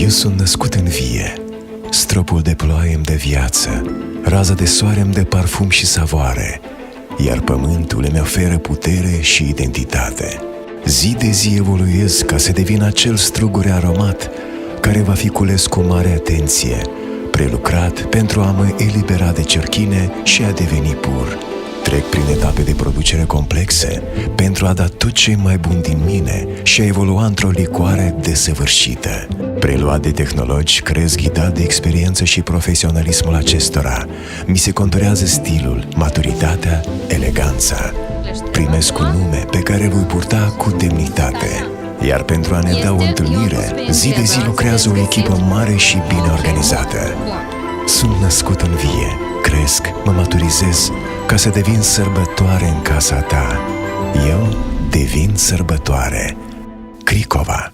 Eu sunt născut în vie, stropul de ploaie îmi dă viață, raza de soare îmi dă parfum și savoare, iar pământul îmi oferă putere și identitate. Zi de zi evoluez ca să devin acel strugure aromat care va fi cules cu mare atenție, prelucrat pentru a mă elibera de cerchine și a deveni pur. Trec prin etape de producere complexe pentru a da tot ce e mai bun din mine și a evolua într-o licoare desăvârșită. Preluat de tehnologi, crez ghidat de experiență și profesionalismul acestora. Mi se conturează stilul, maturitatea, eleganța. Primesc un nume pe care îl voi purta cu demnitate. Iar pentru a ne da o întâlnire, zi de zi lucrează o echipă mare și bine organizată. Sunt născut în vie, cresc, mă maturizez ca să devin sărbătoare în casa ta. Eu devin sărbătoare. Cricova.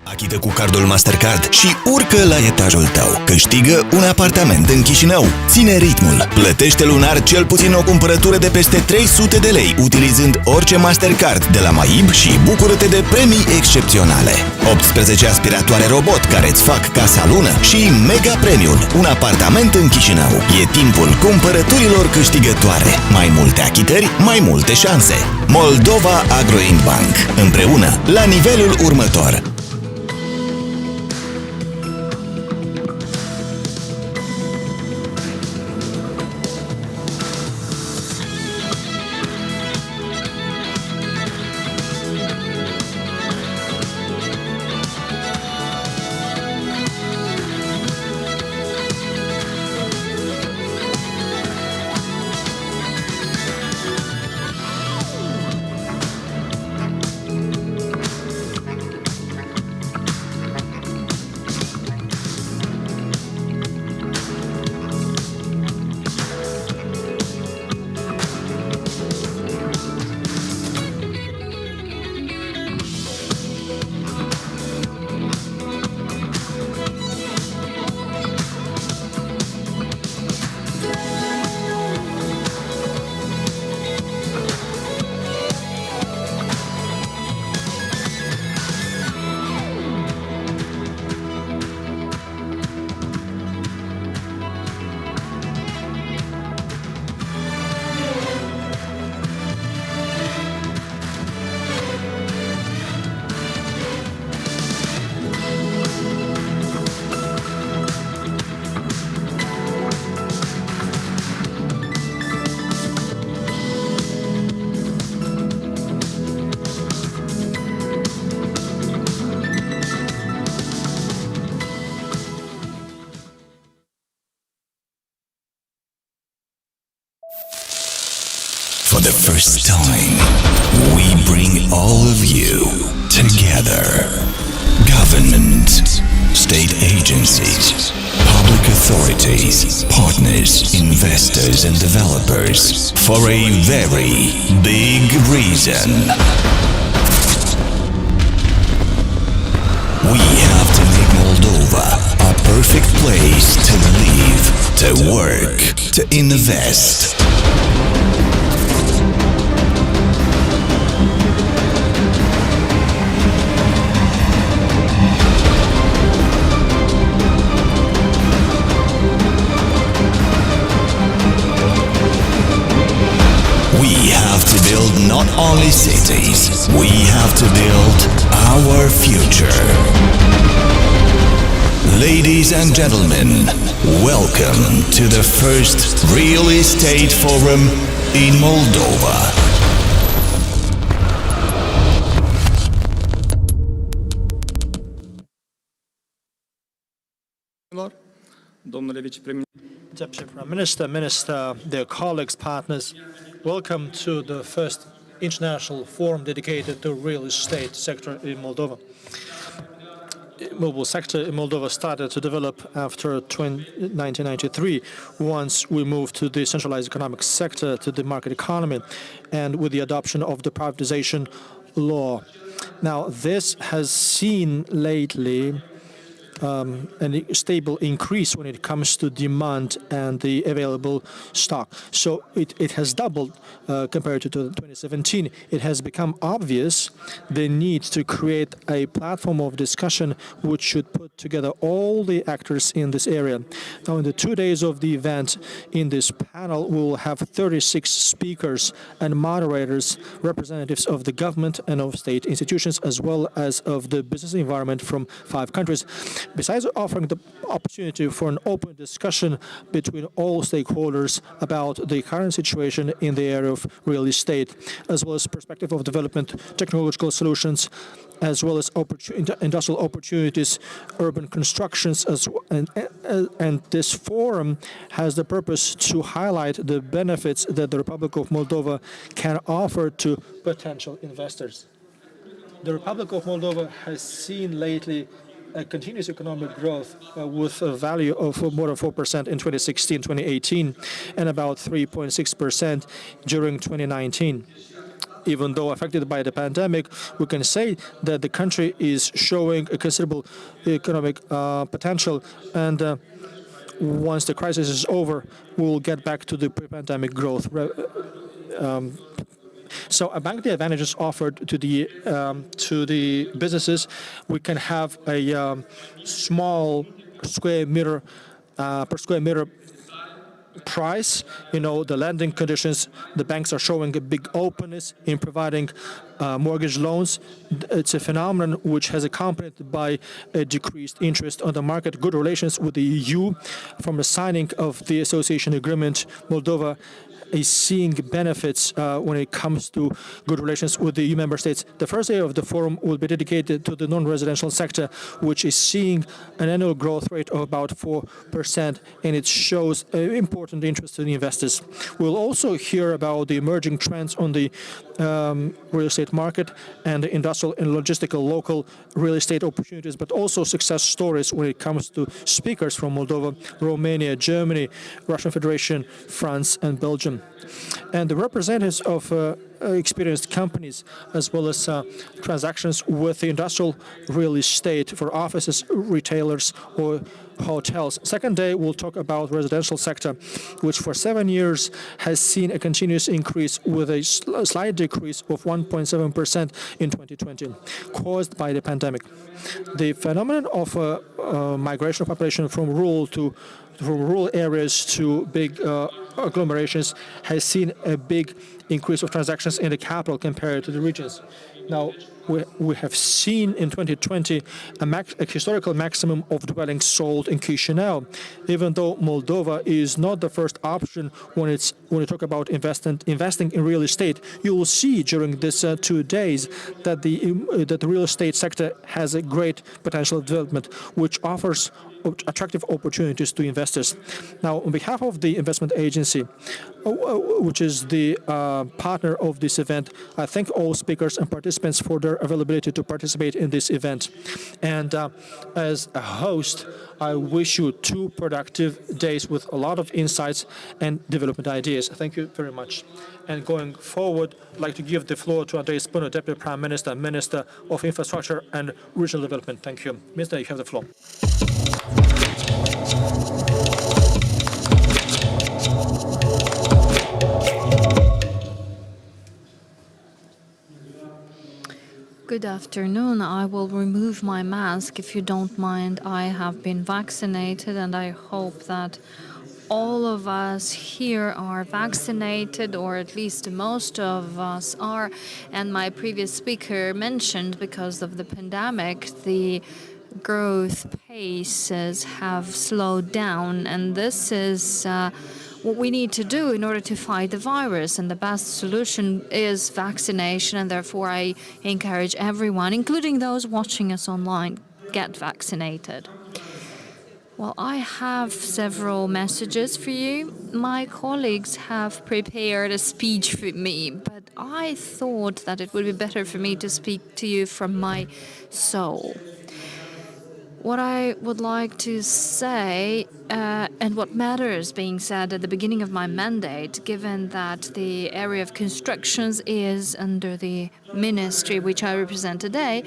Achită cu cardul Mastercard și urcă la etajul tău. Câștigă un apartament în Chișinău. Ține ritmul. Plătește lunar cel puțin o cumpărătură de peste 300 de lei utilizând orice Mastercard de la Maib și bucură-te de premii excepționale. 18 aspiratoare robot care îți fac casa lună și Mega Premium, un apartament în Chișinău. E timpul cumpărăturilor câștigătoare. Mai multe achitări, mai multe șanse. Moldova Agroind Bank. Împreună, la nivelul următor. For the first time, we bring all of you together. Government, state agencies, public authorities, partners, investors and developers for a very big reason. We have to make Moldova a perfect place to live, to work, to invest. We have to build not only cities, we have to build our future. Ladies and gentlemen, welcome to the first Real Estate Forum in Moldova. Deputy Prime Minister, dear colleagues, partners, welcome to the first international forum dedicated to real estate sector in Moldova. Mobile sector in Moldova started to develop after 1993, once we moved to the centralized economic sector, to the market economy, and with the adoption of the privatization law. Now, this has seen lately a stable increase when it comes to demand and the available stock. So it has doubled compared to 2017. It has become obvious the need to create a platform of discussion which should put together all the actors in this area. Now, in the 2 days of the event, in this panel, we will have 36 speakers and moderators, representatives of the government and of state institutions, as well as of the business environment from 5 countries. Besides offering the opportunity for an open discussion between all stakeholders about the current situation in the area of real estate, as well as perspective of development, technological solutions, as well as industrial opportunities, urban constructions, and this forum has the purpose to highlight the benefits that the Republic of Moldova can offer to potential investors. The Republic of Moldova has seen lately a continuous economic growth with a value of more than 4% in 2016-2018 and about 3.6% during 2019. Even though affected by the pandemic, we can say that the country is showing a considerable economic potential, and once the crisis is over, we will get back to the pre-pandemic growth. So among the advantages offered to the businesses, we can have a small square meter per square meter price. The lending conditions, the banks are showing a big openness in providing mortgage loans. It's a phenomenon which has accompanied by a decreased interest on the market, good relations with the EU. From the signing of the association agreement, Moldova is seeing benefits when it comes to good relations with the EU member states. The first day of the forum will be dedicated to the non-residential sector, which is seeing an annual growth rate of about 4%, and it shows important interest to the investors. We'll also hear about the emerging trends on the real estate market and the industrial and logistical local real estate opportunities, but also success stories when it comes to speakers from Moldova, Romania, Germany, Russian Federation, France, and Belgium. And the representatives of experienced companies, as well as transactions with the industrial real estate for offices, retailers, or hotels. Second day, we'll talk about residential sector, which for 7 years has seen a continuous increase with a slight decrease of 1.7% in 2020, caused by the pandemic. The phenomenon of migration of population from rural areas to big agglomerations has seen a big increase of transactions in the capital compared to the regions. Now, we have seen in 2020 a historical maximum of dwellings sold in Chisinau, even though Moldova is not the first option when you talk about investing in real estate. You will see during these 2 days that the real estate sector has a great potential development, which offers attractive opportunities to investors. Now, on behalf of the investment agency, which is the partner of this event, I thank all speakers and participants for their availability to participate in this event. And as a host, I wish you 2 productive days with a lot of insights and development ideas. Thank you very much. And going forward, I'd like to give the floor to Andrei Spună, Deputy Prime Minister, Minister of Infrastructure and Regional Development. Thank you. Minister, you have the floor. Good afternoon. I will remove my mask if you don't mind. I have been vaccinated and I hope that all of us here are vaccinated, or at least most of us are. And my previous speaker mentioned, because of the pandemic, the growth paces have slowed down, and this is what we need to do in order to fight the virus. And the best solution is vaccination, and therefore I encourage everyone, including those watching us online, get vaccinated. Well, I have several messages for you. My colleagues have prepared a speech for me, but I thought that it would be better for me to speak to you from my soul. What I would like to say, and what matters being said at the beginning of my mandate, given that the area of constructions is under the ministry which I represent today.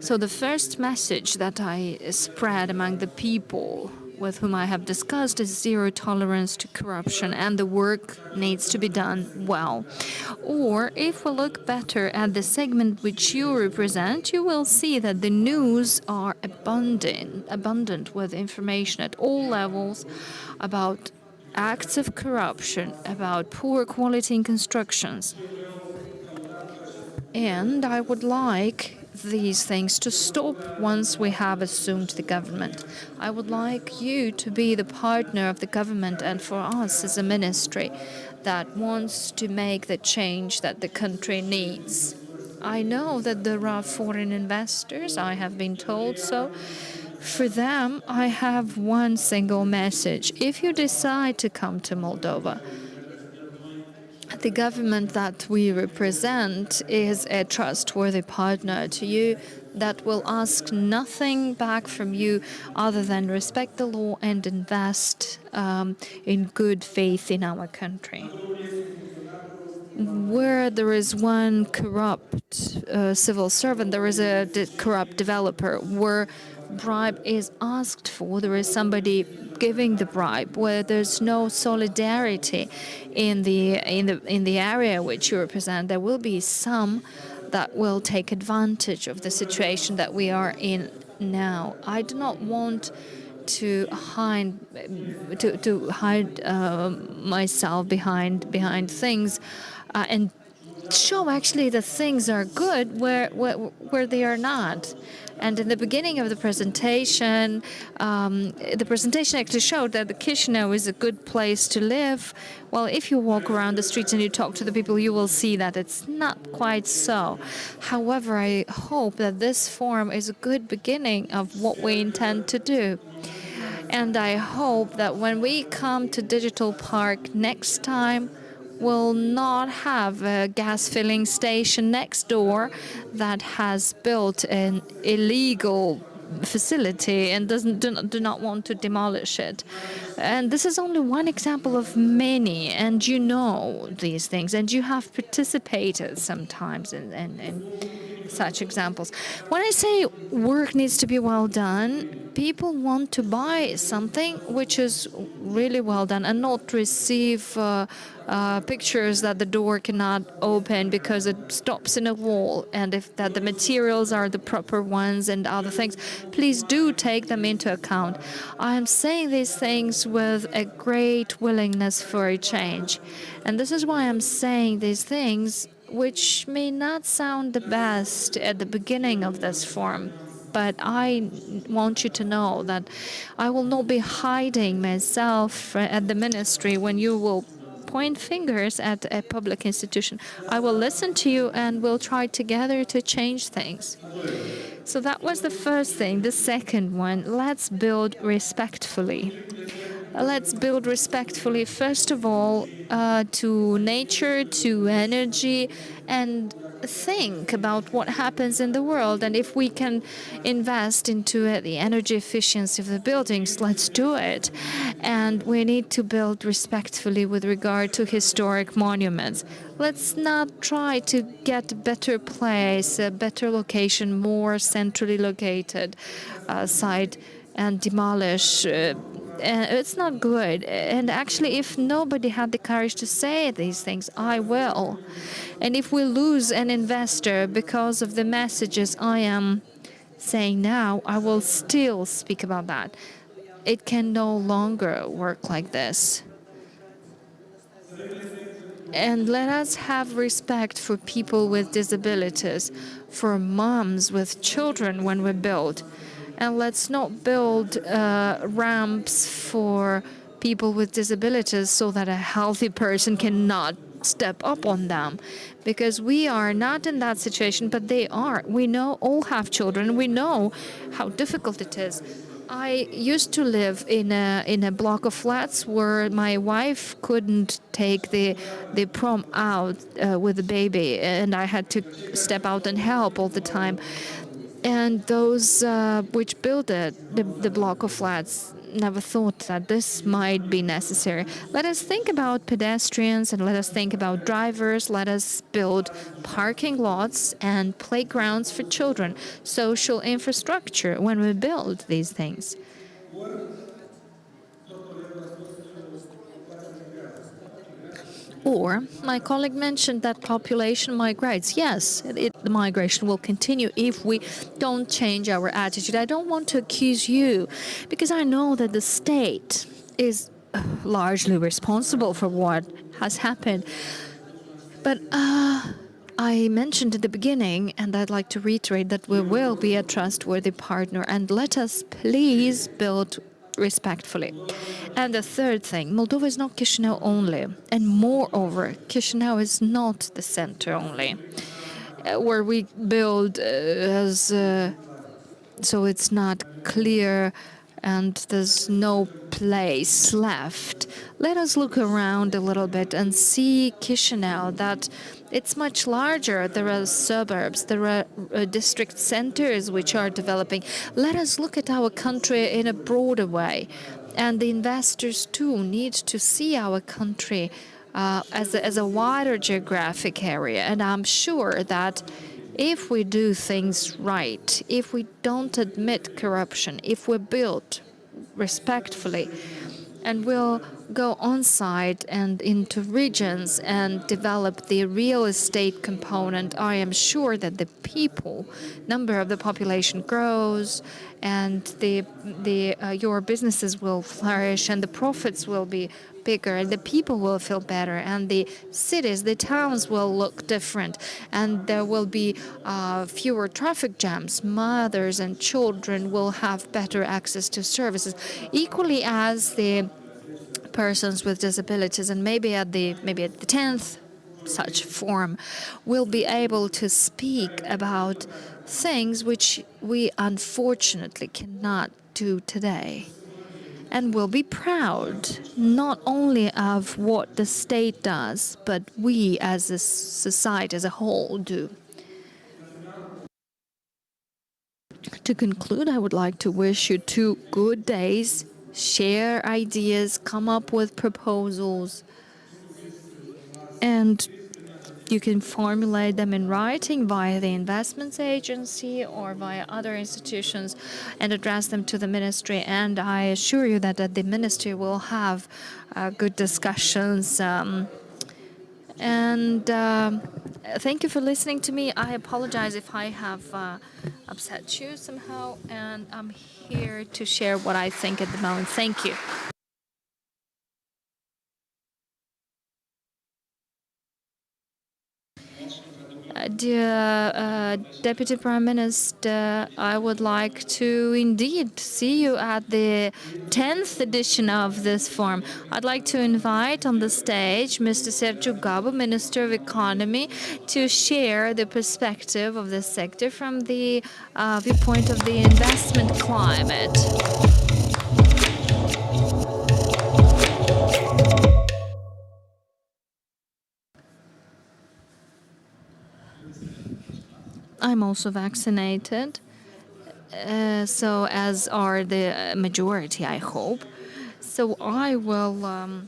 So the first message that I spread among the people with whom I have discussed is zero tolerance to corruption, and the work needs to be done well. Or if we look better at the segment which you represent, you will see that the news are abundant with information at all levels about acts of corruption, about poor quality in constructions. And I would like these things to stop once we have assumed the government. I would like you to be the partner of the government and for us as a ministry that wants to make the change that the country needs. I know that there are foreign investors, I have been told so. For them, I have one single message. If you decide to come to Moldova, the government that we represent is a trustworthy partner to you that will ask nothing back from you other than respect the law and invest in good faith in our country. Where there is one corrupt civil servant, there is a corrupt developer. Where bribe is asked for, there is somebody giving the bribe. Where there's no solidarity in the area which you represent, there will be some that will take advantage of the situation that we are in now. I do not want to hide myself behind things and show actually that things are good where they are not. And in the beginning of the presentation actually showed that the Chisinau is a good place to live. Well, if you walk around the streets and you talk to the people, you will see that it's not quite so. However, I hope that this forum is a good beginning of what we intend to do. And I hope that when we come to Digital Park next time, will not have a gas filling station next door that has built an illegal facility and do not want to demolish it. And this is only one example of many, and you know these things, and you have participated sometimes in such examples. When I say work needs to be well done, people want to buy something which is really well done and not receive pictures that the door cannot open because it stops in a wall, and if that the materials are the proper ones and other things. Please do take them into account. I am saying these things with a great willingness for a change, and this is why I'm saying these things, which may not sound the best at the beginning of this forum. But I want you to know that I will not be hiding myself at the ministry when you will point fingers at a public institution. I will listen to you and we'll try together to change things. So that was the first thing. The second one, let's build respectfully. Let's build respectfully, first of all, to nature, to energy, and think about what happens in the world. And if we can invest into the energy efficiency of the buildings, let's do it. And we need to build respectfully with regard to historic monuments. Let's not try to get a better place, a better location, more centrally located site and demolish. It's not good. And actually, if nobody had the courage to say these things, I will. And if we lose an investor because of the messages I am saying now, I will still speak about that. It can no longer work like this. And let us have respect for people with disabilities, for moms with children when we build. And let's not build ramps for people with disabilities so that a healthy person cannot step up on them, because we are not in that situation, but they are. We know, all have children. We know how difficult it is. I used to live in a block of flats where my wife couldn't take the prom out with the baby, and I had to step out and help all the time. And those which built the block of flats never thought that this might be necessary. Let us think about pedestrians and let us think about drivers. Let us build parking lots and playgrounds for children, social infrastructure when we build these things. Or my colleague mentioned that population migrates. Yes, the migration will continue if we don't change our attitude. I don't want to accuse you, because I know that the state is largely responsible for what has happened. But I mentioned at the beginning, and I'd like to reiterate, that we will be a trustworthy partner, and let us please build respectfully. And the third thing, Moldova is not Chisinau only, and moreover, Chisinau is not the center only, where we build as so it's not clear and there's no place left. Let us look around a little bit and see Chisinau, that it's much larger. There are suburbs, there are district centers which are developing. Let us look at our country in a broader way. And the investors too need to see our country as a wider geographic area. And I'm sure that if we do things right, if we don't admit corruption, if we build respectfully, and we'll go on site and into regions and develop the real estate component, I am sure that the number of the population grows, and your businesses will flourish, and the profits will be bigger, and the people will feel better, and the cities, the towns will look different, and there will be fewer traffic jams. Mothers and children will have better access to services, equally as the persons with disabilities, and maybe at the 10th such forum will be able to speak about things which we unfortunately cannot do today. And will be proud not only of what the state does, but we as a society as a whole do. To conclude, I would like to wish you 2 good days. Share ideas, come up with proposals, and you can formulate them in writing via the investments agency or via other institutions and address them to the ministry. And I assure you that the ministry will have good discussions. Thank you for listening to me. I apologize if I have upset you somehow, and I'm here to share what I think at the moment. Thank you. Dear Deputy Prime Minister, I would like to indeed see you at the 10th edition of this forum. I'd like to invite on the stage Mr. Sergiu Gabu, Minister of Economy, to share the perspective of this sector from the viewpoint of the investment climate. I'm also vaccinated, so as are the majority, I hope. So I will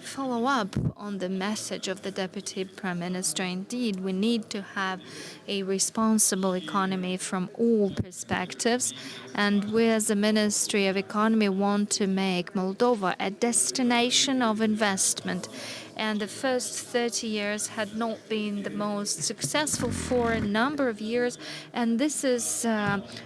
follow up on the message of the Deputy Prime Minister. Indeed, we need to have a responsible economy from all perspectives, and we as the Ministry of Economy want to make Moldova a destination of investment. And the first 30 years had not been the most successful for a number of years, and this is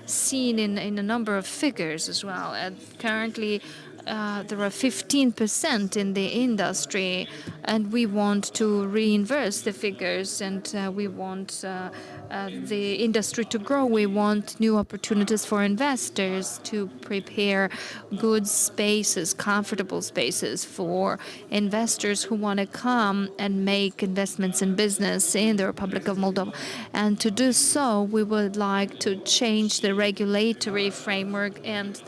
seen in a number of figures as well. Currently, there are 15% in the industry, and we want to reinverse the figures, and we want the industry to grow. We want new opportunities for investors to prepare good spaces, comfortable spaces for investors who want to come and make investments in business in the Republic of Moldova. And to do so, we would like to change the regulatory framework, and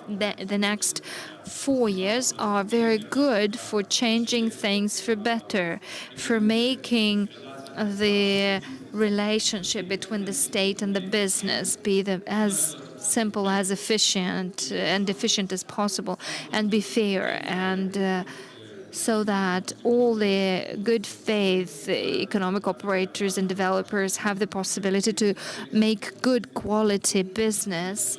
the next 4 years are very good for changing things for better, for making the relationship between the state and the business be as simple, as efficient as possible, and be fair, and so that all the good faith economic operators and developers have the possibility to make good quality business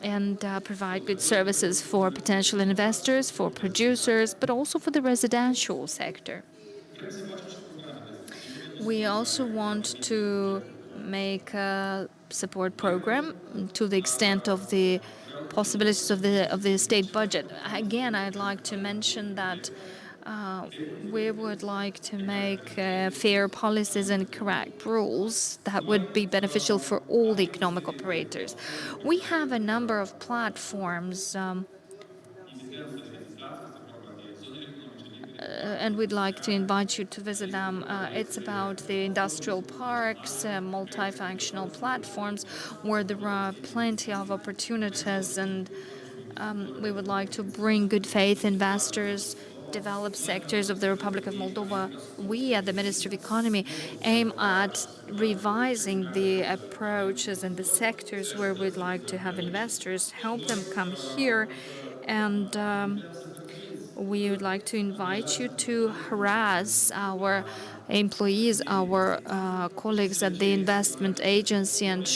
and provide good services for potential investors, for producers, but also for the residential sector. We also want to make a support program to the extent of the possibilities of the state budget. Again, I'd like to mention that we would like to make fair policies and correct rules that would be beneficial for all the economic operators. We have a number of platforms, and we'd like to invite you to visit them. It's about the industrial parks, multifunctional platforms, where there are plenty of opportunities, and we would like to bring good faith investors, develop sectors of the Republic of Moldova. We at the Ministry of Economy aim at revising the approaches and the sectors where we'd like to have investors, help them come here, and we would like to invite you to harass our employees, our colleagues at the investment agency, and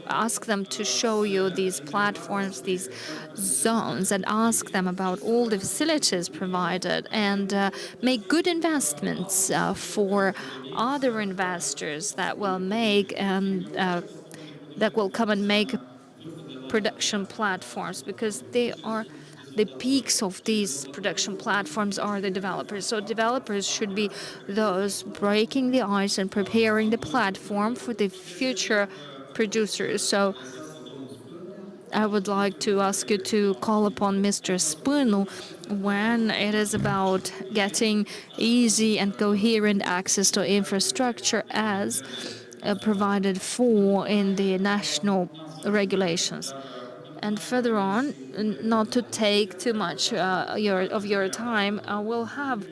ask them to show you these platforms, these zones, and ask them about all the facilities provided, and make good investments for other investors that will make and that will come and make production platforms, because they are the peaks of these production platforms are the developers. So developers should be those breaking the ice and preparing the platform for the future producers. So I would like to ask you to call upon Mr. Spânu when it is about getting easy and coherent access to infrastructure as provided for in the national regulations. And further on, not to take too much of your time, we'll have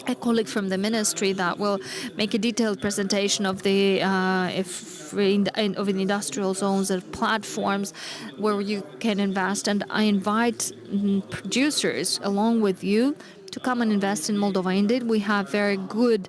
a colleague from the ministry that will make a detailed presentation of the of the industrial zones and platforms where you can invest. And I invite producers along with you to come and invest in Moldova. Indeed, we have very good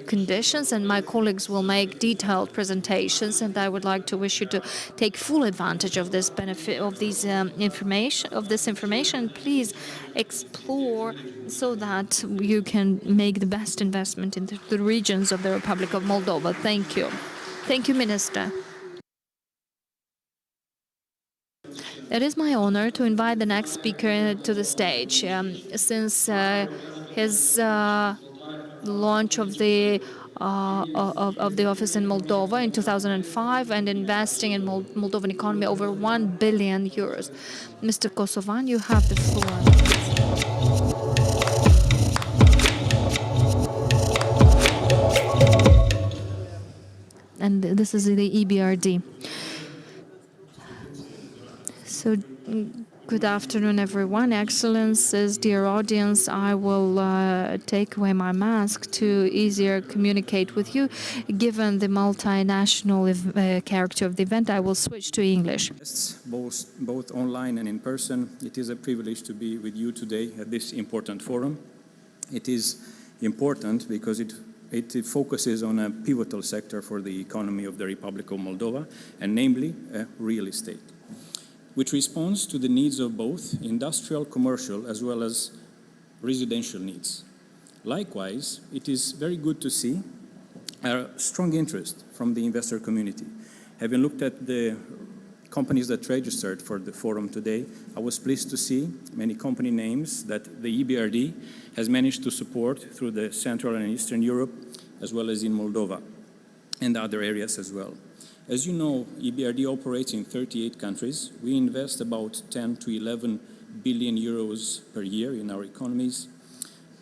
conditions, and my colleagues will make detailed presentations, and I would like to wish you to take full advantage of this benefit of these information. Please explore so that you can make the best investment into the regions of the Republic of Moldova. Thank you. Thank you, Minister. It is my honor to invite the next speaker to the stage. Since his launch of the office in Moldova in 2005 and investing in Moldovan economy over 1 billion euros. Mr. Kosovan, you have the floor. And this is the EBRD. So, good afternoon, everyone. Excellencies, dear audience, I will take away my mask to easier communicate with you. Given the multinational character of the event, I will switch to English. Both online and in person, it is a privilege to be with you today at this important forum. It is important because it focuses on a pivotal sector for the economy of the Republic of Moldova, and namely real estate, which responds to the needs of both industrial, commercial, as well as residential needs. Likewise, it is very good to see a strong interest from the investor community. Having looked at the companies that registered for the forum today, I was pleased to see many company names that the EBRD has managed to support through the Central and Eastern Europe, as well as in Moldova and other areas as well. As you know, EBRD operates in 38 countries. We invest about 10 to 11 billion euros per year in our economies.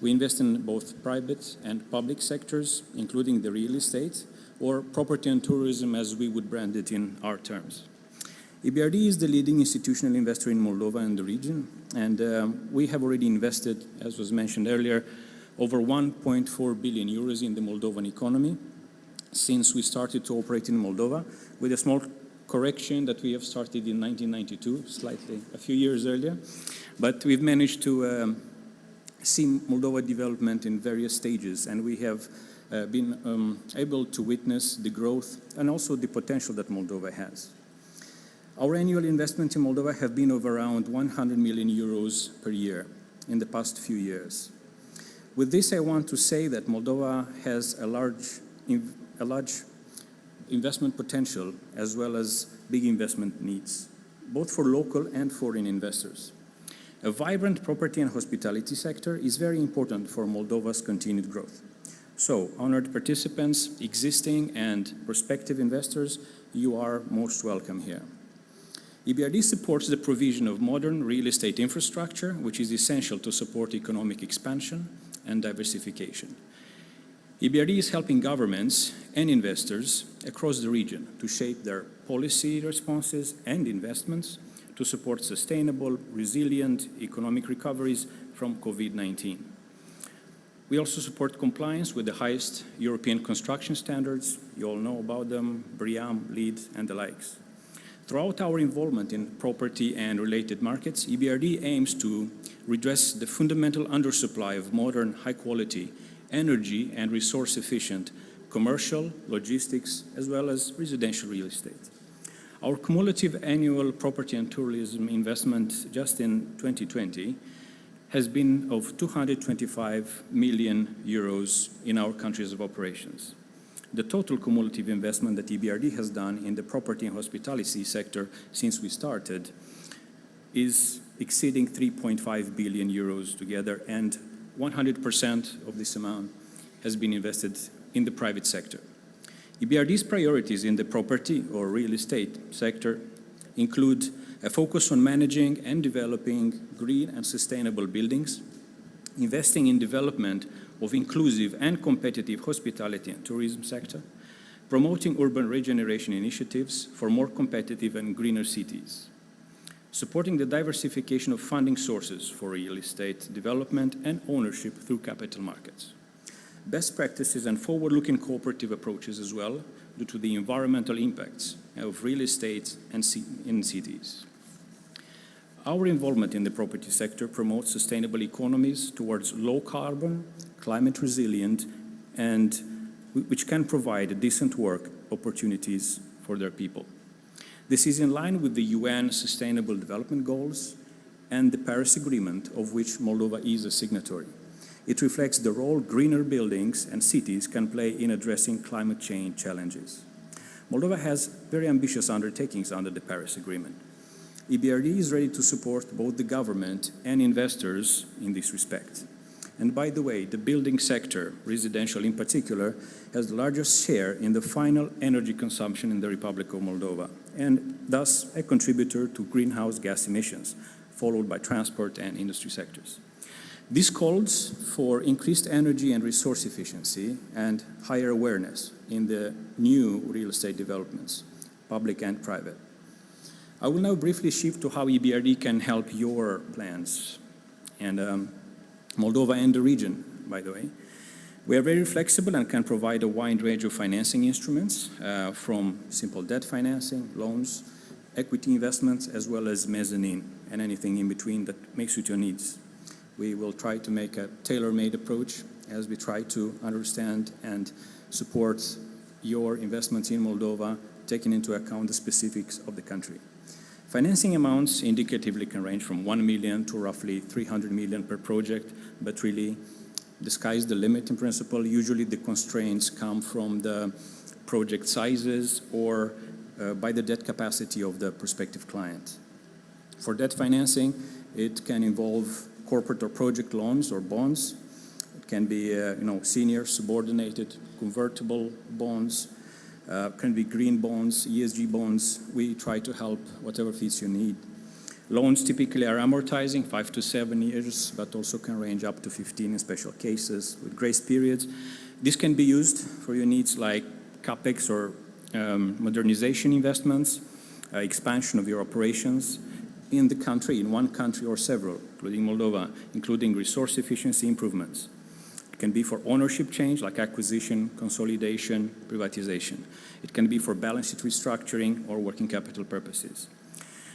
We invest in both private and public sectors, including the real estate, or property and tourism, as we would brand it in our terms. EBRD is the leading institutional investor in Moldova and the region, and we have already invested, as was mentioned earlier, over 1.4 billion euros in the Moldovan economy since we started to operate in Moldova, with a small correction that we have started in 1992, slightly a few years earlier. But we've managed to see Moldova development in various stages, and we have been able to witness the growth and also the potential that Moldova has. Our annual investments in Moldova have been of around 100 million euros per year in the past few years. With this, I want to say that Moldova has a large investment potential as well as big investment needs, both for local and foreign investors. A vibrant property and hospitality sector is very important for Moldova's continued growth. So, honored participants, existing and prospective investors, you are most welcome here. EBRD supports the provision of modern real estate infrastructure, which is essential to support economic expansion and diversification. EBRD is helping governments and investors across the region to shape their policy responses and investments to support sustainable, resilient economic recoveries from COVID-19. We also support compliance with the highest European construction standards. You all know about them, BREEAM, LEED, and the likes. Throughout our involvement in property and related markets, EBRD aims to redress the fundamental undersupply of modern, high-quality, energy and resource-efficient commercial, logistics, as well as residential real estate. Our cumulative annual property and tourism investment just in 2020 has been of 225 million euros in our countries of operations. The total cumulative investment that EBRD has done in the property and hospitality sector since we started is exceeding 3.5 billion euros together, and 100% of this amount has been invested in the private sector. EBRD's priorities in the property or real estate sector include a focus on managing and developing green and sustainable buildings, investing in development of inclusive and competitive hospitality and tourism sector, promoting urban regeneration initiatives for more competitive and greener cities, supporting the diversification of funding sources for real estate development and ownership through capital markets. Best practices and forward-looking cooperative approaches as well, due to the environmental impacts of real estate and in cities. Our involvement in the property sector promotes sustainable economies towards low carbon, climate resilient, and which can provide decent work opportunities for their people. This is in line with the UN Sustainable Development Goals and the Paris Agreement, of which Moldova is a signatory. It reflects the role greener buildings and cities can play in addressing climate change challenges. Moldova has very ambitious undertakings under the Paris Agreement. EBRD is ready to support both the government and investors in this respect. And by the way, the building sector, residential in particular, has the largest share in the final energy consumption in the Republic of Moldova, and thus a contributor to greenhouse gas emissions, followed by transport and industry sectors. This calls for increased energy and resource efficiency and higher awareness in the new real estate developments, public and private. I will now briefly shift to how EBRD can help your plans, and Moldova and the region, by the way. We are very flexible and can provide a wide range of financing instruments, from simple debt financing, loans, equity investments, as well as mezzanine, and anything in between that may suit your needs. We will try to make a tailor-made approach as we try to understand and support your investments in Moldova, taking into account the specifics of the country. Financing amounts indicatively can range from 1 million to roughly 300 million per project, but really the sky's the limit in principle. Usually the constraints come from the project sizes or by the debt capacity of the prospective client. For debt financing, it can involve corporate or project loans or bonds. It can be senior, subordinated, convertible bonds, can be green bonds, ESG bonds. We try to help whatever fees you need. Loans typically are amortizing 5 to 7 years, but also can range up to 15 in special cases with grace periods. This can be used for your needs like CapEx or modernization investments, expansion of your operations in the country, in one country or several, including Moldova, including resource efficiency improvements. It can be for ownership change like acquisition, consolidation, privatization. It can be for balance sheet restructuring or working capital purposes.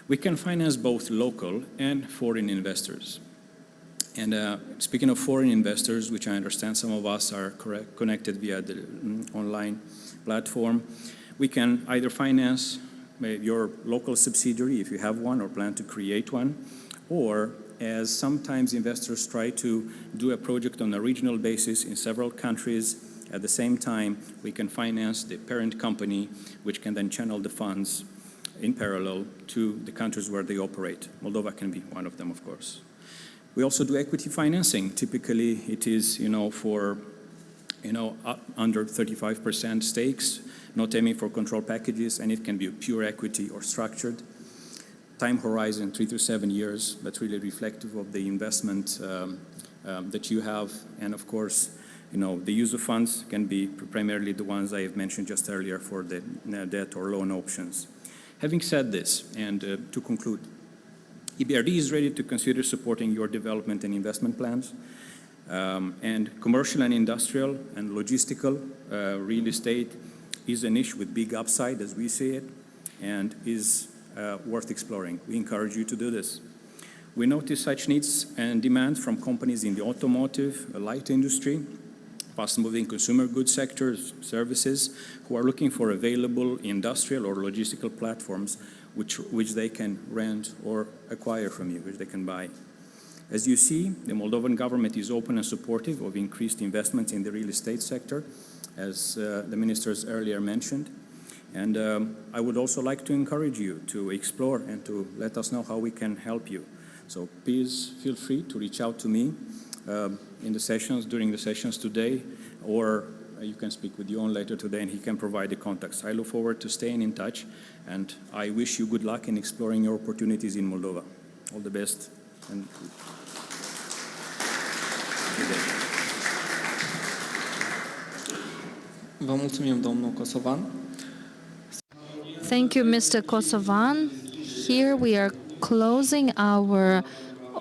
We can finance both local and foreign investors. And speaking of foreign investors, which I understand some of us are connected via the online platform, we can either finance your local subsidiary if you have one or plan to create one, or as sometimes investors try to do a project on a regional basis in several countries at the same time, we can finance the parent company, which can then channel the funds in parallel to the countries where they operate. Moldova can be one of them, of course. We also do equity financing. Typically, it is, for, under 35% stakes, not aiming for control packages, and it can be pure equity or structured. Time horizon, 3 to 7 years, but really reflective of the investment that you have. And of course, the use of funds can be primarily the ones I have mentioned just earlier for the debt or loan options. Having said this, and to conclude, EBRD is ready to consider supporting your development and investment plans. And commercial and industrial and logistical real estate is a niche with big upside as we see it, and is worth exploring. We encourage you to do this. We notice such needs and demands from companies in the automotive, light industry, fast-moving consumer goods sectors, services, who are looking for available industrial or logistical platforms which they can rent or acquire from you, which they can buy. As you see, the Moldovan government is open and supportive of increased investments in the real estate sector, as the ministers earlier mentioned. And I would also like to encourage you to explore and to let us know how we can help you. So please feel free to reach out to me in the sessions, during the sessions today, or you can speak with Ion later today and he can provide the contacts. I look forward to staying in touch, and I wish you good luck in exploring your opportunities in Moldova. All the best. And Vă mulțumim, domnul Kosovan. Thank you, Mr. Kosovan. Here we are closing our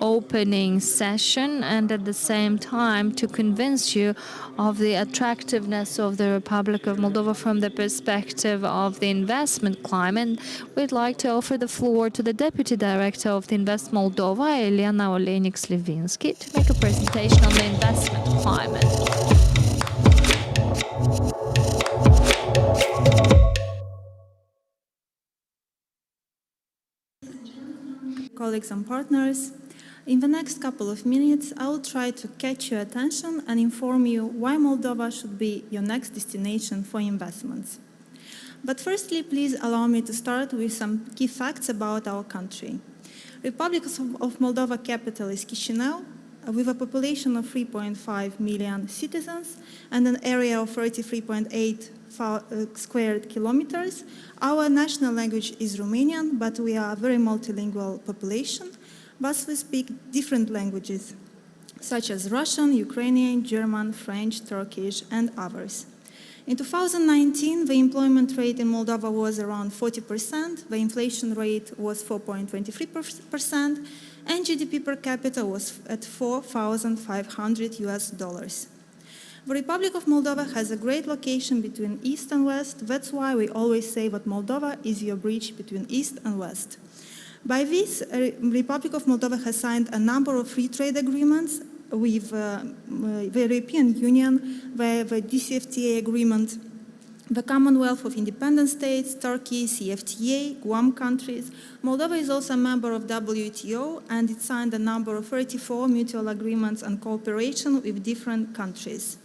opening session, and at the same time to convince you of the attractiveness of the Republic of Moldova from the perspective of the investment climate, we'd like to offer the floor to the Deputy Director of the Invest Moldova, Elena Olenik-Slivinsky, to make a presentation on the investment climate. Colleagues and partners, in the next couple of minutes, I will try to catch your attention and inform you why Moldova should be your next destination for investments. But firstly, please allow me to start with some key facts about our country. Republic of Moldova capital is Chișinău, with a population of 3.5 million citizens and an area of 33.8 square kilometers. Our national language is Romanian, but we are a very multilingual population. Thus, we speak different languages, such as Russian, Ukrainian, German, French, Turkish, and others. In 2019, the employment rate in Moldova was around 40%, the inflation rate was 4.23%, and GDP per capita was at $4,500. The Republic of Moldova has a great location between East and West. That's why we always say that Moldova is your bridge between East and West. By this, the Republic of Moldova has signed a number of free trade agreements with the European Union, the DCFTA agreement, the Commonwealth of Independent States, Turkey, CFTA, Guam countries. Moldova is also a member of WTO, and it signed a number of 34 mutual agreements and cooperation with different countries.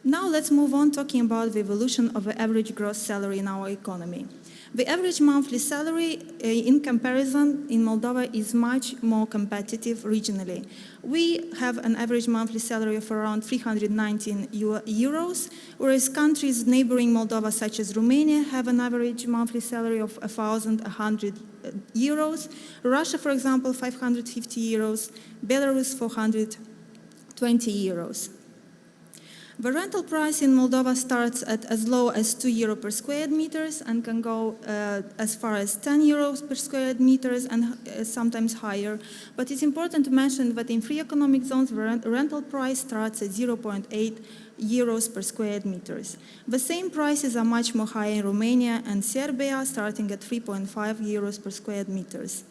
Now let's move on talking about the evolution of the average gross salary in our economy. The average monthly salary in comparison in Moldova is much more competitive regionally. We have an average monthly salary of around 319 euros, whereas countries neighboring Moldova such as Romania have an average monthly salary of 1,100 euros. Russia, for example, 550 euros, Belarus 420 euros. The rental price in Moldova starts at as low as 2 euro per square meters and can go as far as 10 euros per square meters and sometimes higher. But it's important to mention that in free economic zones, the rental price starts at 0.8 euros per square meters. The same prices are much more high in Romania and Serbia, starting at 3.5 euros per square meters.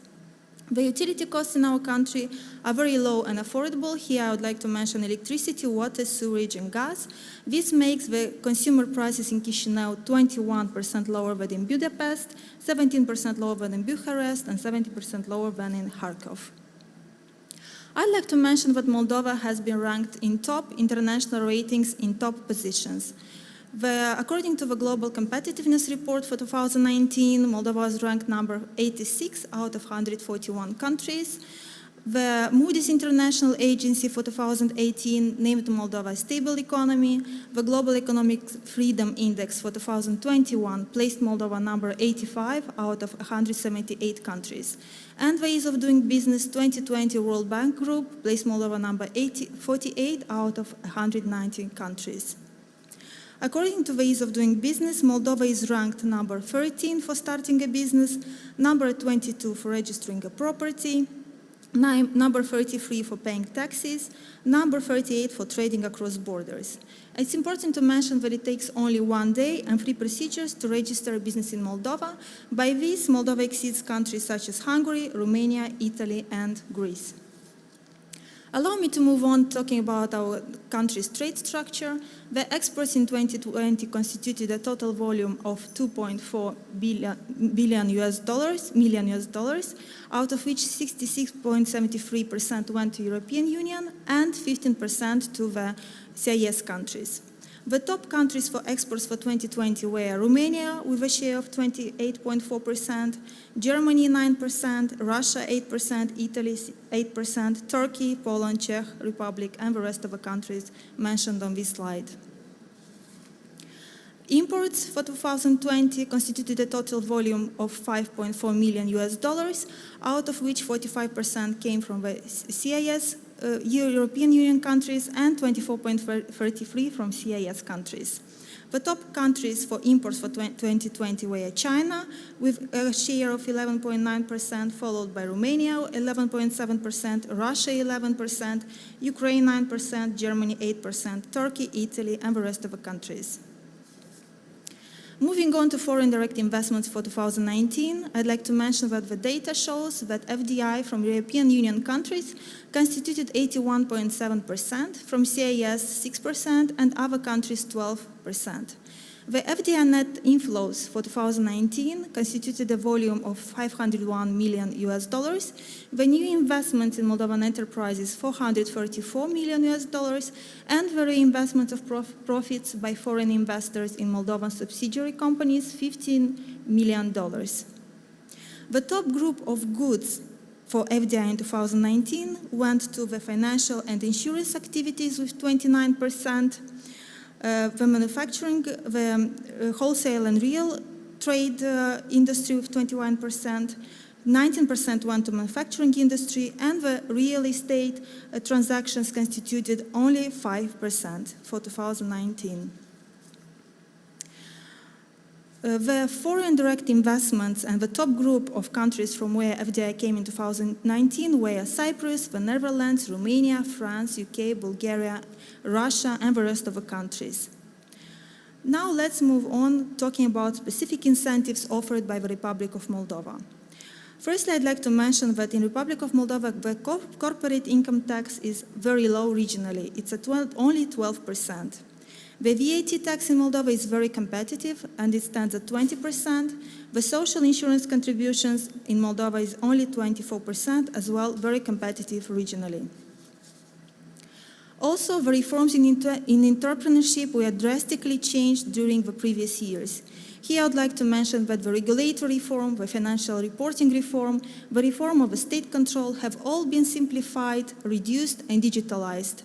The utility costs in our country are very low and affordable. Here I would like to mention electricity, water, sewage and gas. This makes the consumer prices in Chisinau 21% lower than in Budapest, 17% lower than in Bucharest and 70% lower than in Kharkov. I'd like to mention that Moldova has been ranked in top international ratings in top positions. According to the Global Competitiveness Report for 2019, Moldova was ranked number 86 out of 141 countries. The Moody's International Agency for 2018 named Moldova a stable economy. The Global Economic Freedom Index for 2021 placed Moldova number 85 out of 178 countries. And the Ease of Doing Business 2020 World Bank Group placed Moldova number 48 out of 119 countries. According to the Ease of Doing Business, Moldova is ranked number 13 for starting a business, number 22 for registering a property, number 33 for paying taxes, number 38 for trading across borders. It's important to mention that it takes only 1 day and 3 procedures to register a business in Moldova. By this, Moldova exceeds countries such as Hungary, Romania, Italy, and Greece. Allow me to move on talking about our country's trade structure. The exports in 2020 constituted a total volume of 2.4 million US dollars, out of which 66.73% went to European Union and 15% to the CIS countries. The top countries for exports for 2020 were Romania with a share of 28.4%, Germany 9%, Russia 8%, Italy 8%, Turkey, Poland, Czech Republic, and the rest of the countries mentioned on this slide. Imports for 2020 constituted a total volume of 5.4 million US dollars, out of which 45% came from the CIS European Union countries and 24.33% from CIS countries. The top countries for imports for 2020 were China, with a share of 11.9%, followed by Romania, 11.7%, Russia, 11%, Ukraine, 9%, Germany, 8%, Turkey, Italy, and the rest of the countries. Moving on to foreign direct investments for 2019, I'd like to mention that the data shows that FDI from European Union countries constituted 81.7%, from CIS 6%, and other countries 12%. The FDI net inflows for 2019 constituted a volume of 501 million US dollars. The new investments in Moldovan enterprises 434 million US dollars, and the reinvestment of profits by foreign investors in Moldovan subsidiary companies 15 million dollars. The top group of goods for FDI in 2019 went to the financial and insurance activities with 29%, the manufacturing, the wholesale and real trade industry with 21%, 19% went to manufacturing industry, and the real estate transactions constituted only 5% for 2019. The foreign direct investments and the top group of countries from where FDI came in 2019 were Cyprus, the Netherlands, Romania, France, UK, Bulgaria, Russia, and the rest of the countries. Now let's move on talking about specific incentives offered by the Republic of Moldova. Firstly, I'd like to mention that in Republic of Moldova, the corporate income tax is very low regionally. It's at only 12%. The VAT tax in Moldova is very competitive and it stands at 20%. The social insurance contributions in Moldova is only 24%, as well very competitive regionally. Also, the reforms in entrepreneurship were drastically changed during the previous years. Here I would like to mention that the regulatory reform, the financial reporting reform, the reform of the state control have all been simplified, reduced and digitalized.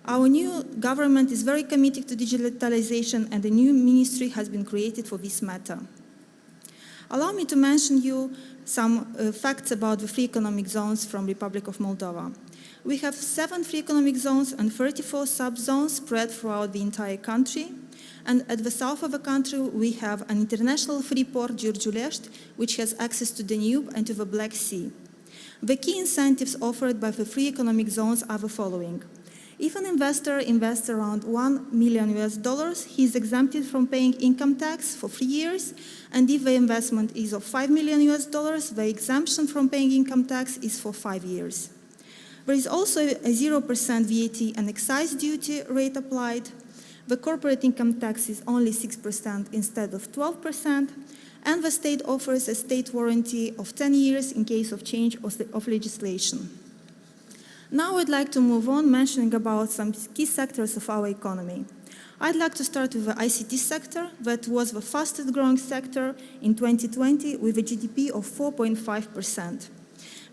Our new government is very committed to digitalization and a new ministry has been created for this matter. Allow me to mention you some facts about the free economic zones from Republic of Moldova. We have 7 free economic zones and 34 sub-zones spread throughout the entire country. And at the south of the country, we have an international free port, Giurgiulești, which has access to the Danube and to the Black Sea. The key incentives offered by the free economic zones are the following. If an investor invests around $1 million, he is exempted from paying income tax for 3 years, and if the investment is of $5 million, the exemption from paying income tax is for 5 years. There is also a 0% VAT and excise duty rate applied. The corporate income tax is only 6% instead of 12%, and the state offers a state warranty of 10 years in case of change of legislation. Now I'd like to move on mentioning about some key sectors of our economy. I'd like to start with the ICT sector, that was the fastest growing sector in 2020 with a GDP of 4.5%.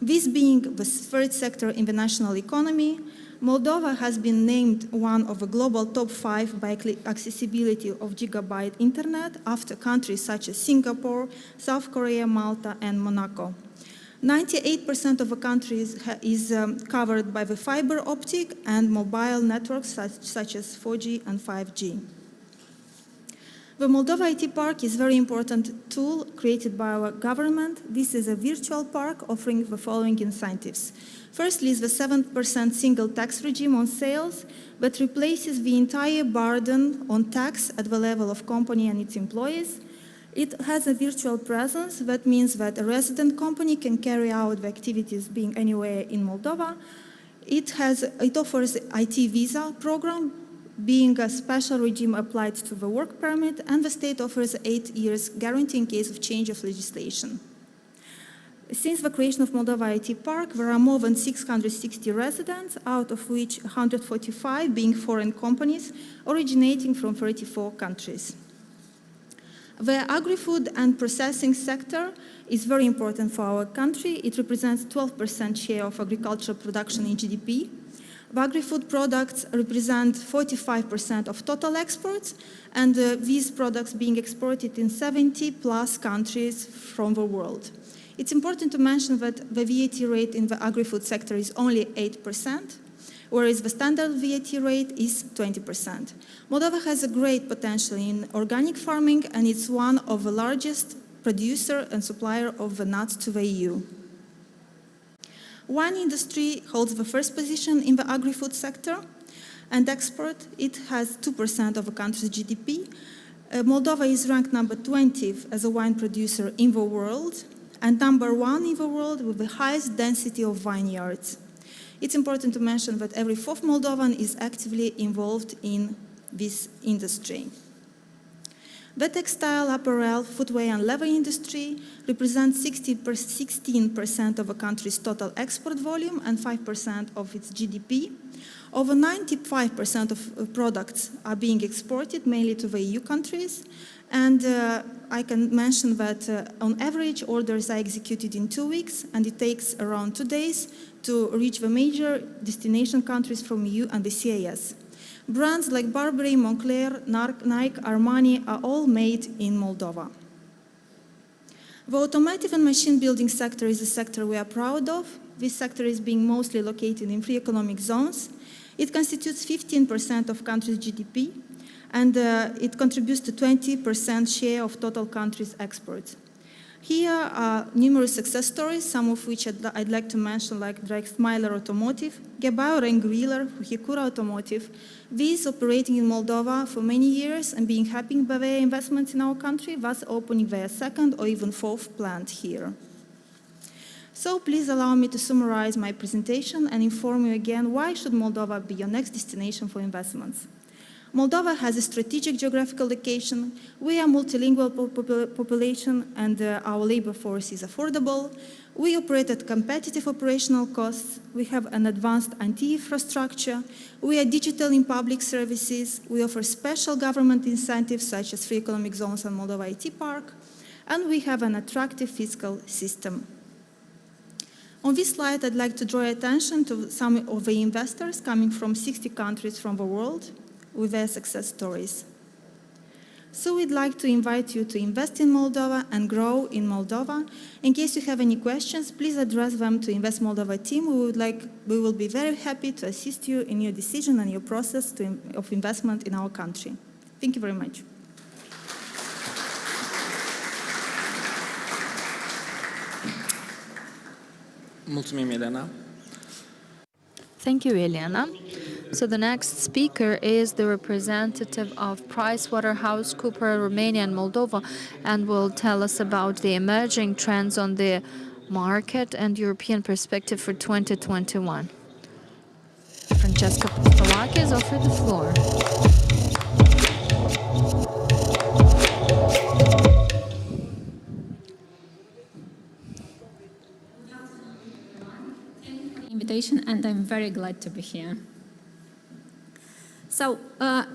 This being the third sector in the national economy, Moldova has been named one of the global top 5 by accessibility of gigabyte internet after countries such as Singapore, South Korea, Malta, and Monaco. 98% of the country is covered by the fiber optic and mobile networks such as 4G and 5G. The Moldova IT Park is a very important tool created by our government. This is a virtual park offering the following incentives. Firstly is the 7% single tax regime on sales that replaces the entire burden on tax at the level of company and its employees. It has a virtual presence. That means that a resident company can carry out the activities being anywhere in Moldova. It offers IT visa program, being a special regime applied to the work permit, and the state offers 8 years guarantee in case of change of legislation. Since the creation of Moldova IT Park, there are more than 660 residents, out of which 145 being foreign companies originating from 34 countries. The agri-food and processing sector is very important for our country. It represents 12% share of agricultural production in GDP. The agri-food products represent 45% of total exports, and these products being exported in 70 plus countries from the world. It's important to mention that the VAT rate in the agri-food sector is only 8%, whereas the standard VAT rate is 20%. Moldova has a great potential in organic farming, and it's one of the largest producer and supplier of the nuts to the EU. Wine industry holds the first position in the agri-food sector and export. It has 2% of the country's GDP. Moldova is ranked number 20th as a wine producer in the world and number 1 in the world with the highest density of vineyards. It's important to mention that every 4th Moldovan is actively involved in this industry. The textile, apparel, footwear and leather industry represents 16% of the country's total export volume and 5% of its GDP. Over 95% of products are being exported, mainly to the EU countries. And I can mention that on average, orders are executed in 2 weeks, and it takes around 2 days to reach the major destination countries from EU and the CIS. Brands like Burberry, Moncler, Nike, Armani are all made in Moldova. The automotive and machine building sector is a sector we are proud of. This sector is being mostly located in free economic zones. It constitutes 15% of country's GDP, and it contributes to 20% share of total country's exports. Here are numerous success stories, some of which I'd like to mention, like Drex-Myler Automotive, Gebauer and Griller, Hikura Automotive. These operating in Moldova for many years and being happy by their investments in our country, thus opening their 2nd or even 4th plant here. So please allow me to summarize my presentation and inform you again why should Moldova be your next destination for investments. Moldova has a strategic geographical location. We are a multilingual population, and our labor force is affordable. We operate at competitive operational costs. We have an advanced IT infrastructure. We are digital in public services. We offer special government incentives such as free economic zones and Moldova IT Park. And we have an attractive fiscal system. On this slide, I'd like to draw attention to some of the investors coming from 60 countries from the world with their success stories. So we'd like to invite you to invest in Moldova and grow in Moldova. In case you have any questions, please address them to Invest Moldova team. We will be very happy to assist you in your decision and your process of investment in our country. Thank you very much. Mulțumim, Elena. Thank you, Eliana. So the next speaker is the representative of PricewaterhouseCoopers Romania and Moldova, and will tell us about the emerging trends on the market and European perspective for 2021. Francesca Polaki is offered the floor. Invitation, and I'm very glad to be here. So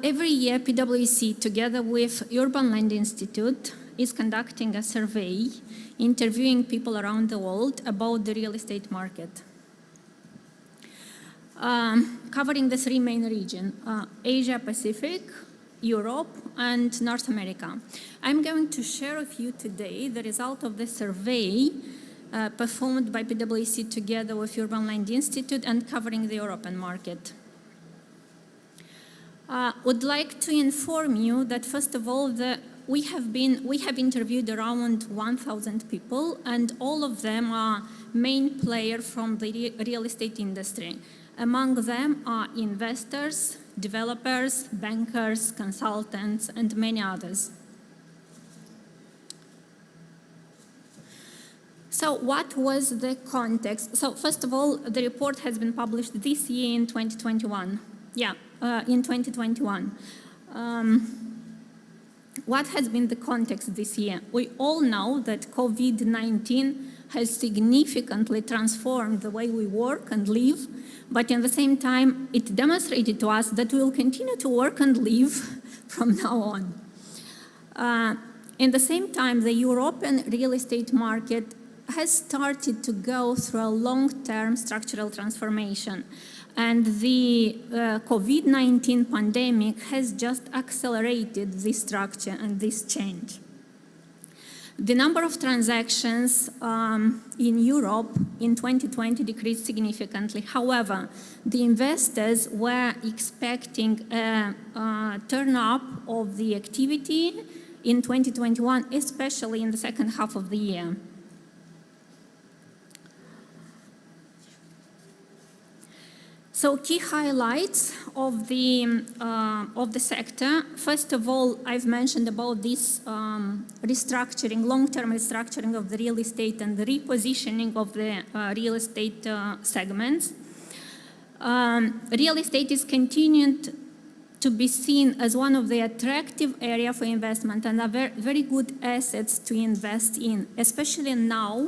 every year PwC, together with Urban Land Institute, is conducting a survey interviewing people around the world about the real estate market, covering the three main regions: Asia Pacific, Europe, and North America. I'm going to share with you today the result of the survey performed by PwC together with Urban Land Institute and covering the European market. Would like to inform you that first of all, we have interviewed around 1,000 people, and all of them are main players from the real estate industry. Among them are investors, developers, bankers, consultants, and many others. So what was the context? So first of all, the report has been published this year in 2021. In 2021. What has been the context this year? We all know that COVID-19 has significantly transformed the way we work and live, but at the same time, it demonstrated to us that we will continue to work and live from now on. At the same time, the European real estate market has started to go through a long-term structural transformation. And the COVID-19 pandemic has just accelerated this structure and this change. The number of transactions in Europe in 2020 decreased significantly. However, the investors were expecting a turn-up of the activity in 2021, especially in the second half of the year. So key highlights of the sector. First of all, I've mentioned about this restructuring, long-term restructuring of the real estate and the repositioning of the real estate segments. Real estate is continuing to be seen as one of the attractive areas for investment and are very good assets to invest in, especially now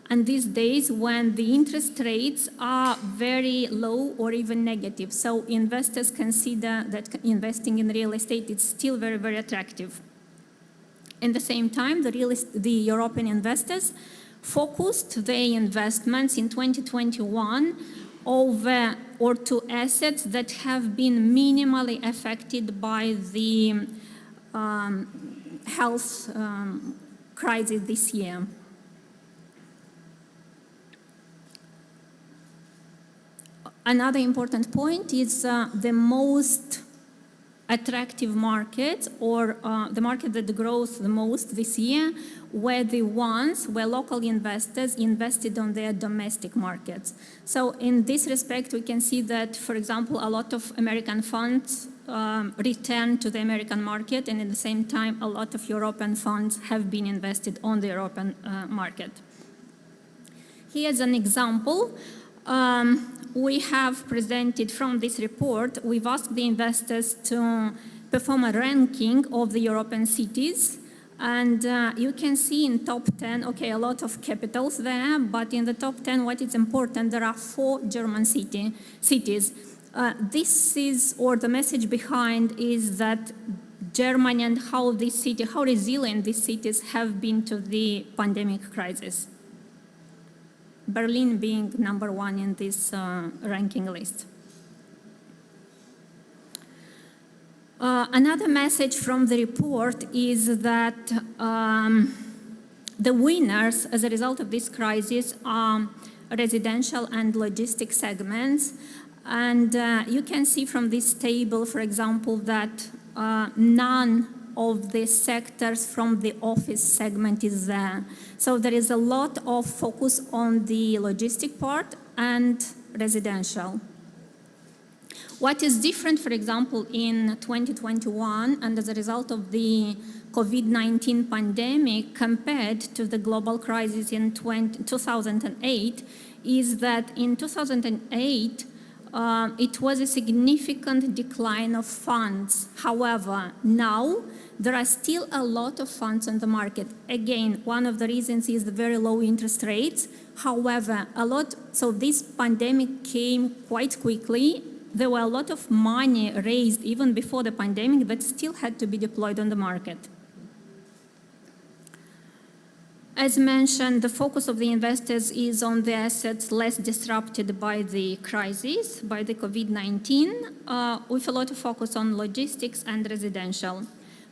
and these days when the interest rates are very low or even negative. So investors consider that investing in real estate is still very, very attractive. At the same time, the European investors focused their investments in 2021 to assets that have been minimally affected by the health crisis this year. Another important point is the most attractive markets, or the market that grows the most this year, were the ones where local investors invested on their domestic markets. So in this respect, we can see that, for example, a lot of American funds returned to the American market, and at the same time, a lot of European funds have been invested on the European market. Here's an example. we have presented from this report, we've asked the investors to perform a ranking of the European cities. And you can see in top 10, okay, a lot of capitals there, but in the top 10, what is important, there are 4 German cities. This is, or the message behind is that Germany and how resilient these cities have been to the pandemic crisis. Berlin being number 1 in this ranking list. Another message from the report is that the winners as a result of this crisis are residential and logistics segments. And you can see from this table, for example, that none of the sectors from the office segment is there. So there is a lot of focus on the logistic part and residential. What is different, for example, in 2021 and as a result of the COVID-19 pandemic compared to the global crisis in 2008 is that in 2008, it was a significant decline of funds. However, now there are still a lot of funds on the market. Again, one of the reasons is the very low interest rates. However, so this pandemic came quite quickly. There were a lot of money raised even before the pandemic that still had to be deployed on the market. As mentioned, the focus of the investors is on the assets less disrupted by the crisis, by the COVID-19, with a lot of focus on logistics and residential.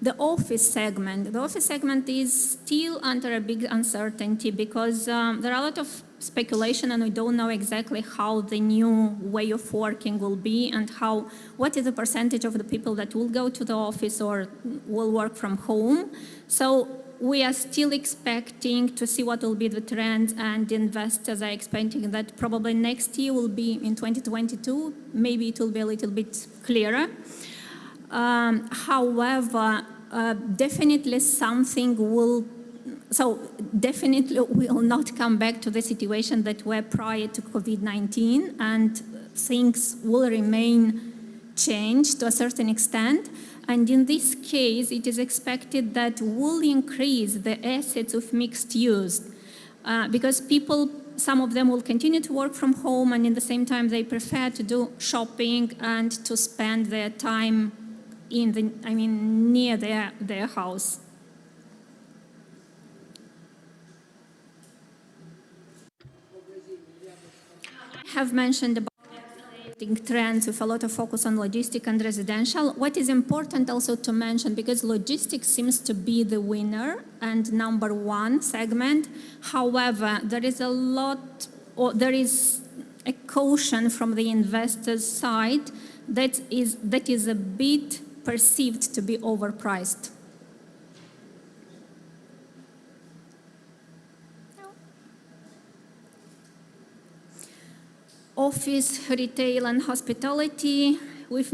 The office segment is still under a big uncertainty because there are a lot of speculation and we don't know exactly how the new way of working will be and what is the percentage of the people that will go to the office or will work from home. So we are still expecting to see what will be the trends, and investors are expecting that probably next year will be in 2022, maybe it will be a little bit clearer. However, definitely definitely will not come back to the situation that were prior to COVID-19, and things will remain changed to a certain extent. And in this case, it is expected that will increase the assets of mixed use because some of them will continue to work from home, and in the same time they prefer to do shopping and to spend their time near their house. I have mentioned about trends with a lot of focus on logistics and residential. What is important also to mention, because logistics seems to be the winner and number 1 segment. However, there is a caution from the investors' side that is a bit perceived to be overpriced. Office, retail, and hospitality. We've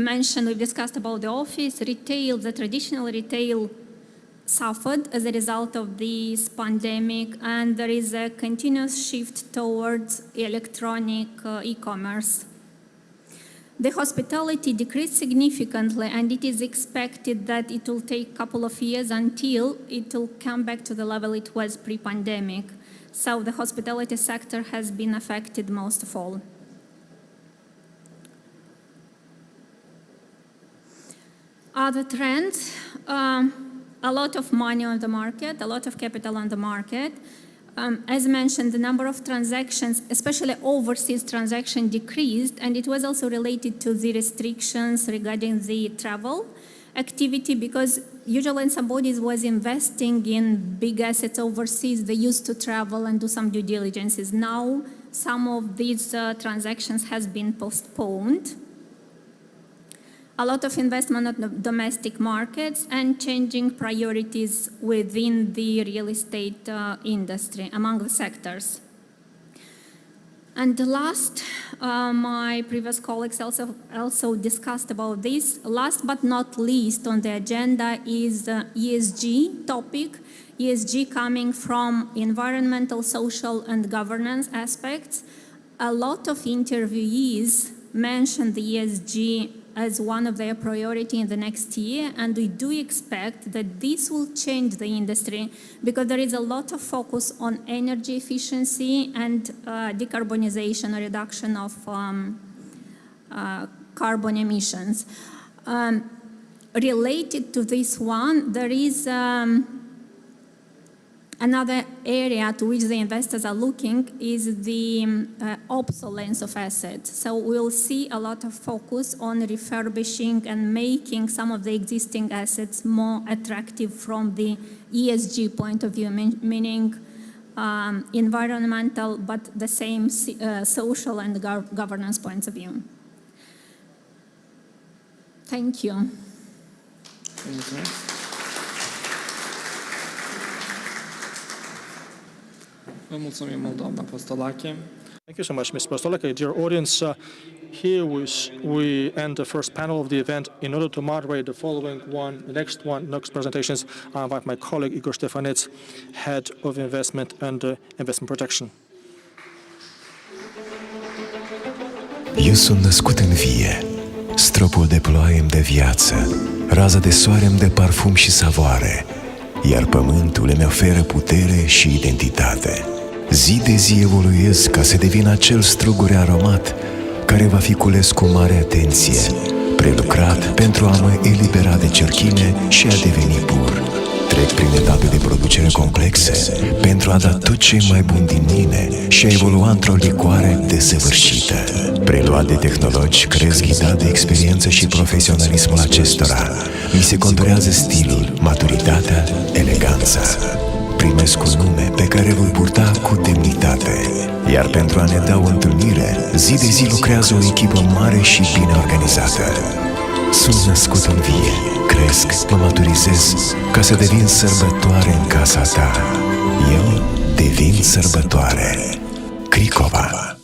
discussed about the office. Retail, the traditional retail suffered as a result of this pandemic, and there is a continuous shift towards electronic e-commerce. The hospitality decreased significantly, and it is expected that it will take a couple of years until it will come back to the level it was pre-pandemic. So the hospitality sector has been affected most of all. Other trends, a lot of money on the market, a lot of capital on the market. As mentioned, the number of transactions, especially overseas transactions, decreased, and it was also related to the restrictions regarding the travel activity, because usually when somebody was investing in big assets overseas, they used to travel and do some due diligences. Now, some of these transactions has been postponed. A lot of investment on the domestic markets and changing priorities within the real estate industry among the sectors. And the last, my previous colleagues also discussed about this. Last but not least on the agenda is the ESG topic. ESG coming from environmental, social, and governance aspects. a lot of interviewees mentioned the ESG as one of their priority in the next year, and we do expect that this will change the industry because there is a lot of focus on energy efficiency and decarbonization or reduction of carbon emissions. Related to this one, there is another area to which the investors are looking is the obsolescence of assets. So we'll see a lot of focus on refurbishing and making some of the existing assets more attractive from the ESG point of view, meaning environmental, but the same social and governance points of view. Thank you. Vă mulțumim mult, doamna Postolache. Thank you so much, Ms. Postolaka. Dear audience, here we end the first panel of the event. In order to moderate the next presentations, I invite my colleague Igor Stefanets, Head of Investment and Investment Protection. Eu sunt născut în vie, stropul de ploaie-mi de viață, raza de soare-mi de parfum și savoare, iar pământul îmi oferă putere și identitate. Zi de zi evoluez ca să devin acel strugure aromat care va fi cules cu mare atenție, prelucrat pentru a mă elibera de cerchime și a deveni pur. Trec prin etape de producere complexe pentru a da tot ce e mai bun din mine și a evolua într-o licoare desăvârșită. Preluat de tehnologi, crez ghidat de experiență și profesionalismul acestora. Mi se conturează stilul, maturitatea, eleganța. Primesc un nume pe care îl purta cu demnitate. Iar pentru a ne da o întâlnire, zi de zi lucrează o echipă mare și bine organizată. Sunt născut în vie, cresc, mă maturizez ca să devin sărbătoare în casa ta. Eu devin sărbătoare. Cricova.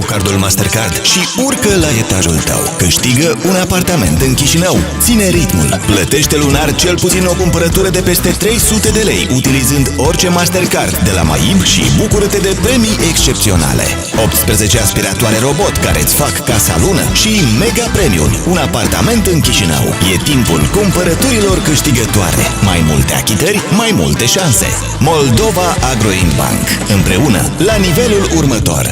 Cu cardul Mastercard și urcă la etajul tău. Câștigă un apartament în Chișinău. Ține ritmul. Plătește lunar cel puțin o cumpărătură de peste 300 de lei utilizând orice Mastercard de la Maib și bucură-te de premii excepționale. 18 aspiratoare robot care îți fac casa lună și Mega Premium, un apartament în Chișinău. E timpul cumpărăturilor câștigătoare. Mai multe achitări, mai multe șanse. Moldova Agroinbank. Împreună la nivelul următor.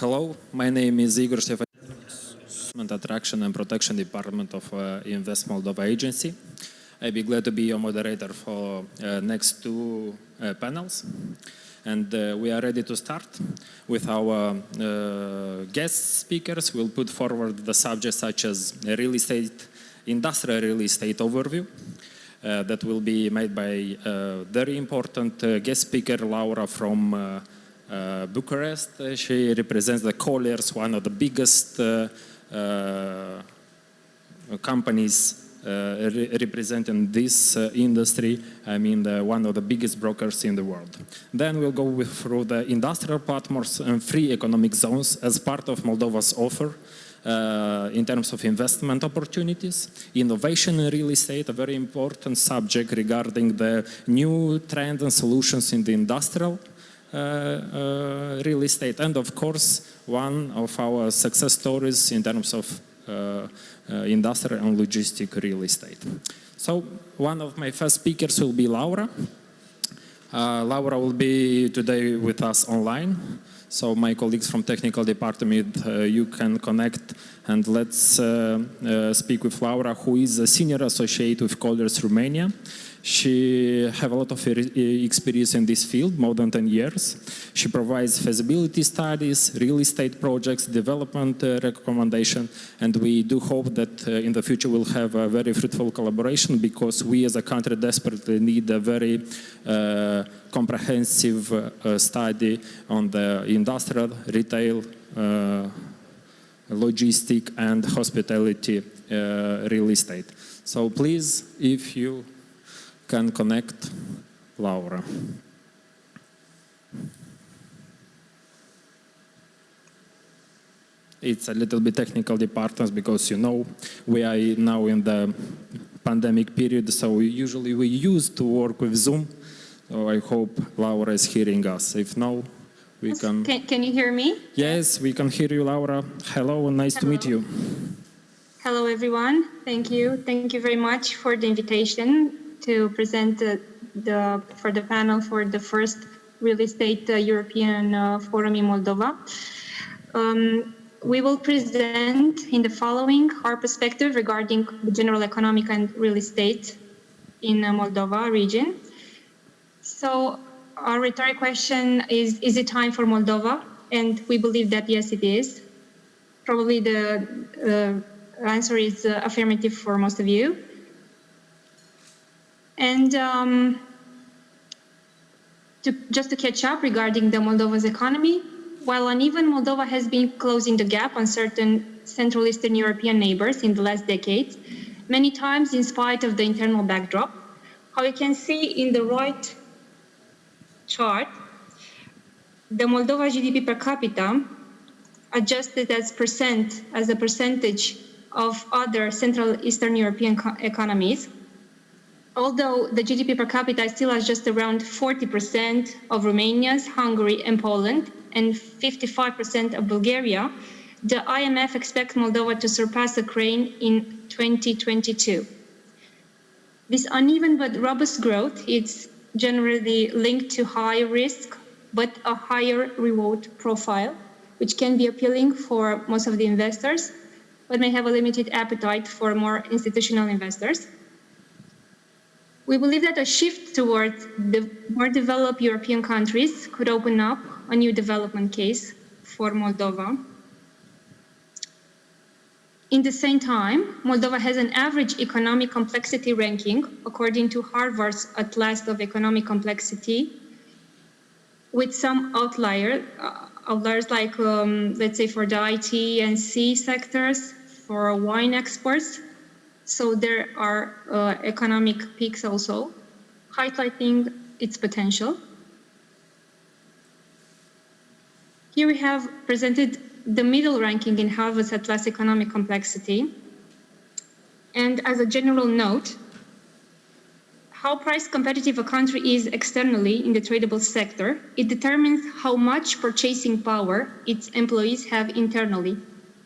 Hello, my name is Igor Stefanets, Attraction and Protection Department of Invest Moldova Agency. I'd be glad to be your moderator for next two panels. And we are ready to start with our guest speakers. We'll put forward the subjects such as real estate industrial real estate overview that will be made by very important guest speaker, Laura from Bucharest. She represents the Colliers, one of the biggest companies representing this industry. I mean, one of the biggest brokers in the world. Then we'll go through the industrial platforms and free economic zones as part of Moldova's offer in terms of investment opportunities. Innovation in real estate, a very important subject regarding the new trends and solutions in the industrial real estate. And of course, one of our success stories in terms of industrial and logistic real estate. So one of my first speakers will be Laura. Laura will be today with us online. So my colleagues from technical department, you can connect and let's speak with Laura, who is a senior associate with Colliers Romania. She has a lot of experience in this field, more than 10 years. She provides feasibility studies, real estate projects, development recommendation, and we do hope that in the future we'll have a very fruitful collaboration because we as a country desperately need a very comprehensive study on the industrial, retail, logistic, and hospitality real estate. So please, if you can connect Laura. It's a little bit technical departments because, you know, we are now in the pandemic period, so usually we used to work with Zoom. So I hope Laura is hearing us. If no, we can... Can you hear me? Yes, we can hear you, Laura. Hello, and nice to meet you. Hello, everyone. Thank you. Thank you very much for the invitation to present for the panel for the first Real Estate European Forum in Moldova. We will present in the following our perspective regarding the general economic and real estate in Moldova region. So our rhetoric question is it time for Moldova? And we believe that yes, it is. Probably the answer is affirmative for most of you. And just to catch up regarding the Moldova's economy, while uneven, Moldova has been closing the gap on certain Central Eastern European neighbors in the last decades, many times in spite of the internal backdrop. How you can see in the right chart, the Moldova GDP per capita, adjusted as a percentage of other Central Eastern European economies, although the GDP per capita still has just around 40% of Romania's, Hungary, and Poland, and 55% of Bulgaria, the IMF expects Moldova to surpass Ukraine in 2022. This uneven but robust growth is generally linked to higher risk, but a higher reward profile, which can be appealing for most of the investors, but may have a limited appetite for more institutional investors. We believe that a shift towards the more developed European countries could open up a new development case for Moldova. In the same time, Moldova has an average economic complexity ranking, according to Harvard's Atlas of Economic Complexity, with some outliers like, let's say, for the IT and C sectors, for wine exports. So there are economic peaks also, highlighting its potential. Here we have presented the middle ranking in Harvard's Atlas Economic Complexity. And as a general note, how price competitive a country is externally in the tradable sector, it determines how much purchasing power its employees have internally,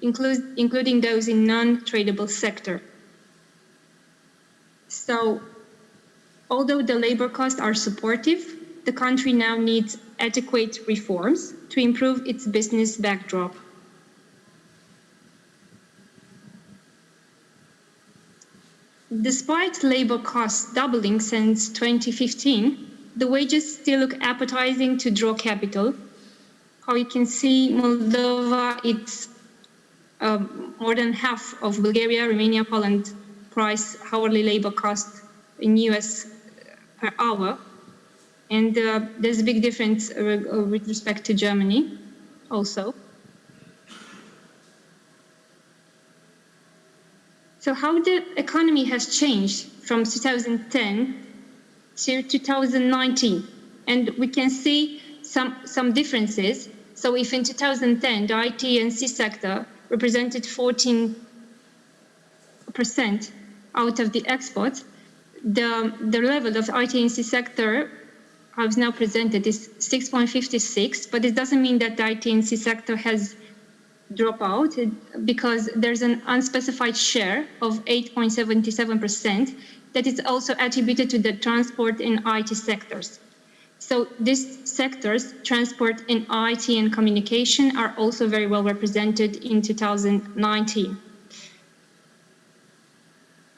including those in non-tradable sector. So, although the labor costs are supportive, the country now needs adequate reforms to improve its business backdrop. Despite labor costs doubling since 2015, the wages still look appetizing to draw capital. How you can see, Moldova, it's more than half of Bulgaria, Romania, Poland, price hourly labor cost in US per hour. And there's a big difference with respect to Germany also. So how the economy has changed from 2010 to 2019. And we can see some differences. So if in 2010, the IT and C sector represented 14% out of the exports, the level of IT and C sector I've now presented is 6.56, but it doesn't mean that the IT and C sector has dropped out because there's an unspecified share of 8.77% that is also attributed to the transport and IT sectors. So these sectors, transport and IT and communication, are also very well represented in 2019.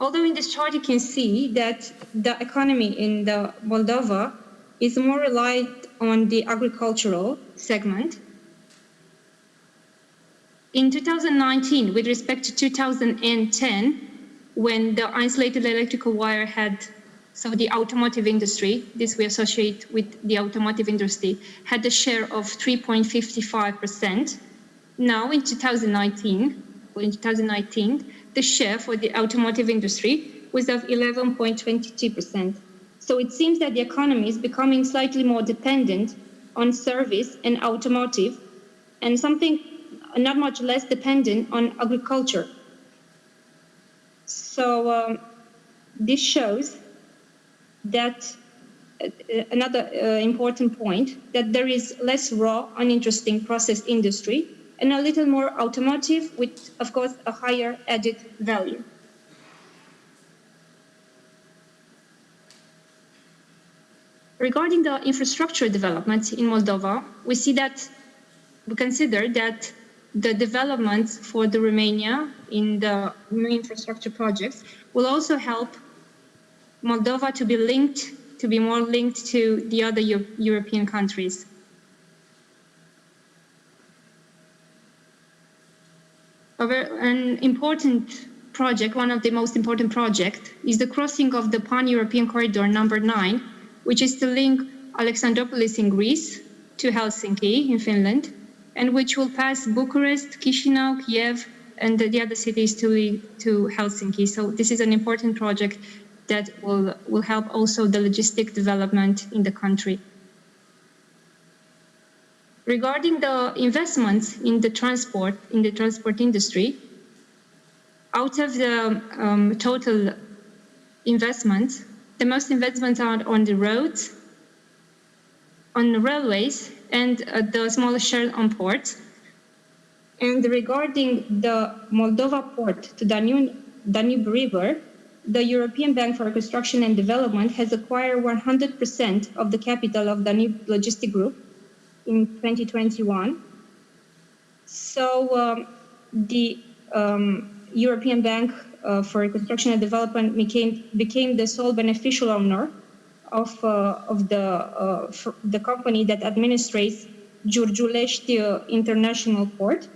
Although in this chart you can see that the economy in the Moldova is more reliant on the agricultural segment. In 2019, with respect to 2010, when the insulated electrical wire had, so the automotive industry, this we associate with the automotive industry, had a share of 3.55%. Now in 2019, the share for the automotive industry was of 11.22%. So it seems that the economy is becoming slightly more dependent on service and automotive, and something not much less dependent on agriculture. So this shows that another important point, that there is less raw, uninteresting processed industry and a little more automotive with, of course, a higher added value. Regarding the infrastructure development in Moldova, we consider that the developments for the Romania in the new infrastructure projects will also help Moldova to be more linked to the other European countries. An important project, one of the most important projects, is the crossing of the Pan-European Corridor number 9, which is to link Alexandroupolis in Greece to Helsinki in Finland, and which will pass Bucharest, Chisinau, Kiev, and the other cities to Helsinki. So this is an important project that will help also the logistic development in the country. Regarding the investments in the transport industry, out of the total investments, the most investments are on the roads, on the railways, and the smallest share on ports. And regarding the Moldova port to Danube River, the European Bank for Reconstruction and Development has acquired 100% of the capital of Danube Logistic Group in 2021. So the European Bank for Reconstruction and Development became the sole beneficial owner of the company that administrates Giurgiulești International Port.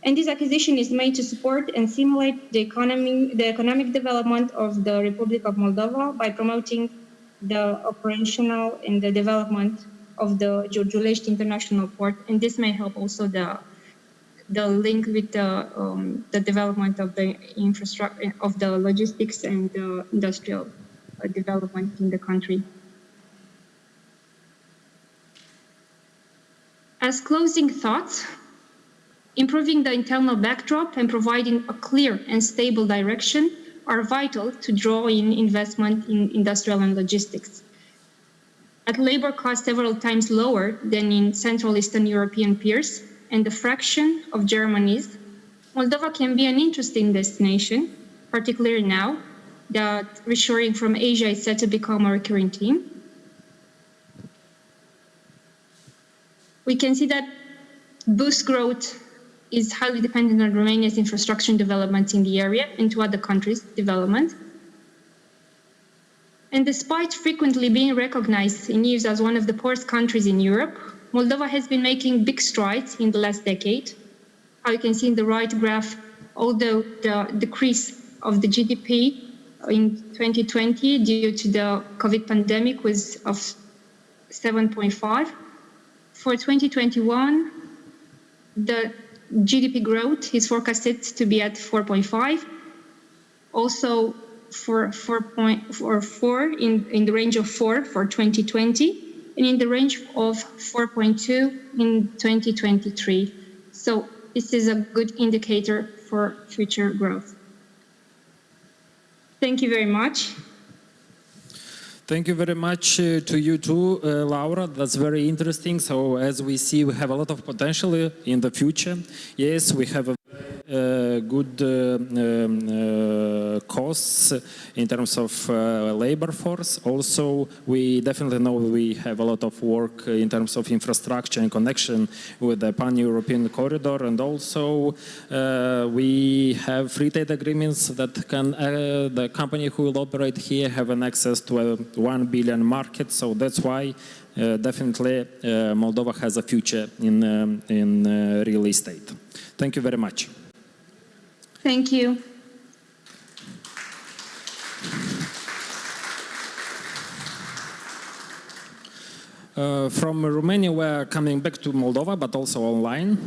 And this acquisition is made to support and stimulate the economic development of the Republic of Moldova by promoting the operational and the development of the Giurgiulești International Port. And this may help also the link with the development of the infrastructure, of the logistics and the industrial development in the country. As closing thoughts, improving the internal backdrop and providing a clear and stable direction are vital to draw in investment in industrial and logistics. At labor cost several times lower than in Central Eastern European peers and a fraction of Germany's, Moldova can be an interesting destination, particularly now that reshoring from Asia is set to become a recurring theme. We can see that boost growth is highly dependent on Romania's infrastructure developments in the area and to other countries' development. And despite frequently being recognized in news as one of the poorest countries in Europe, Moldova has been making big strides in the last decade. How you can see in the right graph, although the decrease of the GDP in 2020 due to the COVID pandemic was of 7.5. For 2021, the GDP growth is forecasted to be at 4.5. Also for 4 in the range of 4 for 2020 and in the range of 4.2 in 2023. So this is a good indicator for future growth. Thank you very much. Thank you very much to you too, Laura. That's very interesting. So as we see, we have a lot of potential in the future. Yes, we have a good costs in terms of labor force. Also, we definitely know we have a lot of work in terms of infrastructure and connection with the pan-European corridor, and also we have free trade agreements that can the company who will operate here have an access to a 1 billion market. So that's why definitely Moldova has a future in real estate. Thank you very much. Thank you. From Romania, we're coming back to Moldova, but also online.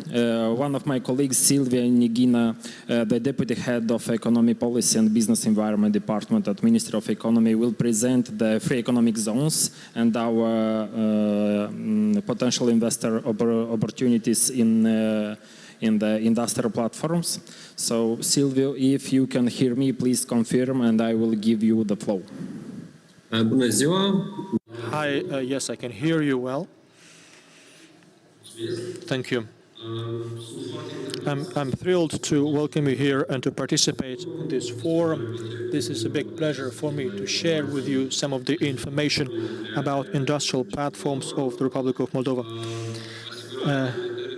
One of my colleagues, Silvia Nigina, the Deputy Head of Economic Policy and Business Environment Department at Ministry of Economy, will present the free economic zones and our potential investor opportunities in the industrial platforms. So, Silvio, if you can hear me, please confirm, and I will give you the floor. Bună ziua! Hi, yes, I can hear you well. Thank you. I'm thrilled to welcome you here and to participate in this forum. This is a big pleasure for me to share with you some of the information about industrial platforms of the Republic of Moldova.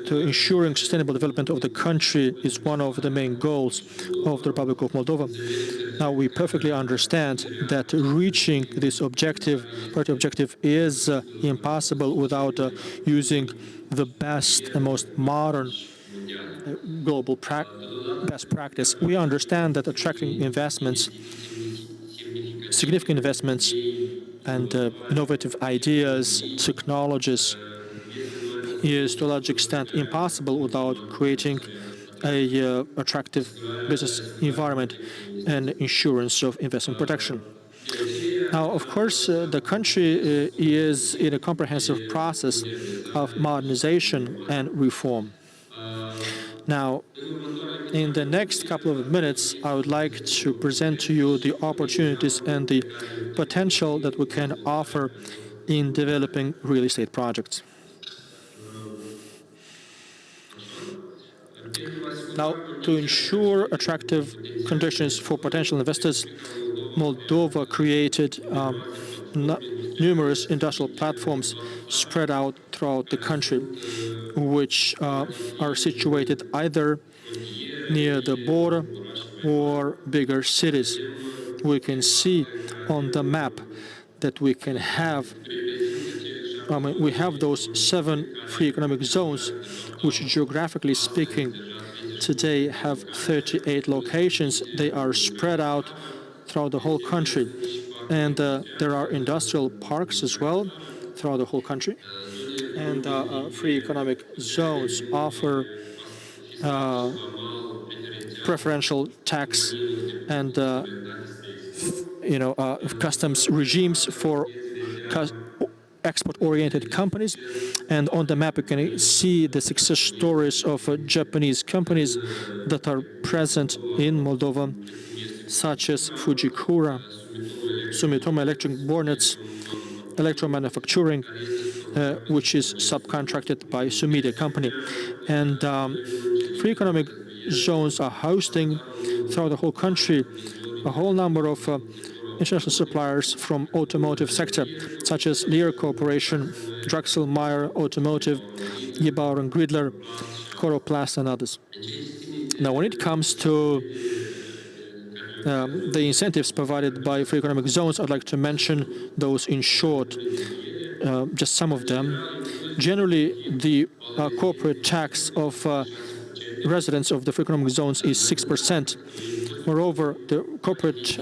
To ensuring sustainable development of the country is one of the main goals of the Republic of Moldova. Now, we perfectly understand that reaching this objective, party objective, is impossible without using the best and most modern global best practice. We understand that attracting investments, significant investments, and innovative ideas, technologies, is to a large extent impossible without creating a attractive business environment and insurance of investment protection. Now, of course, the country is in a comprehensive process of modernization and reform. Now, in the next couple of minutes, I would like to present to you the opportunities and the potential that we can offer in developing real estate projects. Now, to ensure attractive conditions for potential investors, Moldova created numerous industrial platforms spread out throughout the country, which are situated either near the border or bigger cities. We can see on the map that we can have we have those 7 free economic zones, which geographically speaking today have 38 locations. They are spread out throughout the whole country. And there are industrial parks as well throughout the whole country. And free economic zones offer preferential tax and customs regimes for export-oriented companies. And on the map you can see the success stories of Japanese companies that are present in Moldova, such as Fujikura, Sumitomo Electric Bornets, Electro-Manufacturing, which is subcontracted by Sumida company. And free economic zones are hosting throughout the whole country a whole number of international suppliers from automotive sector, such as Lear Corporation, Drexel Meyer Automotive, Gebauer and Gridler, Coroplast, and others. Now, when it comes to the incentives provided by free economic zones, I'd like to mention those in short, just some of them. Generally, the corporate tax of residents of the free economic zones is 6%. Moreover, the corporate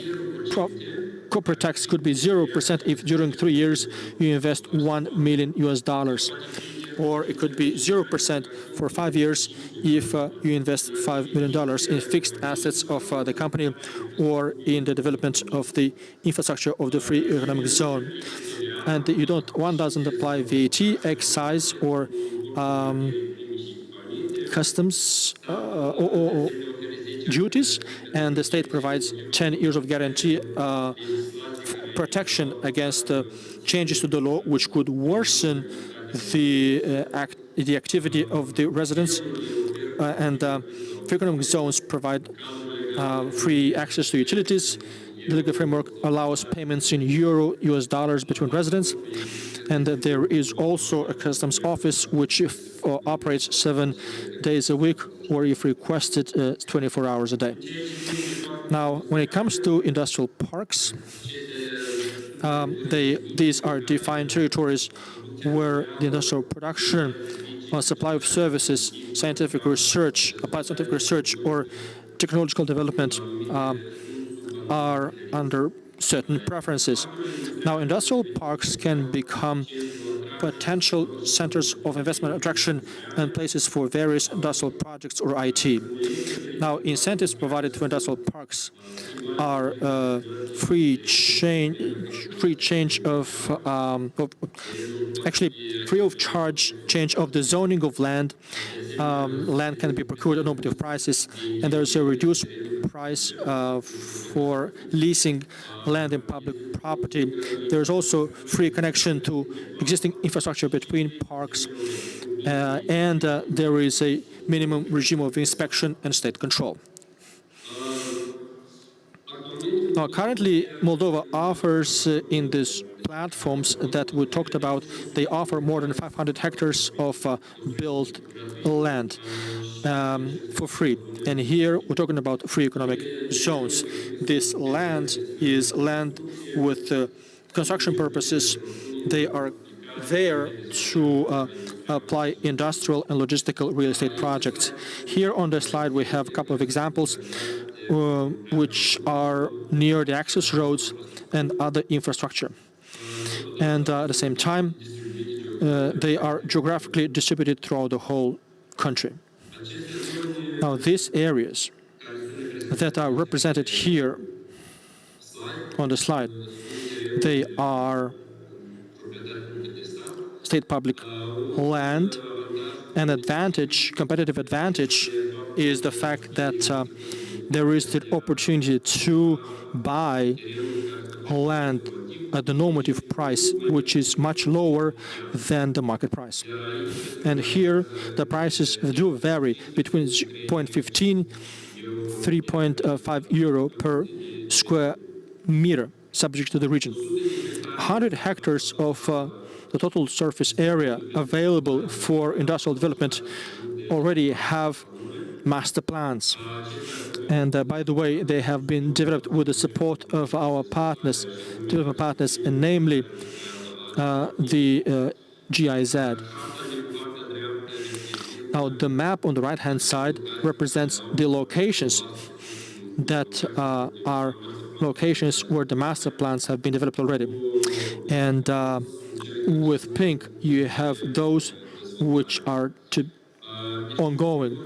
corporate tax could be 0% if during 3 years you invest $1 million US, or it could be 0% for 5 years if you invest $5 million in fixed assets of the company or in the development of the infrastructure of the free economic zone. And one doesn't apply VAT, excise, or customs or duties, and the state provides 10 years of guarantee protection against changes to the law which could worsen the activity of the residents. And free economic zones provide free access to utilities. The legal framework allows payments in euro, US dollars between residents. And there is also a customs office which operates 7 days a week, or if requested, 24 hours a day. Now, when it comes to industrial parks, these are defined territories where the industrial production, supply of services, scientific research, applied scientific research, or technological development are under certain preferences. Now, industrial parks can become potential centers of investment attraction and places for various industrial projects or IT. Now, incentives provided to industrial parks are free of charge change of the zoning of land. Land can be procured at normative prices, and there is a reduced price for leasing land in public property. There is also free connection to existing infrastructure between parks, and there is a minimum regime of inspection and state control. Now, currently, Moldova offers in these platforms that we talked about, they offer more than 500 hectares of built land for free. And here we're talking about free economic zones. This land is land with construction purposes. They are there to apply industrial and logistical real estate projects. Here on the slide we have a couple of examples which are near the access roads and other infrastructure. And at the same time, they are geographically distributed throughout the whole country. Now, these areas that are represented here on the slide, they are state public land. An advantage, competitive advantage, is the fact that there is the opportunity to buy land at the normative price, which is much lower than the market price. And here the prices do vary between 0.15, 3.5 euro per square meter, subject to the region. 100 hectares of the total surface area available for industrial development already have master plans. And by the way, they have been developed with the support of our partners, development partners, and namely the GIZ. Now, the map on the right-hand side represents the locations that are locations where the master plans have been developed already. And with pink, you have those which are ongoing.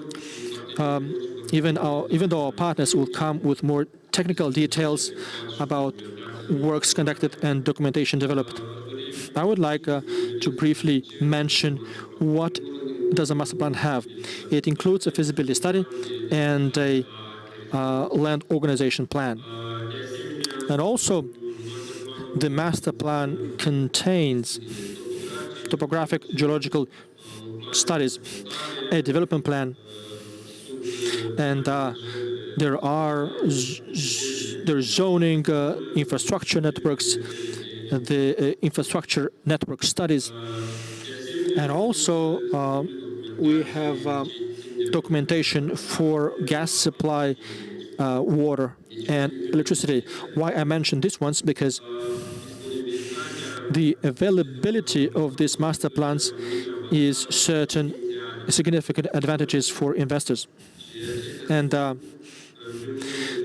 Even though our partners will come with more technical details about works conducted and documentation developed, I would like to briefly mention what does a master plan have. It includes a feasibility study and a land organization plan. And also, the master plan contains topographic geological studies, a development plan, and there are zoning infrastructure networks, the infrastructure network studies, and also we have documentation for gas supply, water, and electricity. Why I mention these ones? Because the availability of these master plans is certain significant advantages for investors. And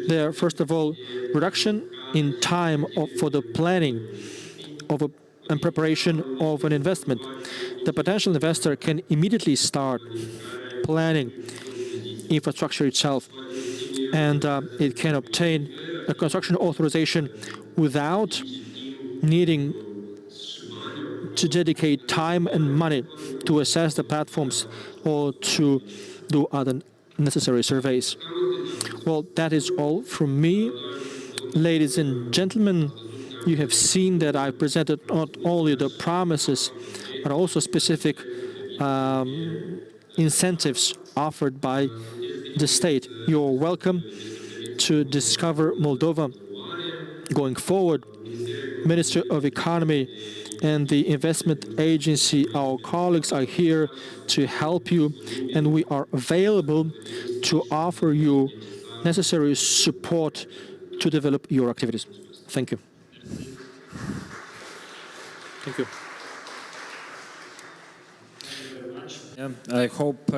There, first of all, reduction in time for the planning and preparation of an investment. The potential investor can immediately start planning infrastructure itself, and it can obtain a construction authorization without needing to dedicate time and money to assess the platforms or to do other necessary surveys. Well, that is all from me. Ladies and gentlemen, you have seen that I presented not only the promises, but also specific incentives offered by the state. You're welcome to discover Moldova going forward. Ministry of Economy and the Investment Agency, our colleagues are here to help you, and we are available to offer you necessary support to develop your activities. Thank you. Thank you. Yeah, I hope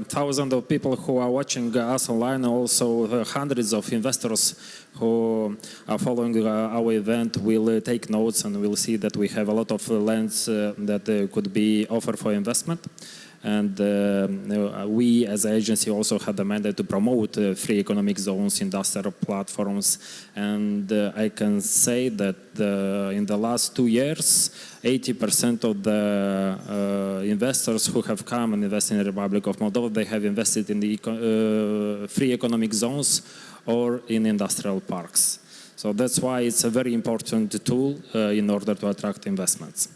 thousands of people who are watching us online, also hundreds of investors who are following our event will take notes and will see that we have a lot of lands that could be offered for investment. And we as an agency also had the mandate to promote free economic zones, industrial platforms. And I can say that in the last 2 years, 80% of the investors who have come and invested in the Republic of Moldova, they have invested in the free economic zones or in industrial parks. So that's why it's a very important tool in order to attract investments.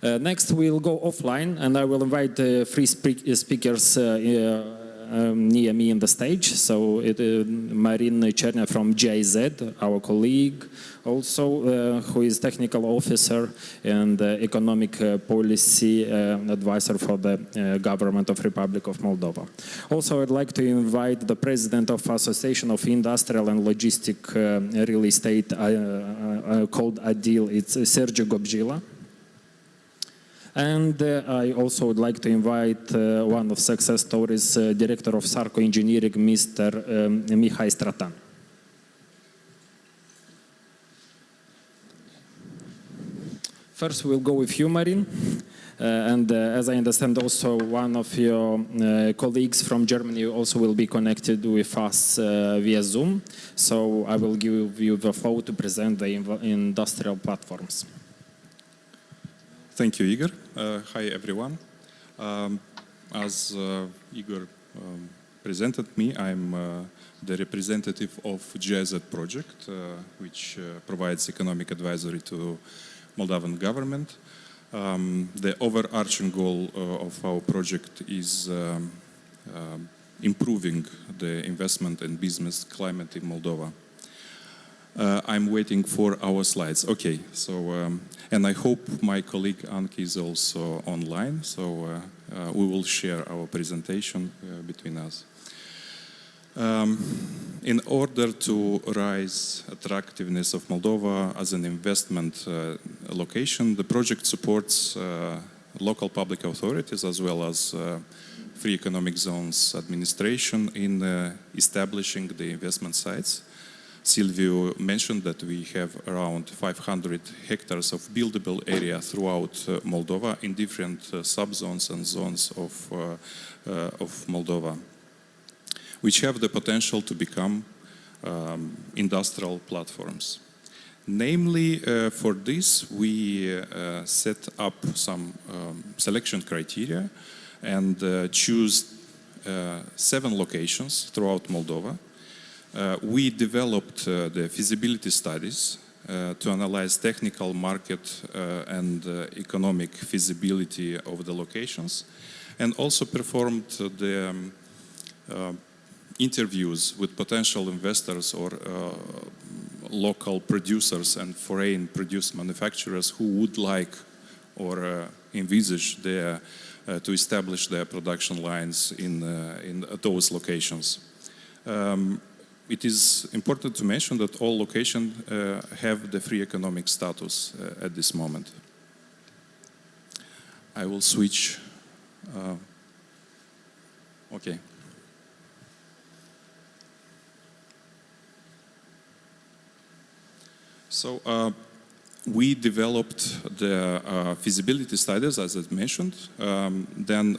Next, we'll go offline, and I will invite three speakers near me on the stage. So Marin Chernia from GIZ, our colleague, also who is technical officer and economic policy advisor for the government of Republic of Moldova. Also, I'd like to invite the president of Association of Industrial and Logistic Real Estate called ADIL. It's Sergiu Gobjila. And I also would like to invite one of success stories, director of Sarco Engineering, Mr. Mihai Stratan. First, we'll go with you, Marin. And as I understand, also one of your colleagues from Germany also will be connected with us via Zoom. So I will give you the floor to present the industrial platforms. Thank you, Igor. Hi, everyone. As Igor presented me, I'm the representative of GIZ project, which provides economic advisory to Moldovan government. The overarching goal of our project is improving the investment and business climate in Moldova. I'm waiting for our slides. Okay, so and I hope my colleague Anki is also online, so we will share our presentation between us. In order to raise attractiveness of Moldova as an investment location, the project supports local public authorities as well as free economic zones administration in establishing the investment sites. Silvio mentioned that we have around 500 hectares of buildable area throughout Moldova in different subzones and zones of Moldova, which have the potential to become industrial platforms. Namely, for this, we set up some selection criteria and choose 7 locations throughout Moldova. We developed the feasibility studies to analyze technical, market and economic feasibility of the locations, and also performed the interviews with potential investors or local producers and foreign produce manufacturers who would like or envisage to establish their production lines in those locations. It is important to mention that all locations have the free economic status at this moment. I will switch. Okay. So we developed the feasibility studies, as I mentioned. Then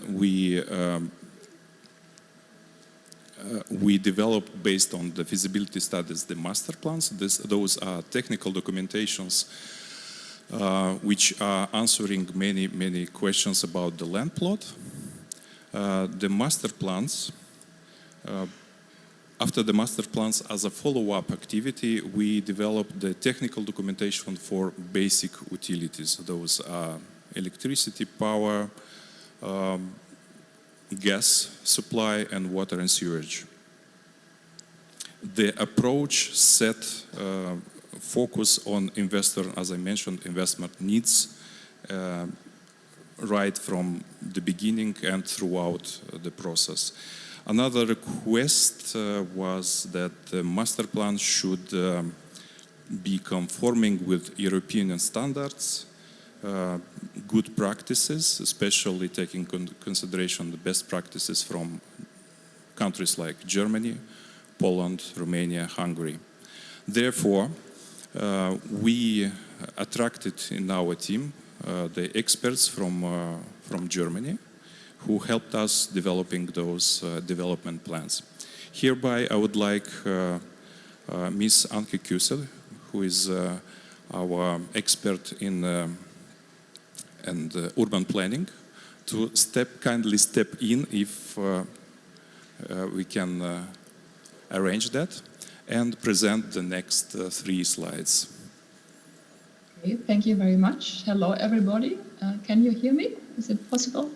we developed, based on the feasibility studies, the master plans. Those are technical documentations which are answering many questions about the land plot. The master plans, after the master plans, as a follow-up activity, we developed the technical documentation for basic utilities. Those are electricity, power, gas supply, and water and sewage. The approach set focus on investor, as I mentioned, investment needs right from the beginning and throughout the process. Another request was that the master plan should be conforming with European standards, good practices, especially taking into consideration the best practices from countries like Germany, Poland, Romania, Hungary. Therefore, we attracted in our team the experts from Germany who helped us developing those development plans. Hereby, I would like Ms. Anke Küssel, who is our expert in urban planning, to kindly step in if we can arrange that, and present the next 3 slides. Okay, thank you very much. Hello, everybody. Can you hear me? Is it possible?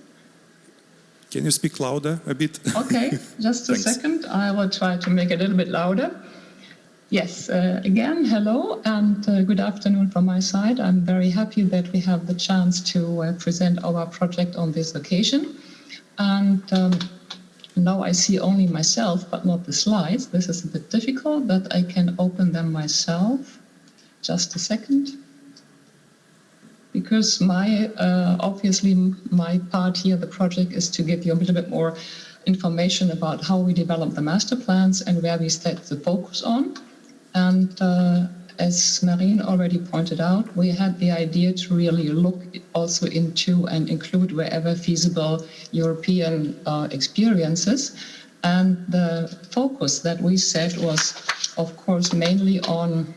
Can you speak louder a bit? Okay, just a second. I will try to make it a little bit louder. Yes, again, hello and good afternoon from my side. I'm very happy that we have the chance to present our project on this occasion. And now I see only myself, but not the slides. This is a bit difficult, but I can open them myself. Just a second. Because obviously my part here, the project, is to give you a little bit more information about how we develop the master plans and where we set the focus on. And as Marine already pointed out, we had the idea to really look also into and include wherever feasible European experiences. And the focus that we set was, of course, mainly on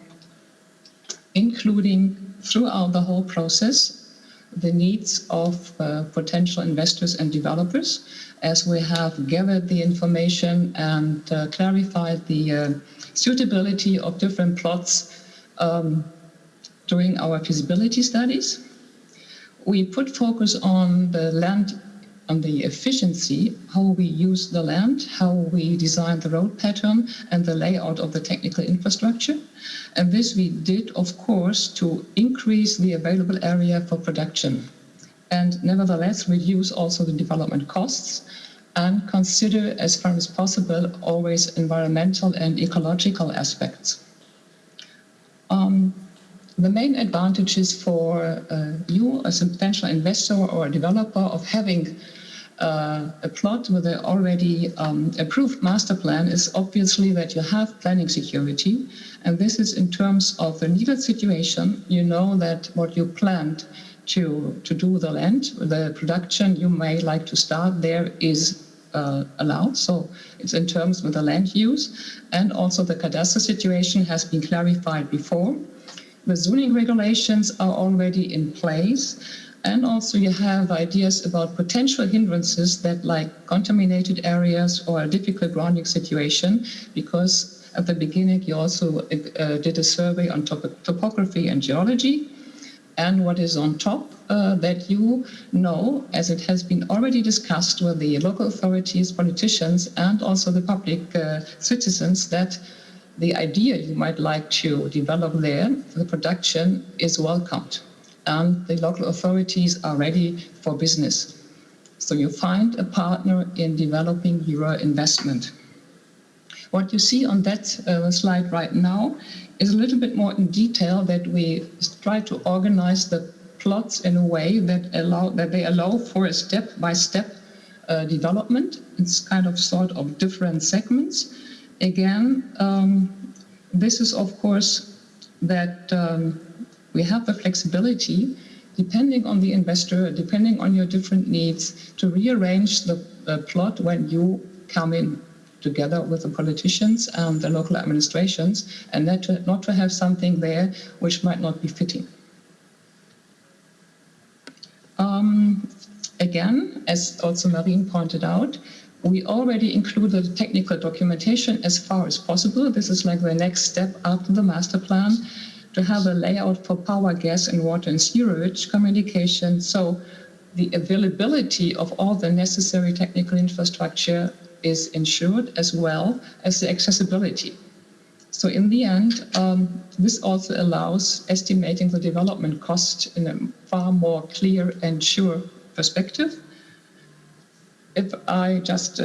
including throughout the whole process the needs of potential investors and developers, as we have gathered the information and clarified the suitability of different plots during our feasibility studies. We put focus on the land, on the efficiency, how we use the land, how we design the road pattern and the layout of the technical infrastructure. And this we did, of course, to increase the available area for production, and nevertheless reduce also the development costs and consider, as far as possible, always environmental and ecological aspects. The main advantages for you as a potential investor or a developer of having a plot with an already approved master plan is obviously that you have planning security. And this is in terms of the needed situation. You know that what you planned to do the land, the production you may like to start there is allowed. So it's in terms with the land use, and also the cadastre situation has been clarified before. The zoning regulations are already in place, and also you have ideas about potential hindrances that, like contaminated areas or a difficult grounding situation, because at the beginning you also did a survey on topography and geology. And what is on top, that you know, as it has been already discussed with the local authorities, politicians, and also the public citizens, that the idea you might like to develop there for the production is welcomed. And the local authorities are ready for business. So you find a partner in developing your investment. What you see on that slide right now is a little bit more in detail, that we try to organize the plots in a way that they allow for a step-by-step development. It's kind of sort of different segments. Again, this is of course that we have the flexibility, depending on the investor, depending on your different needs, to rearrange the plot when you come in together with the politicians and the local administrations, and not to have something there which might not be fitting. Again, as also Marine pointed out, we already included technical documentation as far as possible. This is like the next step after the master plan, to have a layout for power, gas, and water and sewerage communication. So the availability of all the necessary technical infrastructure is ensured, as well as the accessibility. So in the end, this also allows estimating the development cost in a far more clear and sure perspective. If I just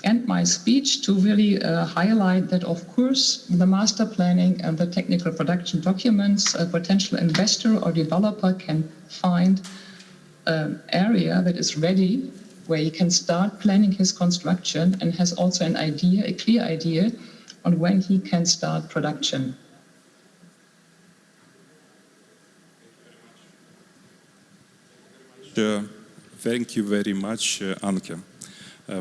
end my speech to really highlight that, of course, the master planning and the technical production documents, a potential investor or developer can find an area that is ready, where he can start planning his construction and has also an idea, a clear idea, on when he can start production. Thank you very much, Anke,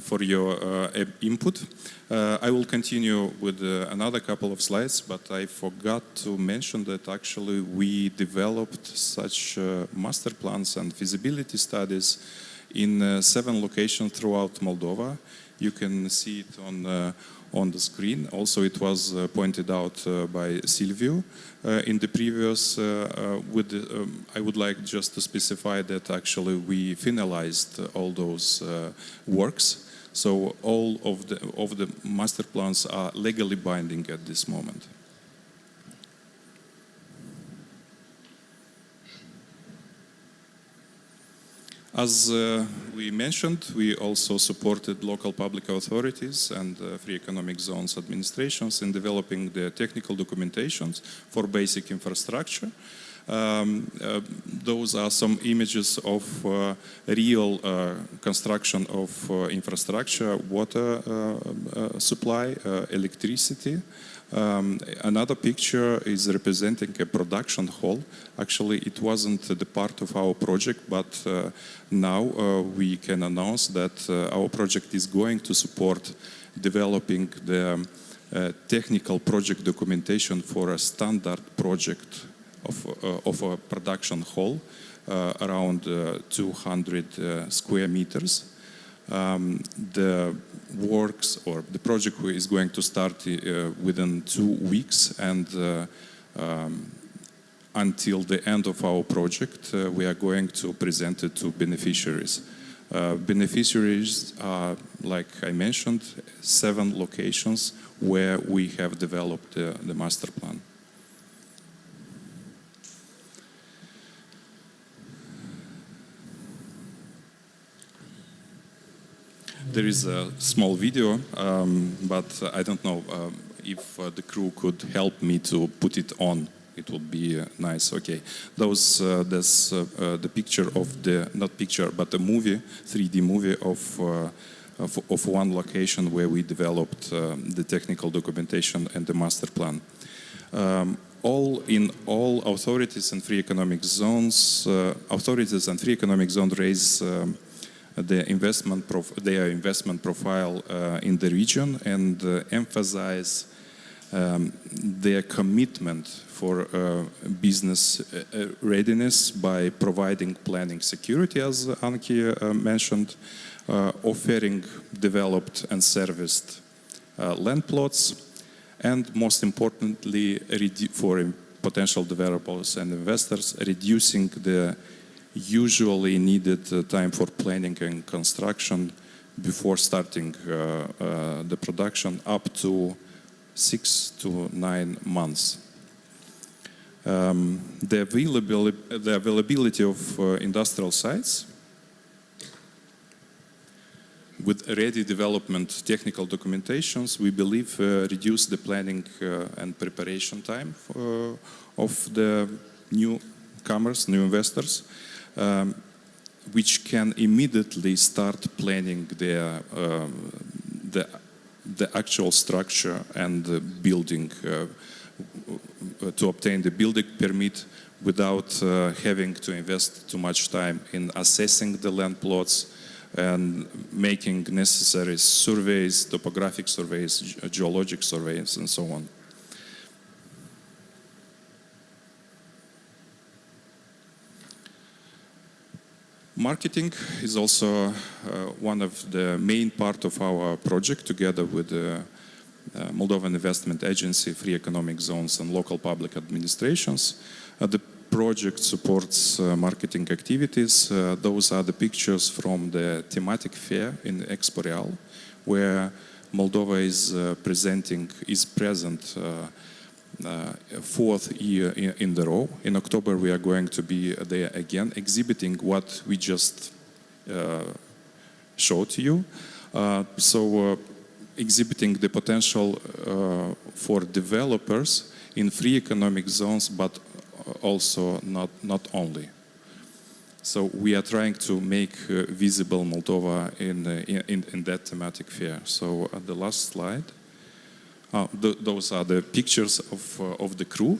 for your input. I will continue with another couple of slides, but I forgot to mention that actually we developed such master plans and feasibility studies in 7 locations throughout Moldova. You can see it on the screen. Also, it was pointed out by Silviu in the previous. I would like just to specify that actually we finalized all those works. So all of the master plans are legally binding at this moment. As we mentioned, we also supported local public authorities and free economic zones administrations in developing the technical documentations for basic infrastructure. Those are some images of real construction of infrastructure, water supply, electricity. Another picture is representing a production hall. Actually, it wasn't the part of our project, but now we can announce that our project is going to support developing the technical project documentation for a standard project of a production hall around 200 square meters. The works or the project is going to start within 2 weeks, and until the end of our project we are going to present it to beneficiaries. Beneficiaries are, like I mentioned, 7 locations where we have developed the master plan. There is a small video, but I don't know if the crew could help me to put it on. It would be nice. Okay, that's the picture of the, not picture, but a movie, 3D movie of one location where we developed the technical documentation and the master plan. All authorities and free economic zones, raise their investment profile in the region and emphasize their commitment for business readiness by providing planning security, as Anki mentioned, offering developed and serviced land plots, and most importantly, for potential developers and investors, reducing the usually needed time for planning and construction before starting the production up to 6 to 9 months. The availability of industrial sites with ready development technical documentations, we believe, reduce the planning and preparation time of the newcomers, new investors, which can immediately start planning the actual structure and building to obtain the building permit without having to invest too much time in assessing the land plots and making necessary surveys, topographic surveys, geologic surveys, and so on. Marketing is also one of the main part of our project, together with the Moldovan Investment Agency, Free Economic Zones and local public administrations. The project supports marketing activities. Those are the pictures from the thematic fair in Expo Real, where Moldova is present fourth year in the row. In October we are going to be there again, exhibiting what we just showed to you. Exhibiting the potential for developers in free economic zones, but also not only. So we are trying to make visible Moldova in that thematic fair. So the last slide. Those are the pictures of the crew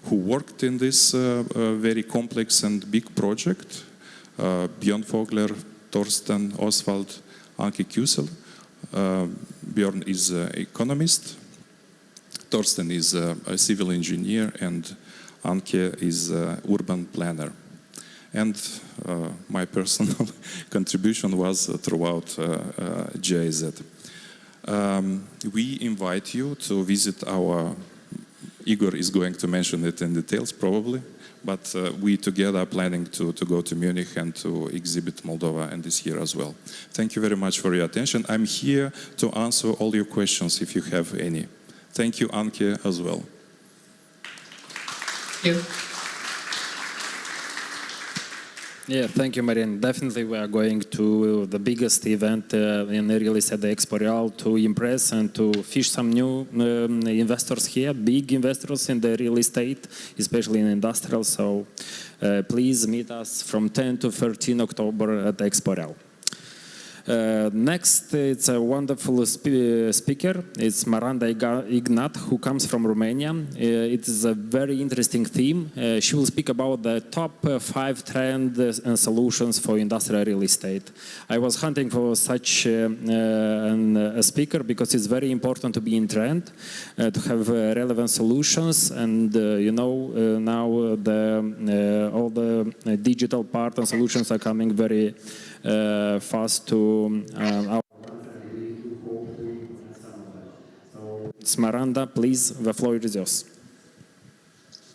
who worked in this very complex and big project. Björn Vogler, Torsten, Oswald, Anke Kusel. Björn is an economist, Torsten is a civil engineer, and Anke is an urban planner. And my personal contribution was throughout GIZ. We invite you to visit our, Igor is going to mention it in details probably, but we together are planning to go to Munich and to exhibit Moldova and this year as well. Thank you very much for your attention. I'm here to answer all your questions if you have any. Thank you, Anke, as well. Thank you. Yeah, thank you, Marian. Definitely we are going to the biggest event in real estate, the Expo Real, to impress and to fish some new investors here, big investors in the real estate, especially in industrial. So please meet us from 10 to 13 October at Expo Real. Next, it's a wonderful speaker. It's Miranda Ignat, who comes from Romania. It is a very interesting theme. She will speak about the top 5 trends and solutions for industrial real estate. I was hunting for such a speaker because it's very important to be in trend, to have relevant solutions, and you know, now all the digital part and solutions are coming very fast to our... Miranda, please, the floor is yours.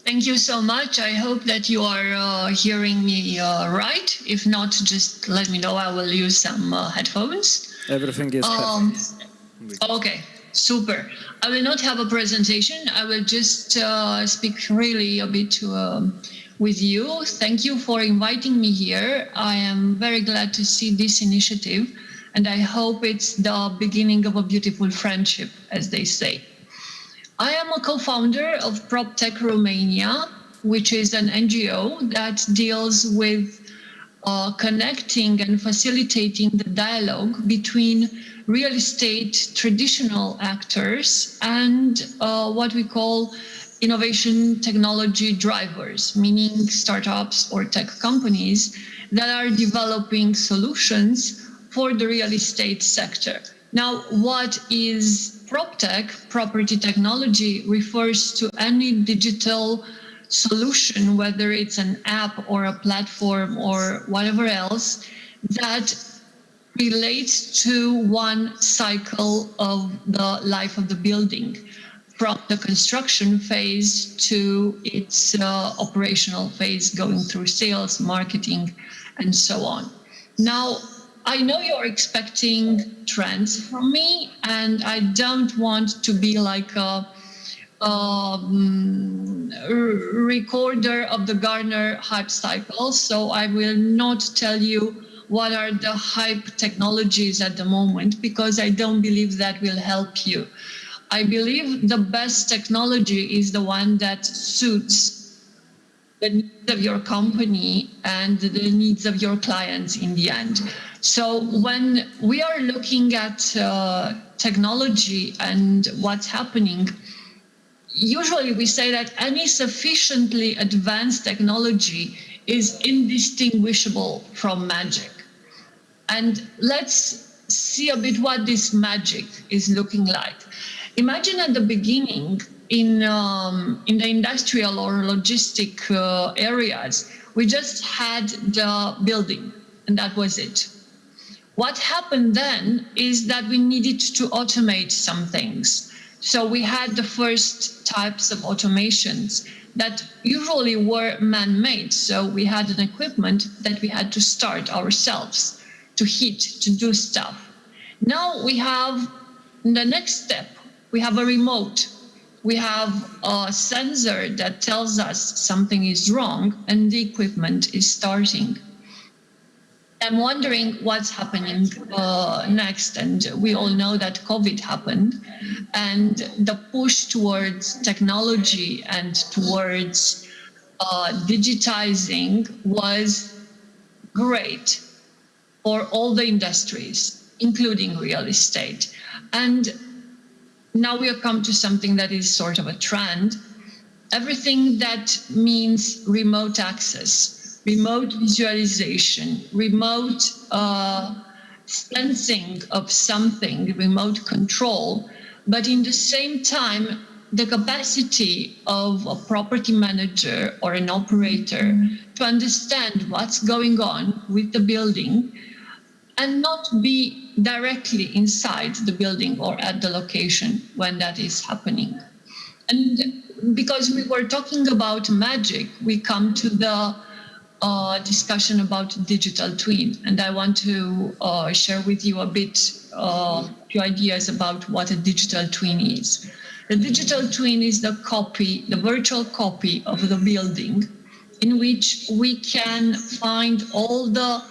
Thank you so much. I hope that you are hearing me right. If not, just let me know. I will use some headphones. Everything is perfect. Okay, super. I will not have a presentation. I will just speak really a bit with you. Thank you for inviting me here. I am very glad to see this initiative, and I hope it's the beginning of a beautiful friendship, as they say. I am a co-founder of PropTech Romania, which is an NGO that deals with connecting and facilitating the dialogue between real estate traditional actors and what we call innovation technology drivers, meaning startups or tech companies that are developing solutions for the real estate sector. Now, what is PropTech? Property technology refers to any digital solution, whether it's an app or a platform or whatever else, that relates to one cycle of the life of the building, from the construction phase to its operational phase, going through sales, marketing, and so on. Now, I know you're expecting trends from me, and I don't want to be like a recorder of the Gartner hype cycle, so I will not tell you what are the hype technologies at the moment, because I don't believe that will help you. I believe the best technology is the one that suits the needs of your company and the needs of your clients in the end. So when we are looking at technology and what's happening, usually we say that any sufficiently advanced technology is indistinguishable from magic. And let's see a bit what this magic is looking like. Imagine at the beginning in the industrial or logistic areas, we just had the building and that was it. What happened then is that we needed to automate some things. So we had the first types of automations that usually were man-made. So we had an equipment that we had to start ourselves, to heat, to do stuff. Now we have the next step. We have a remote. We have a sensor that tells us something is wrong and the equipment is starting. I'm wondering what's happening next, and we all know that COVID happened, and the push towards technology and towards digitizing was great for all the industries, including real estate. And now we have come to something that is sort of a trend. Everything that means remote access, remote visualization, remote sensing of something, remote control, but in the same time, the capacity of a property manager or an operator to understand what's going on with the building and not be directly inside the building or at the location when that is happening. And because we were talking about magic, we come to the discussion about digital twin. And I want to share with you a bit, few ideas about what a digital twin is. The digital twin is the copy, the virtual copy of the building in which we can find all the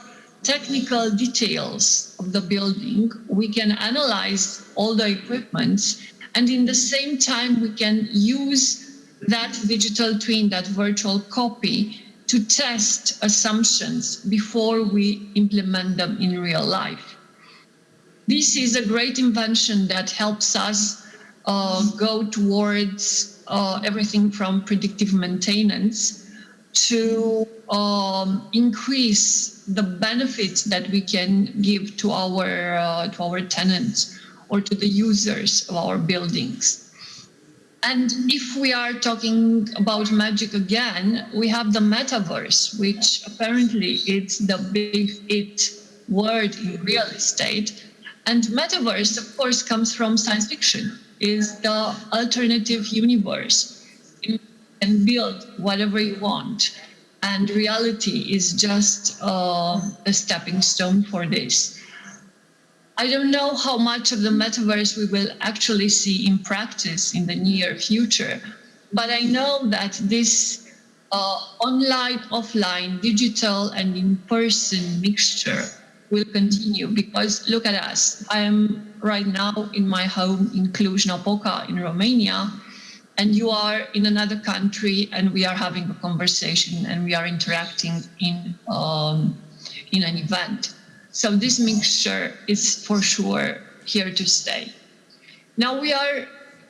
technical details of the building. We can analyze all the equipment, and in the same time, we can use that digital twin, that virtual copy, to test assumptions before we implement them in real life. This is a great invention that helps us go towards everything from predictive maintenance to increase the benefits that we can give to our tenants or to the users of our buildings. And if we are talking about magic again, we have the metaverse, which apparently it's the big it word in real estate. And metaverse, of course, comes from science fiction, is the alternative universe. You can build whatever you want. And reality is just a stepping stone for this. I don't know how much of the metaverse we will actually see in practice in the near future, but I know that this online, offline, digital, and in-person mixture will continue because look at us. I am right now in my home in Cluj-Napoca in Romania, and you are in another country, and we are having a conversation and we are interacting in an event. So this mixture is for sure here to stay. Now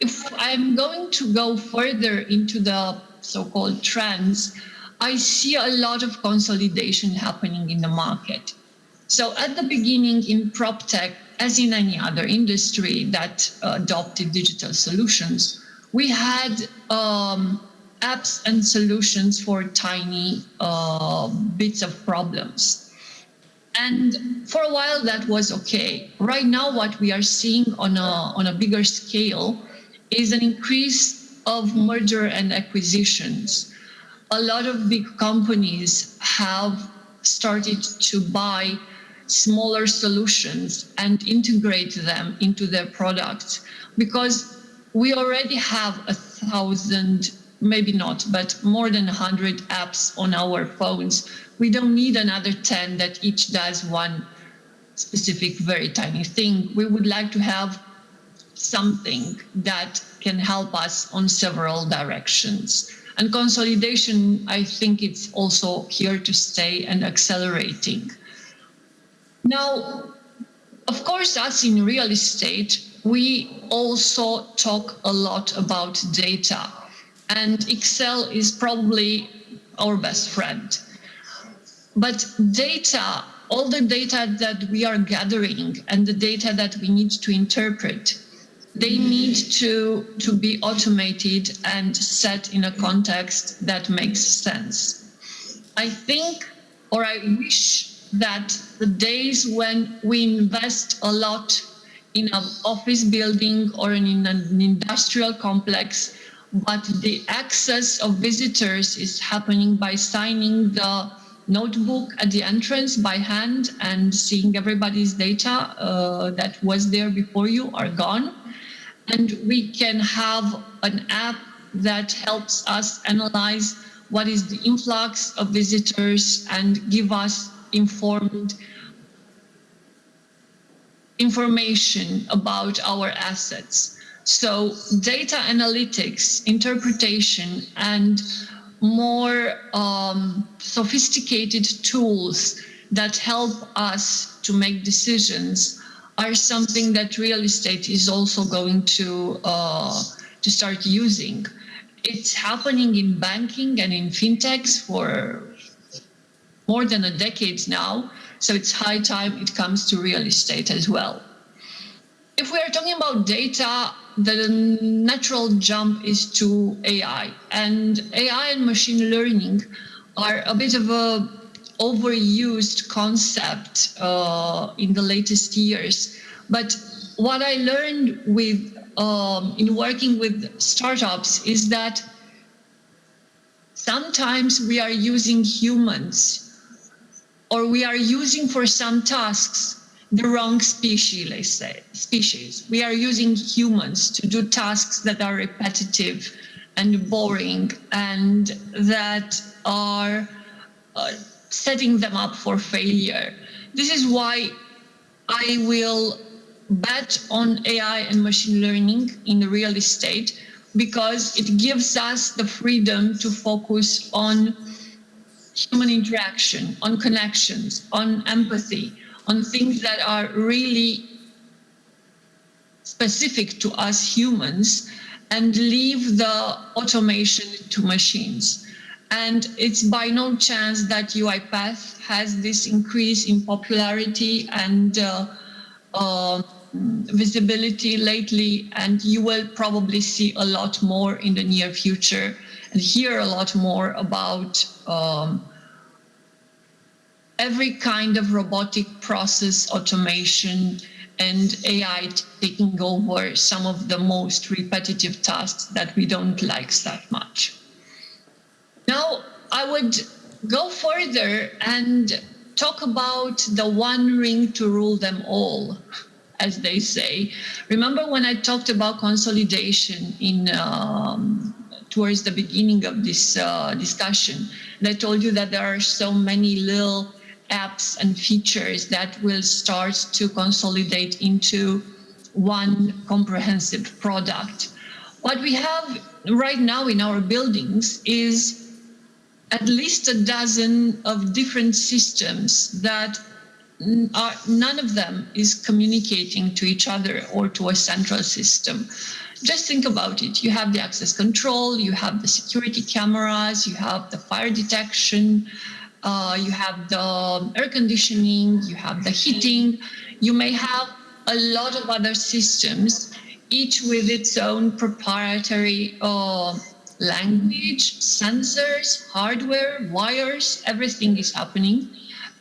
if I'm going to go further into the so-called trends, I see a lot of consolidation happening in the market. So at the beginning in PropTech, as in any other industry that adopted digital solutions, we had apps and solutions for tiny bits of problems. And for a while that was okay. Right now what we are seeing on a bigger scale is an increase of merger and acquisitions. A lot of big companies have started to buy smaller solutions and integrate them into their products because we already have 1,000, maybe not, but more than 100 apps on our phones. We don't need another 10 that each does one specific, very tiny thing. We would like to have something that can help us on several directions. And consolidation, I think it's also here to stay and accelerating. Now, Of course, as in real estate, we also talk a lot about data, and Excel is probably our best friend. But data, all the data that we are gathering and the data that we need to interpret, they need to be automated and set in a context that makes sense. I think, or I wish that the days when we invest a lot in an office building or in an industrial complex, but the access of visitors is happening by signing the notebook at the entrance by hand and seeing everybody's data that was there before you are gone. And we can have an app that helps us analyze what is the influx of visitors and give us informed information about our assets. So data analytics, interpretation, and more sophisticated tools that help us to make decisions are something that real estate is also going to start using. It's happening in banking and in fintechs for more than a decade now, so it's high time it comes to real estate as well. If we are talking about data, the natural jump is to AI. And AI and machine learning are a bit of a overused concept in the latest years. But what I learned with in working with startups is that sometimes we are using humans, or we are using for some tasks the wrong species, let's say, species. We are using humans to do tasks that are repetitive and boring and that are setting them up for failure. This is why I will bet on AI and machine learning in real estate, because it gives us the freedom to focus on human interaction, on connections, on empathy, on things that are really specific to us humans, and leave the automation to machines. And it's by no chance that UiPath has this increase in popularity and visibility lately, and you will probably see a lot more in the near future and hear a lot more about every kind of robotic process automation and AI taking over some of the most repetitive tasks that we don't like that much. Now, I would go further and talk about the one ring to rule them all, as they say. Remember when I talked about consolidation in towards the beginning of this discussion, and I told you that there are so many little apps and features that will start to consolidate into one comprehensive product. What we have right now in our buildings is at least a dozen of different systems that none of them is communicating to each other or to a central system. Just think about it. You have the access control, you have the security cameras, you have the fire detection, you have the air conditioning, you have the heating. You may have a lot of other systems, each with its own proprietary language, sensors, hardware, wires, everything is happening.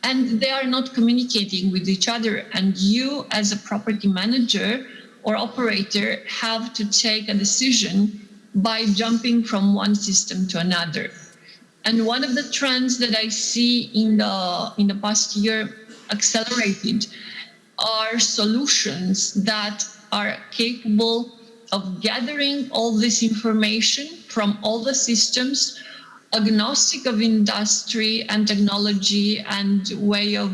And they are not communicating with each other. And you, as a property manager or operator, have to take a decision by jumping from one system to another. And one of the trends that I see in the past year accelerated are solutions that are capable of gathering all this information from all the systems, agnostic of industry and technology and way of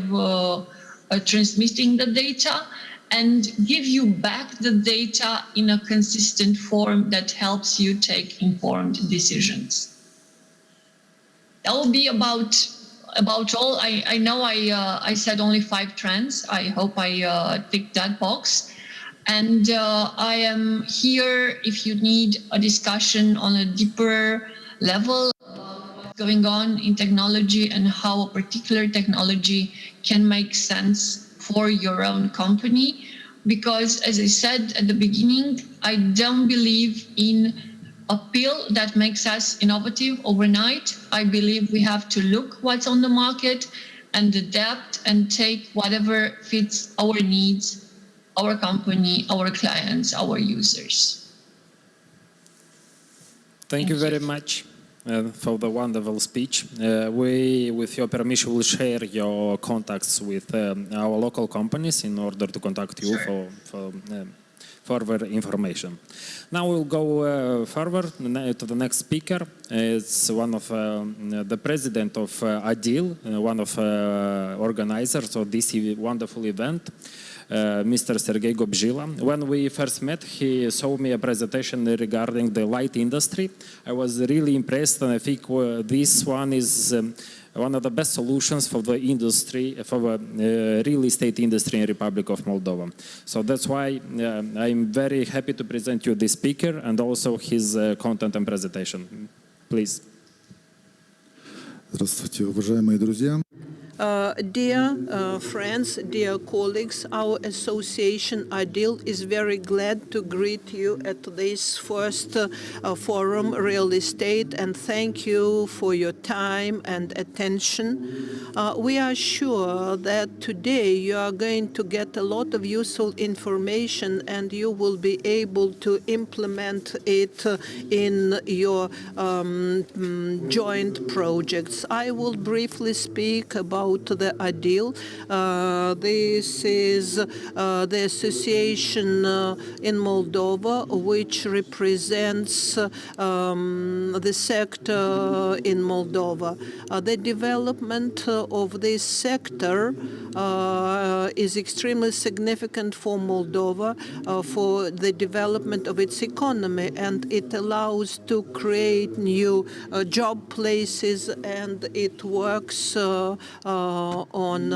transmitting the data, and give you back the data in a consistent form that helps you take informed decisions. That will be about about all, I know I said only 5 trends. I hope I ticked that box. And I am here if you need a discussion on a deeper level what's going on in technology and how a particular technology can make sense for your own company. Because as I said at the beginning, I don't believe in a pill that makes us innovative overnight. I believe we have to look what's on the market and adapt and take whatever fits our needs, our company, our clients, our users. Thank you very much for the wonderful speech. We, with your permission, will share your contacts with our local companies in order to contact you for further information. Now we'll go further to the next speaker. It's one of the president of ADIL, one of organizers of this wonderful event. Mr. Sergei Gobzhila. When we first met, he showed me a presentation regarding the light industry. I was really impressed, and I think this one is one of the best solutions for the industry, for the real estate industry in Republic of Moldova. So that's why I'm very happy to present you this speaker and also his content and presentation. Please. Здравствуйте, уважаемые друзья. Dear friends, dear colleagues, our association ADIL is very glad to greet you at this first forum, Real Estate, and thank you for your time and attention. We are sure that today you are going to get a lot of useful information and you will be able to implement it in your joint projects. I will briefly speak about the ADIL. This is the association in Moldova which represents the sector in Moldova. The development of this sector is extremely significant for Moldova, for the development of its economy, and it allows to create new job places, and it works on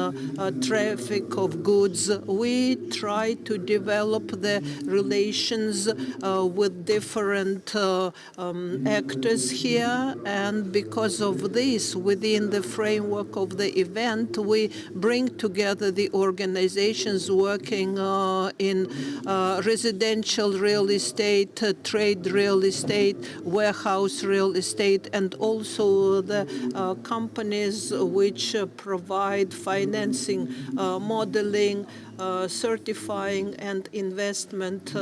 traffic of goods. We try to develop the relations with different actors here, and because of this, within the framework of the event, we bring together the organizations working in residential real estate, trade real estate, warehouse real estate, and also the companies which provide financing, modeling, certifying, and investment.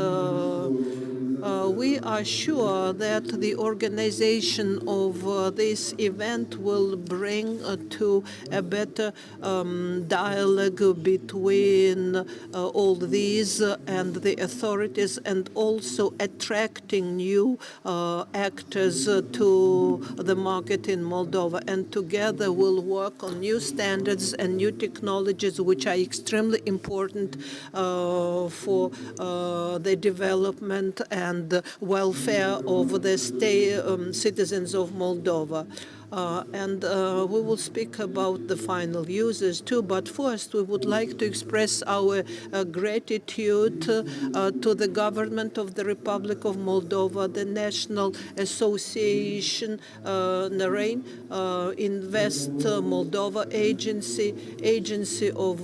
We are sure that the organization of this event will bring to a better dialogue between all these and the authorities, and also attracting new actors to the market in Moldova. And together we'll work on new standards and new technologies which are extremely important for the development and welfare of the citizens of Moldova. And we will speak about the final users too, but first we would like to express our gratitude to the government of the Republic of Moldova, the National Association, NARAIN, Invest Moldova Agency of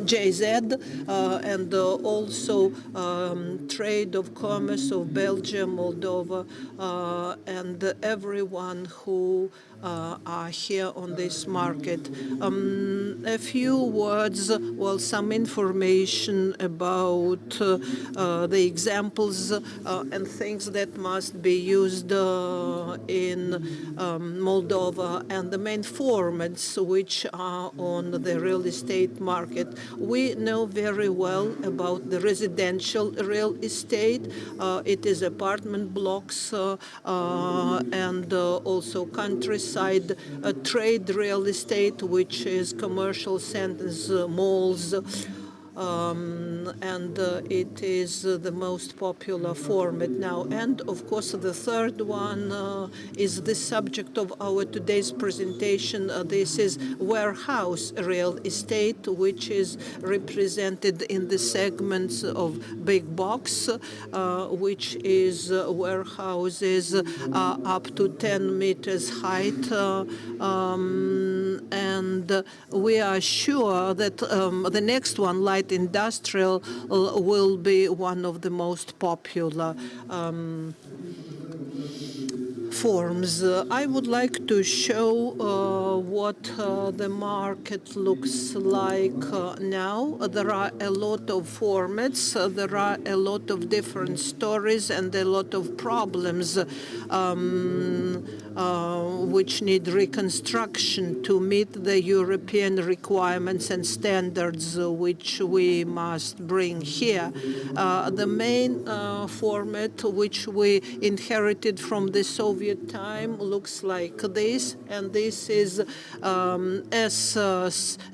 JZ, and also Trade of Commerce of Belgium, Moldova, and everyone who are here on this market. A few words, well, some information about the examples and things that must be used in Moldova, and the main formats which are on the real estate market. We know very well about the residential real estate. It is apartment blocks and also countryside trade real estate, which is commercial centers, malls, and it is the most popular format now. And of course, the third one is the subject of our today's presentation. This is warehouse real estate, which is represented in the segments of big box, which is warehouses up to 10 meters height. And we are sure that the next one, light industrial, will be one of the most popular forms. I would like to show what the market looks like now. There are a lot of formats, there are a lot of different stories and a lot of problems which need reconstruction to meet the European requirements and standards which we must bring here. The main format which we inherited from the Soviet time looks like this, and this is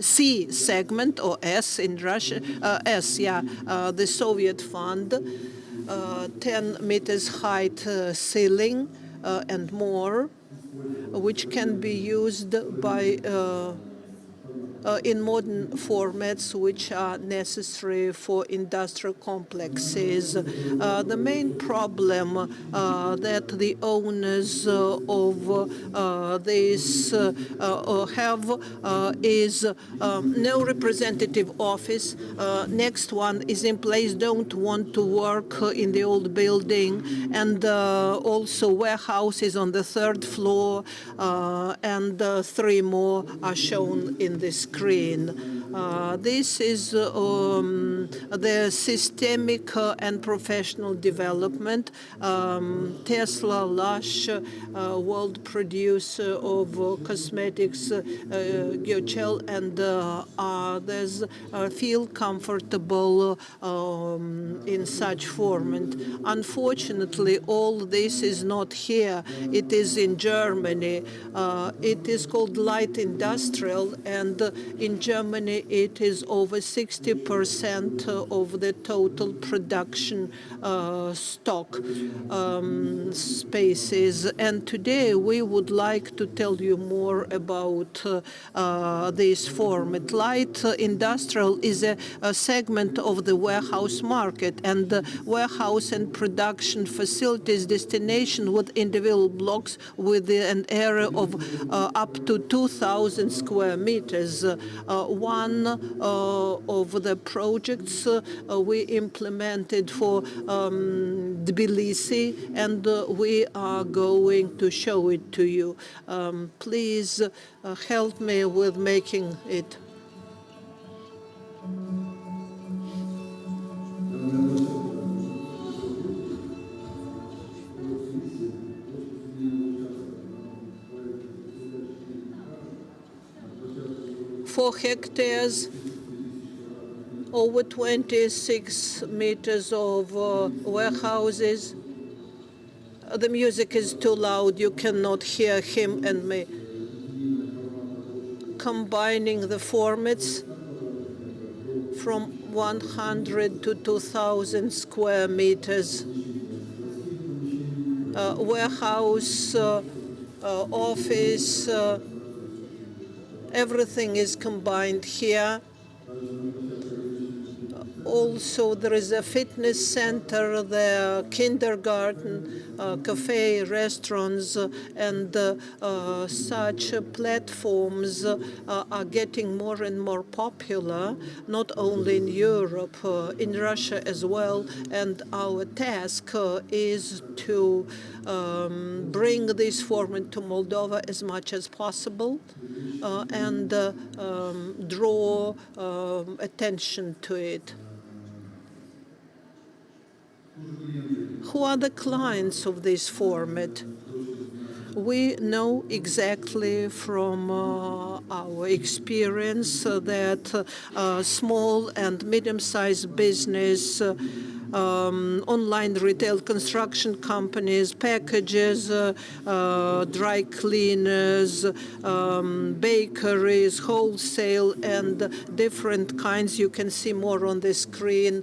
C segment, or S in Russia, the Soviet fund, 10 meters height ceiling and more, which can be used by in modern formats which are necessary for industrial complexes. The main problem that the owners of this have is no representative office. Next one is in place, don't want to work in the old building, and also warehouses on the third floor, and 3 more are shown in this screen. This is the systemic and professional development. Tesla, Lush, world producer of cosmetics, Gyochel, and others feel comfortable in such format. Unfortunately, all this is not here. It is in Germany. It is called light industrial, and in Germany it is over 60% of the total production stock spaces. And today we would like to tell you more about this format. Light industrial is a segment of the warehouse market, and the warehouse and production facilities destination with individual blocks with an area of up to 2,000 square meters. One of the projects we implemented for Tbilisi, and we are going to show it to you. Please help me with making it. Four hectares, over 26 meters of warehouses. The music is too loud, you cannot hear him and me. Combining the formats from 100 to 2,000 square meters. Warehouse, office, everything is combined here. Also, there is a fitness center, the kindergarten, cafe, restaurants, and such platforms are getting more and more popular, not only in Europe, in Russia as well. And our task is to bring this format to Moldova as much as possible and draw attention to it. Who are the clients of this format? We know exactly from our experience that small and medium-sized business online retail construction companies, packages, dry cleaners, bakeries, wholesale, and different kinds. You can see more on the screen.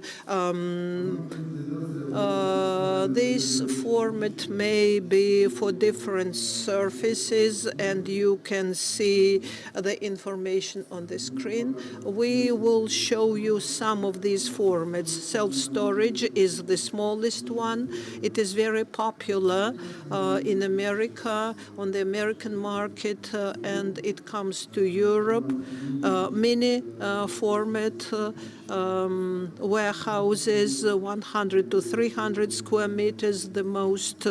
This format may be for different surfaces, and you can see the information on the screen. We will show you some of these formats. Self-storage is the smallest one. It is very popular in America, on the American market, and it comes to Europe. Mini format warehouses, 100 to 300 square meters, the most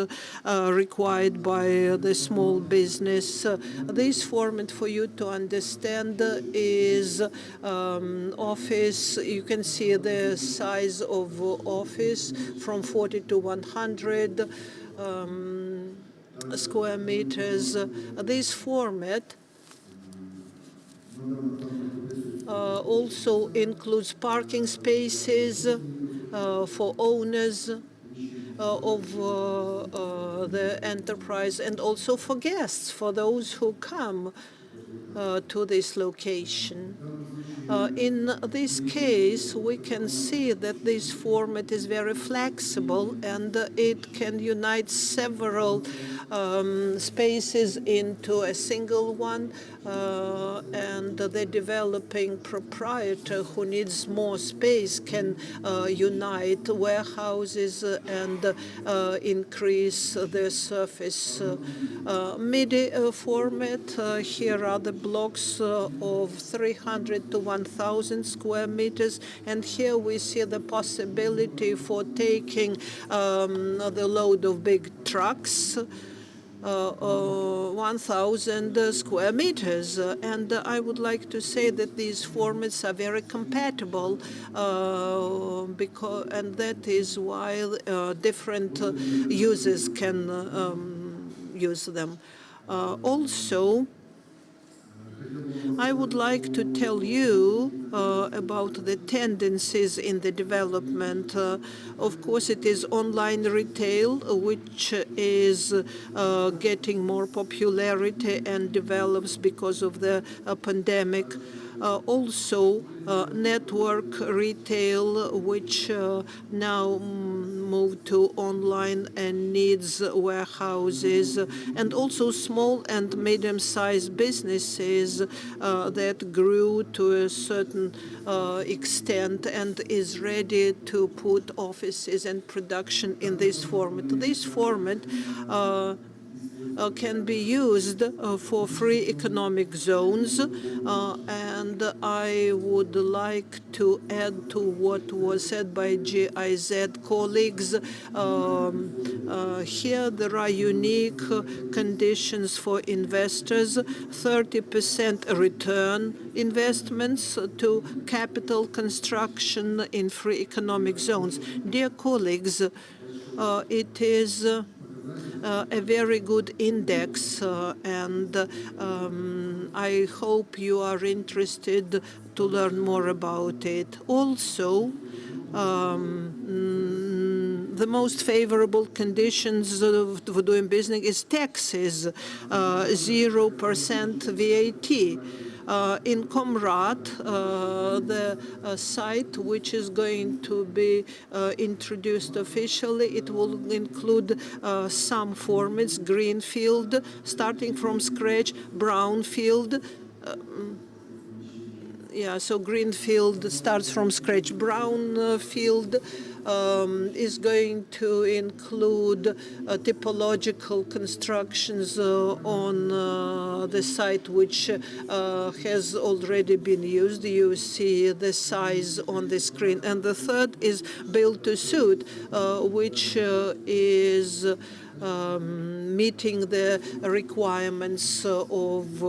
required by the small business. This format, for you to understand, is office. You can see the size of office from 40 to 100 square meters. This format also includes parking spaces for owners of the enterprise, and also for guests, for those who come to this location. In this case, we can see that this format is very flexible, and it can unite several spaces into a single one, and the developing proprietor who needs more space can unite warehouses and increase the surface. MIDI format, here are the blocks of 300 to 1,000 square meters, and here we see the possibility for taking the load of big trucks, 1,000 square meters. And I would like to say that these formats are very compatible, and that is why different users can use them. Also, I would like to tell you about the tendencies in the development. Of course, it is online retail, which is getting more popularity and develops because of the pandemic. Also, network retail, which now moved to online and needs warehouses, and also small and medium-sized businesses that grew to a certain extent and is ready to put offices and production in this format. This format can be used for free economic zones, and I would like to add to what was said by GIZ colleagues. Here there are unique conditions for investors, 30% return investments to capital construction in free economic zones. Dear colleagues, it is a very good index, and I hope you are interested to learn more about it. Also, the most favorable conditions for doing business is taxes, 0% VAT. In Comrade, the site which is going to be introduced officially, it will include some formats: greenfield, starting from scratch, brownfield. So greenfield starts from scratch. Brownfield is going to include typological constructions on the site which has already been used. You see the size on the screen. And the third is build to suit, which is meeting the requirements of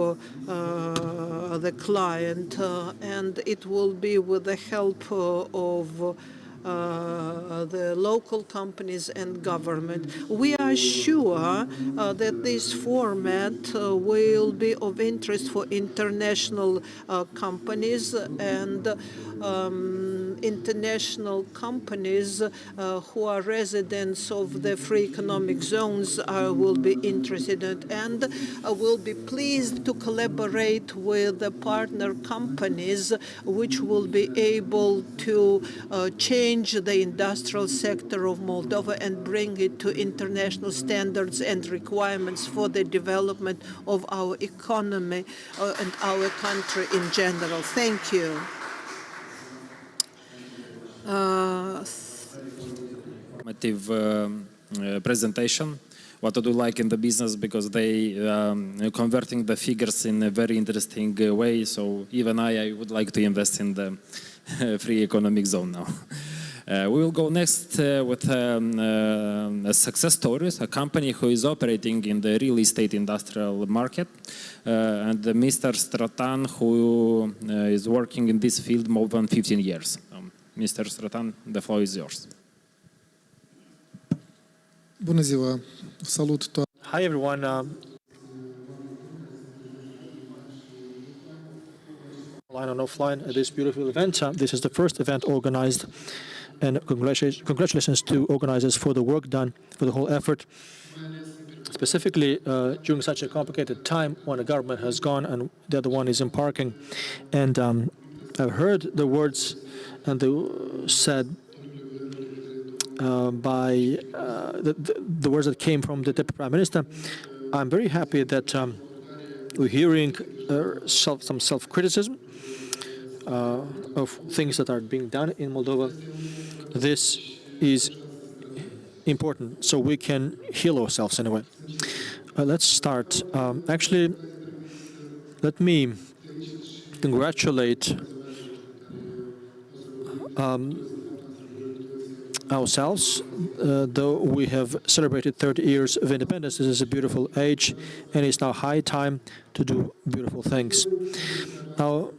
the client, and it will be with the help of the local companies and government. We are sure that this format will be of interest for international companies, and international companies who are residents of the free economic zones will be interested in, and will be pleased to collaborate with the partner companies which will be able to change the industrial sector of Moldova and bring it to international standards and requirements for the development of our economy and our country in general. Thank you. Presentation. What I do like in the business, because they converting the figures in a very interesting way. So even I would like to invest in the free economic zone now. We will go next with a success story, a company who is operating in the real estate industrial market, and Mr. Stratan, who is working in this field more than 15 years. Mr. Stratan, the floor is yours. Bună ziua! Salut toată! Hi everyone. Online and offline at this beautiful event. This is the first event organized, and congratulations to organizers for the work done, for the whole effort. Specifically during such a complicated time when the government has gone and the other one is embarking. And I've heard the words and said by the words that came from the Deputy Prime Minister. I'm very happy that we're hearing some self-criticism of things that are being done in Moldova. This is important, so we can heal ourselves anyway. Let's start. Actually, let me congratulate ourselves, though we have celebrated 30 years of independence. This is a beautiful age, and it's now high time to do beautiful things. Now,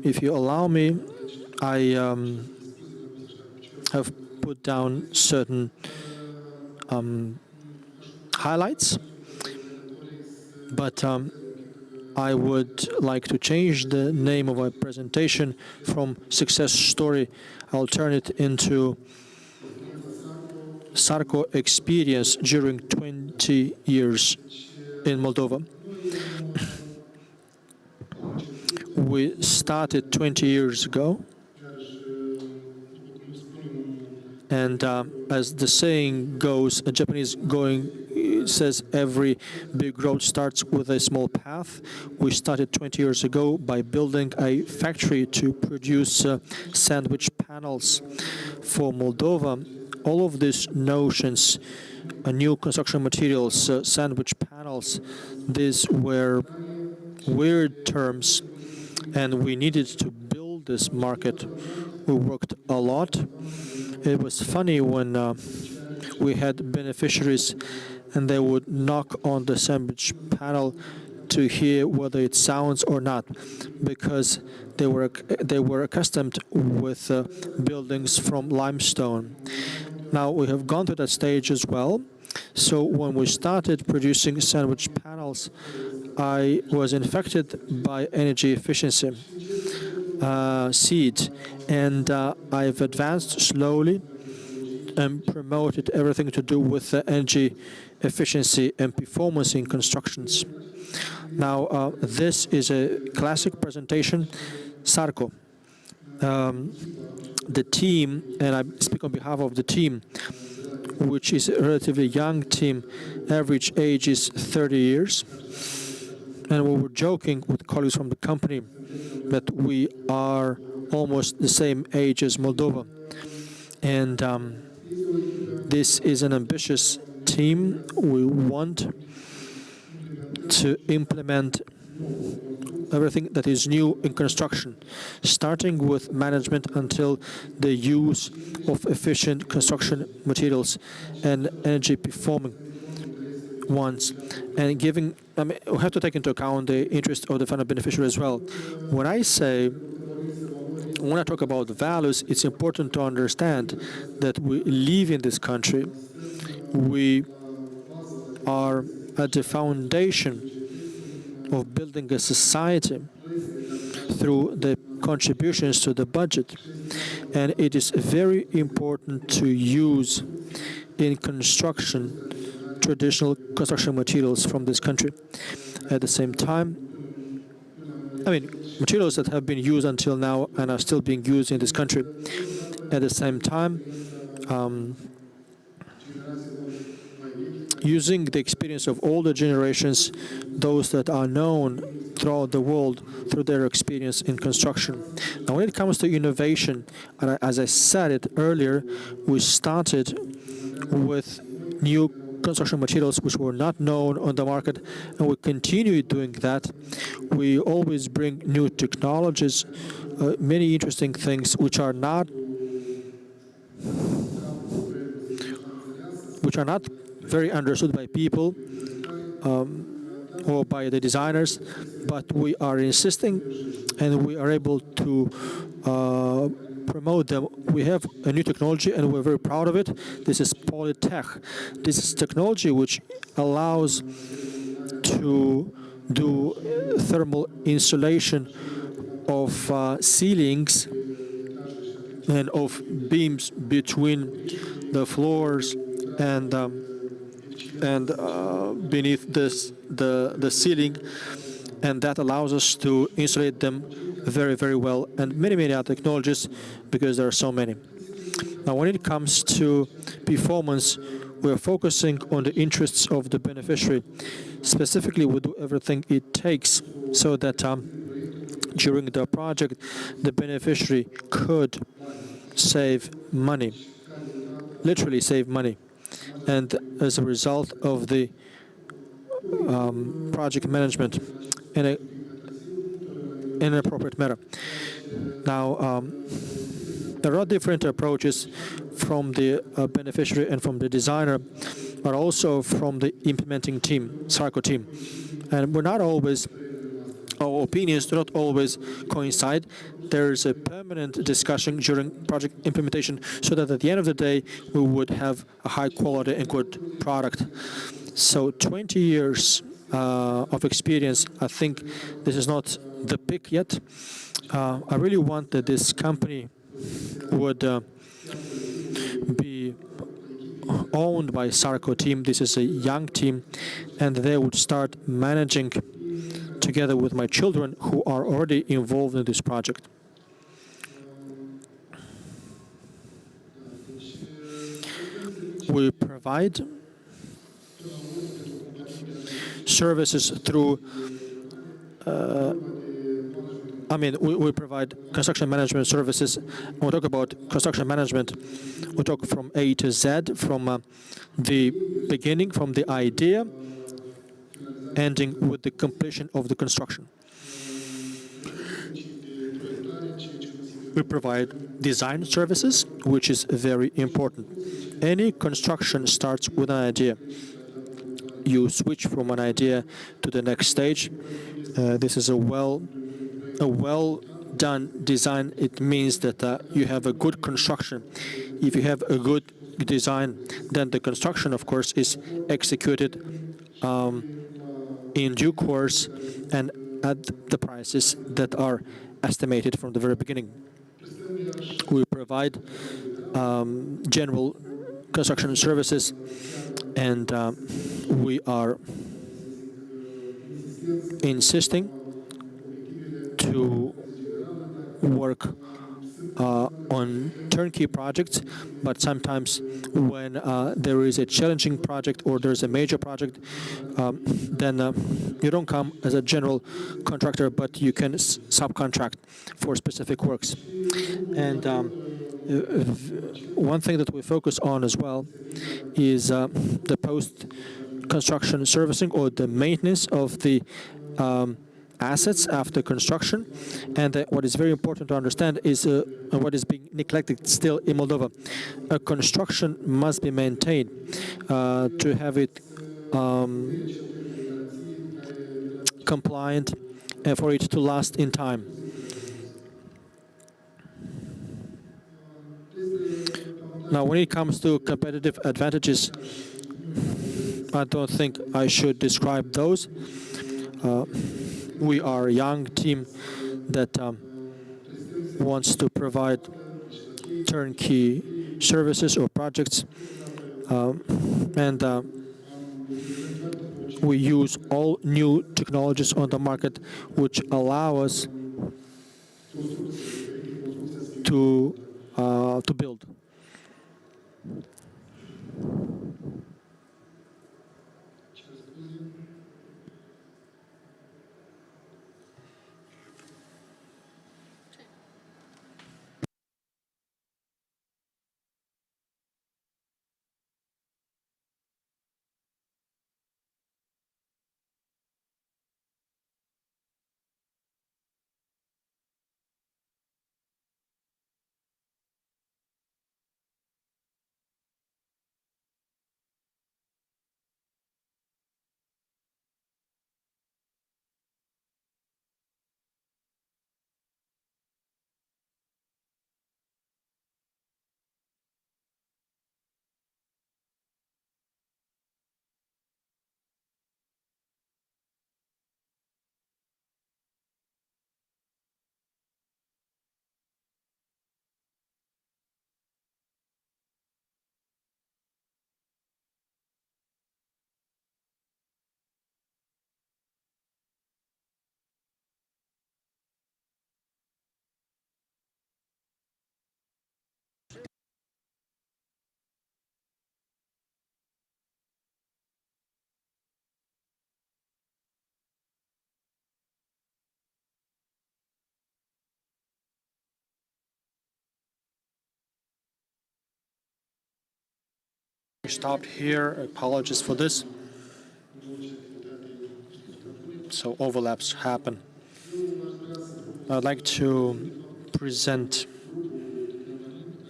if you allow me, I have put down certain highlights, but I would like to change the name of my presentation from success story. I'll turn it into Sarco experience during 20 years in Moldova. We started 20 years ago, and as the saying goes, a Japanese says every big road starts with a small path. We started 20 years ago by building a factory to produce sandwich panels for Moldova. All of these notions, new construction materials, sandwich panels, these were weird terms, and we needed to build this market. We worked a lot. It was funny when we had beneficiaries and they would knock on the sandwich panel to hear whether it sounds or not, because they were accustomed with buildings from limestone. Now we have gone to that stage as well. So when we started producing sandwich panels, I was infected by energy efficiency seed, and I've advanced slowly and promoted everything to do with energy efficiency and performance in constructions. Now, this is a classic presentation, Sarco. The team, and I speak on behalf of the team, which is a relatively young team, average age is 30 years. And we were joking with colleagues from the company that we are almost the same age as Moldova. And this is an ambitious team. We want to implement everything that is new in construction, starting with management until the use of efficient construction materials and energy performing ones, and giving, we have to take into account the interest of the final beneficiary as well. When I talk about the values, it's important to understand that we live in this country. We are at the foundation of building a society through the contributions to the budget. And it is very important to use in construction traditional construction materials from this country. At the same time, materials that have been used until now and are still being used in this country. At the same time, using the experience of older generations, those that are known throughout the world through their experience in construction. Now, when it comes to innovation, and as I said it earlier, we started with new construction materials which were not known on the market, and we continue doing that. We always bring new technologies, many interesting things which are not very understood by people or by the designers, but we are insisting and we are able to promote them. We have a new technology and we're very proud of it. This is Polytech. This is technology which allows to do thermal insulation of ceilings and of beams between the floors and beneath the ceiling, and that allows us to insulate them very, very well, and many other technologies, because there are so many. Now, when it comes to performance, we're focusing on the interests of the beneficiary. Specifically, we do everything it takes so that during the project, the beneficiary could save money, literally save money. And as a result of the project management in an appropriate manner. Now, there are different approaches from the beneficiary and from the designer, but also from the implementing team, SARCO team. And our opinions do not always coincide. There is a permanent discussion during project implementation so that at the end of the day, we would have a high quality and good product. So 20 years of experience, I think this is not the peak yet. I really want that this company would be owned by SARCO team. This is a young team, and they would start managing together with my children who are already involved in this project. We provide services through we provide construction management services. When we talk about construction management, we talk from A to Z, from the beginning, from the idea, ending with the completion of the construction. We provide design services, which is very important. Any construction starts with an idea. You switch from an idea to the next stage. This is a well done design. It means that you have a good construction. If you have a good design, then the construction, of course, is executed in due course and at the prices that are estimated from the very beginning. We provide general construction services, and we are insisting to work on turnkey projects, but sometimes when there is a challenging project or there's a major project, then you don't come as a general contractor, but you can subcontract for specific works. And one thing that we focus on as well is the post-construction servicing or the maintenance of the assets after construction. And what is very important to understand is what is being neglected still in Moldova. A construction must be maintained to have it compliant and for it to last in time. Now, when it comes to competitive advantages, I don't think I should describe those. We are a young team that wants to provide turnkey services or projects, and we use all new technologies on the market which allow us to build. We stopped here. Apologies for this. So overlaps happen. I'd like to present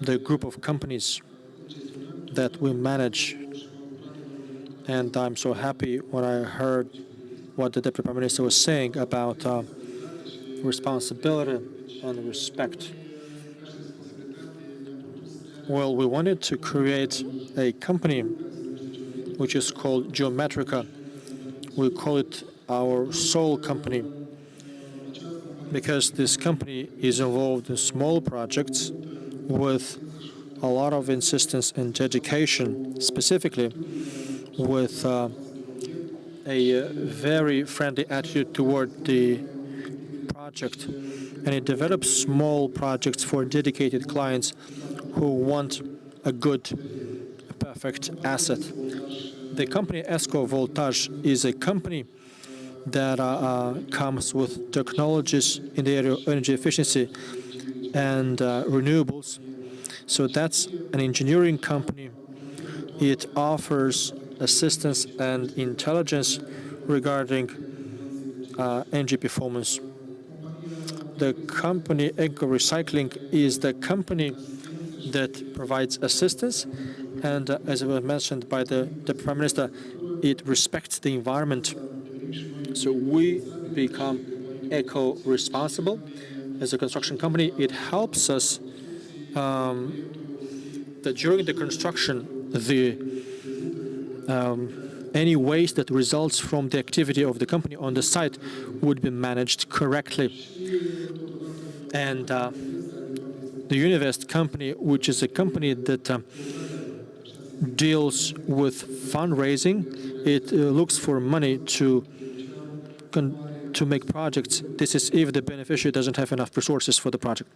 the group of companies that we manage, and I'm so happy when I heard what the Deputy Prime Minister was saying about responsibility and respect. Well, we wanted to create a company which is called Geometrica. We call it our soul company because this company is involved in small projects with a lot of insistence and dedication, specifically with a very friendly attitude toward the project. And it develops small projects for dedicated clients who want a good, perfect asset. The company Esco Voltage is a company that comes with technologies in the area of energy efficiency and renewables. So that's an engineering company. It offers assistance and intelligence regarding energy performance. The company Eco Recycling is the company that provides assistance, and as was mentioned by the Prime Minister, it respects the environment. So we become eco-responsible as a construction company. It helps us that during the construction, any waste that results from the activity of the company on the site would be managed correctly. And the Univest company, which is a company that deals with fundraising, it looks for money to make projects. This is if the beneficiary doesn't have enough resources for the project.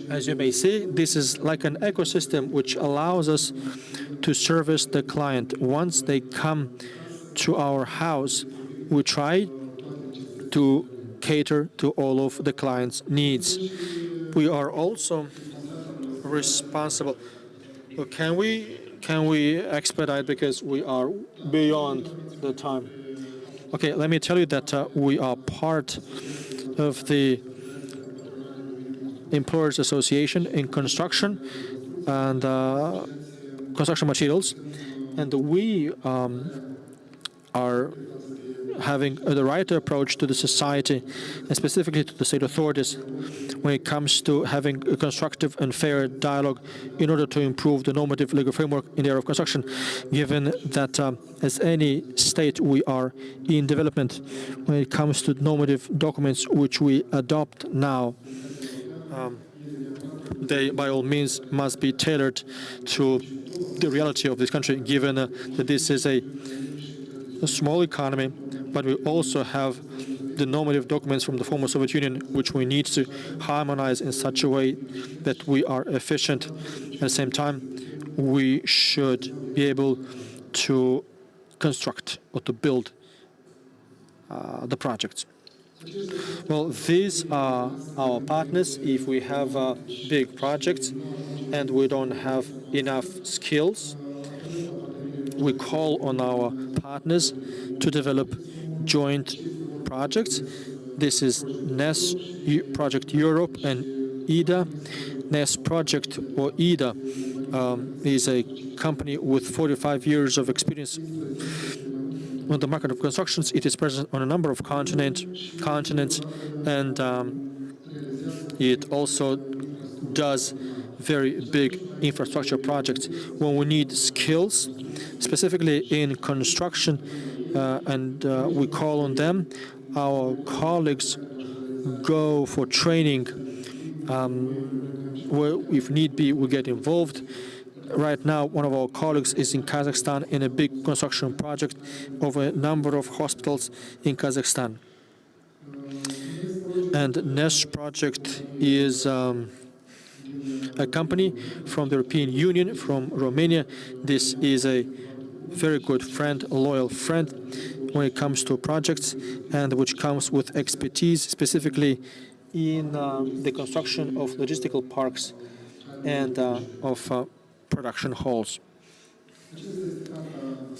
As you may see, this is like an ecosystem which allows us to service the client. Once they come to our house, we try to cater to all of the client's needs. We are also responsible. Well, can we expedite because we are beyond the time? Okay, let me tell you that we are part of the Employers Association in construction and construction materials, and we are having the right approach to the society and specifically to the state authorities when it comes to having a constructive and fair dialogue in order to improve the normative legal framework in the area of construction, given that as any state we are in development when it comes to normative documents which we adopt now. They, by all means, must be tailored to the reality of this country, given that this is a small economy, but we also have the normative documents from the former Soviet Union, which we need to harmonize in such a way that we are efficient. At the same time, we should be able to construct or to build the projects. Well, these are our partners. If we have big projects and we don't have enough skills, we call on our partners to develop joint projects. This is NES Project Europe and EDA. NES Project, or EDA, is a company with 45 years of experience on the market of constructions. It is present on a number of continents, and it also does very big infrastructure projects. When we need skills, specifically in construction, and we call on them, our colleagues go for training. Where, if need be, we get involved. Right now, one of our colleagues is in Kazakhstan in a big construction project of a number of hospitals in Kazakhstan. And NES Project is a company from the European Union, from Romania. This is a very good friend, a loyal friend when it comes to projects, and which comes with expertise specifically in the construction of logistical parks and of production halls.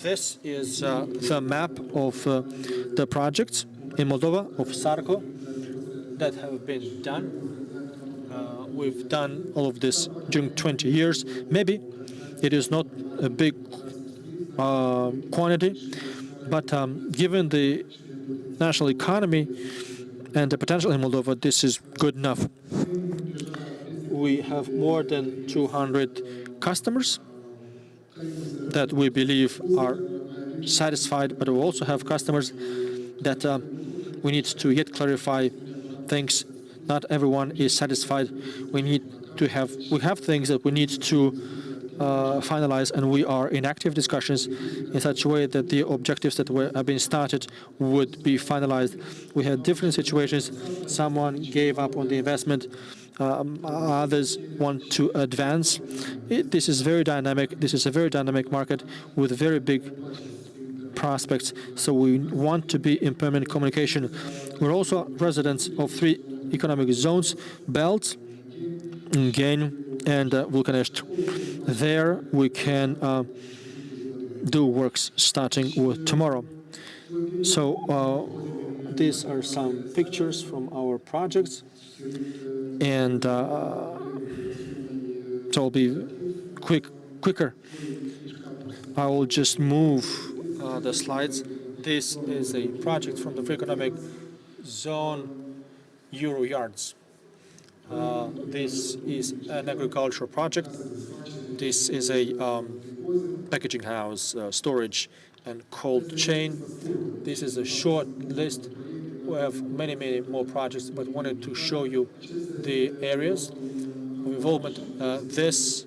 This is the map of the projects in Moldova of SARCO that have been done. We've done all of this during 20 years. Maybe it is not a big quantity, but given the national economy and the potential in Moldova, this is good enough. We have more than 200 customers that we believe are satisfied, but we also have customers that we need to yet clarify things. Not everyone is satisfied. We have things that we need to finalize, and we are in active discussions in such a way that the objectives that have been started would be finalized. We had different situations. Someone gave up on the investment. Others want to advance. This is very dynamic. This is a very dynamic market with very big prospects. So we want to be in permanent communication. We're also residents of 3 economic zones: Belt, Gain, and Vulcanești. There we can do works starting with tomorrow. So these are some pictures from our projects, and so I'll be quicker. I will just move the slides. This is a project from the Free Economic Zone Euro Yards. This is an agricultural project. This is a packaging house, storage and cold chain. This is a short list. We have many, many more projects, but wanted to show you the areas of involvement. This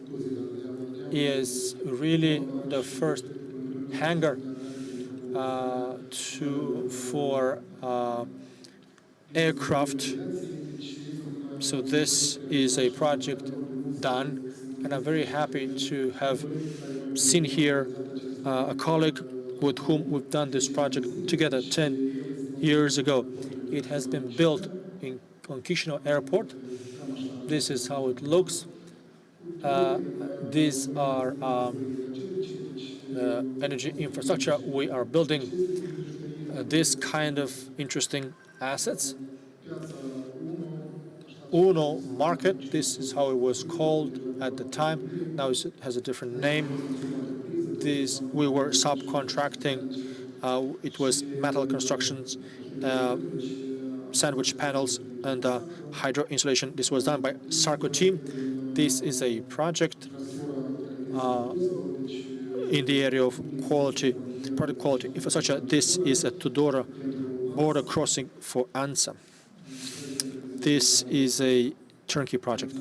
is really the first hangar for aircraft. So this is a project done, and I'm very happy to have seen here a colleague with whom we've done this project together 10 years ago. It has been built on Chisinau Airport. This is how it looks. These are energy infrastructure. We are building this kind of interesting assets. UNO market, this is how it was called at the time. Now it has a different name. We were subcontracting It was metal constructions, sandwich panels, and hydro insulation. This was done by Sarco team. This is a project in the area of quality, product quality infrastructure. This is a Tudora border crossing for ANSA. This is a turnkey project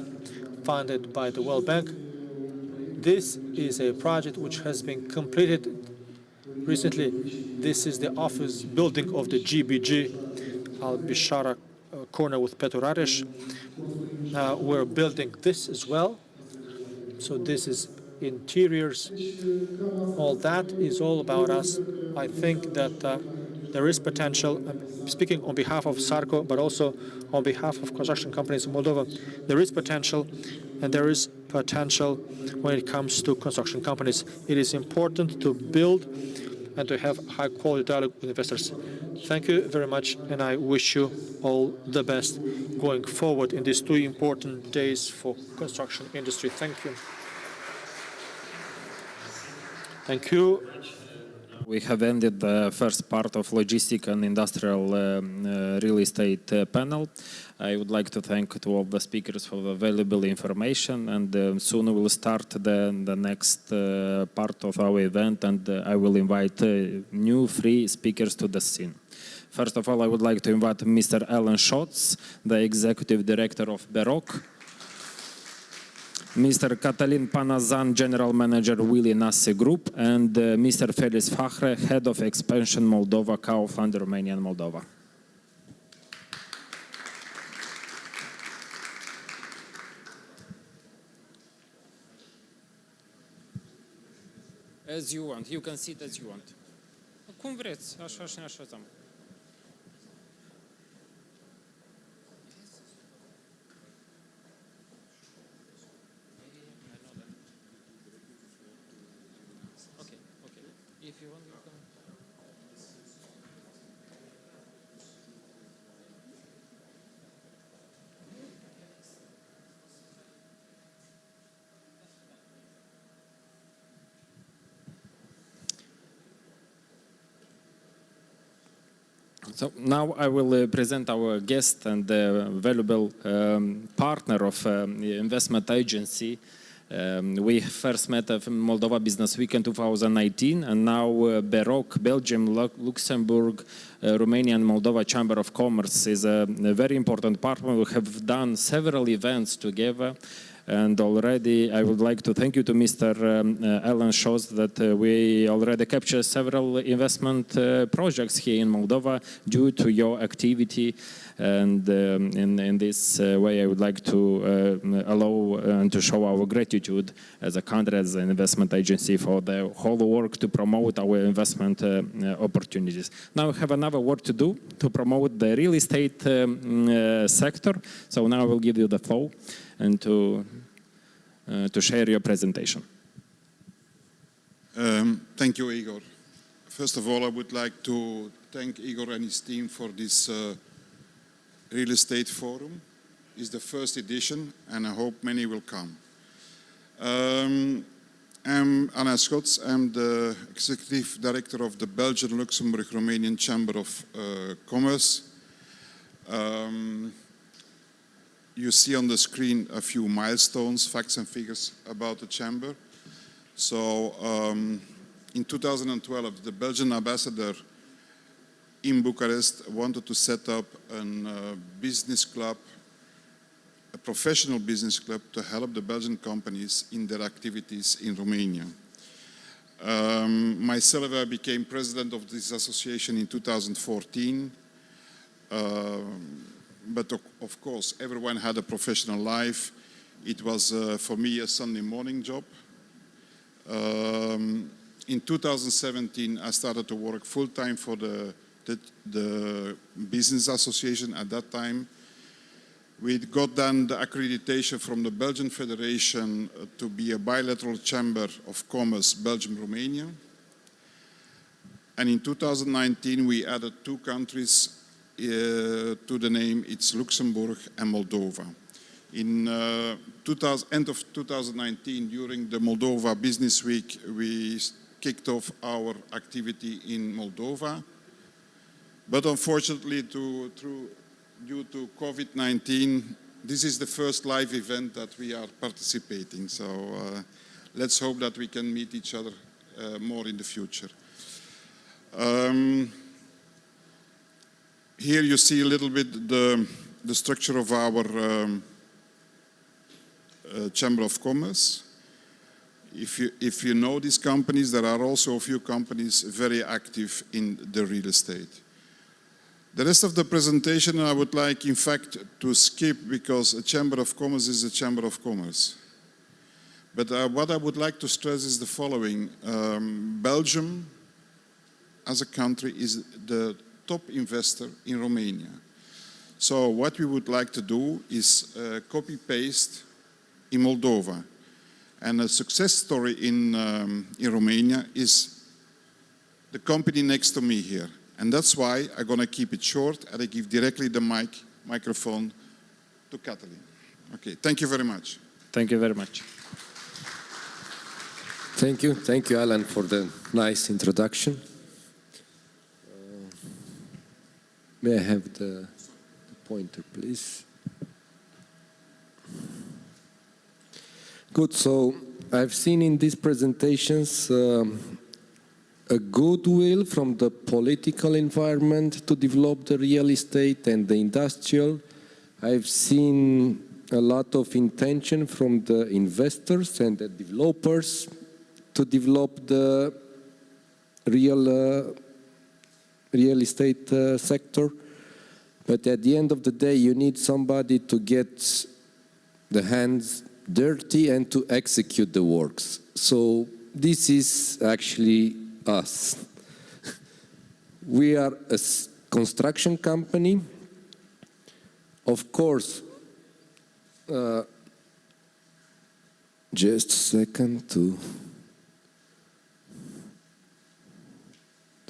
funded by the World Bank. This is a project which has been completed recently. This is the office building of the GBG Al-Bishara corner with Petroraresh. We're building this as well. So this is interiors. All that is all about us. I think that there is potential. I'm speaking on behalf of Sarco, but also on behalf of construction companies in Moldova. There is potential, and there is potential when it comes to construction companies. It is important to build and to have high-quality dialogue with investors. Thank you very much, and I wish you all the best going forward in these 2 important days for construction industry. Thank you. Thank you. We have ended the first part of logistic and industrial real estate panel. I would like to thank to all the speakers for the valuable information, and soon we will start the next part of our event, and I will invite new 3 speakers to the scene. First of all, I would like to invite Mr. Alan Schatz, the Executive Director of BEROC, Mr. Cătălin Panazan, General Manager, Willy Nasse Group, and Mr. Felix Fahre, Head of Expansion Moldova, Kaufland, Romania and Moldova. As you want, you can sit as you want. Cum vreți, așa și ne așezăm. If you want, you can. So now I will present our guest and valuable partner of the investment agency. We first met at Moldova Business Week in 2019, and now BEROC, Belgium, Luxembourg, Romania and Moldova Chamber of Commerce is a very important partner. We have done several events together, and already I would like to thank you to Mr. Alan Schatz that we already captured several investment projects here in Moldova due to your activity. And in this way, I would like to allow and to show our gratitude as a country, as an investment agency, for the whole work to promote our investment opportunities. Now we have another work to do to promote the real estate sector. So now I will give you the floor and to share your presentation. Thank you, Igor. First of all, I would like to thank Igor and his team for this Real Estate Forum. It's the first edition, and I hope many will come. I'm Anna Schatz. I'm the Executive Director of the Belgian-Luxembourg-Romanian Chamber of Commerce. You see on the screen a few milestones, facts and figures about the Chamber. So in 2012, the Belgian ambassador in Bucharest wanted to set up a business club, a professional business club, to help the Belgian companies in their activities in Romania. Myself, I became president of this association in 2014. But of course, everyone had a professional life. It was, for me, a Sunday morning job. In 2017, I started to work full-time for the business association at that time. We got then the accreditation from the Belgian Federation to be a bilateral chamber of commerce, Belgium-Romania. And in 2019, we added 2 countries to the name. It's Luxembourg and Moldova. In end of 2019, during the Moldova Business Week, we kicked off our activity in Moldova. But unfortunately, due to COVID-19, this is the first live event that we are participating. So let's hope that we can meet each other more in the future. Here you see a little bit the structure of our Chamber of Commerce. If you know these companies, there are also a few companies very active in the real estate. The rest of the presentation I would like, in fact, to skip because a Chamber of Commerce is a Chamber of Commerce. But what I would like to stress is the following. Belgium, as a country, is the top investor in Romania. So what we would like to do is copy-paste in Moldova. And a success story in Romania is the company next to me here. And that's why I'm going to keep it short and I give directly the microphone to Kathleen. Okay, thank you very much. Thank you very much. Thank you, Alan, for the nice introduction. May I have the pointer, please? Good, so I've seen in these presentations a goodwill from the political environment to develop the real estate and the industrial. I've seen a lot of intention from the investors and the developers to develop the real estate sector. But at the end of the day, you need somebody to get the hands dirty and to execute the works. So this is actually us. We are a construction company. Of course, just a second to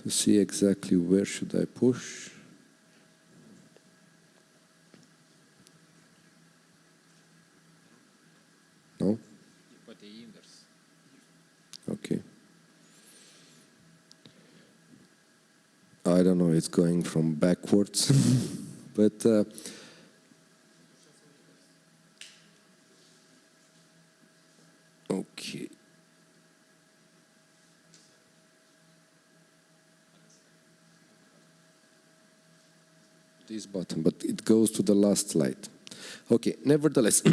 see exactly where should I push. No? Okay. I don't know, it's going from backwards, but okay. This button, but it goes to the last slide. Okay, nevertheless.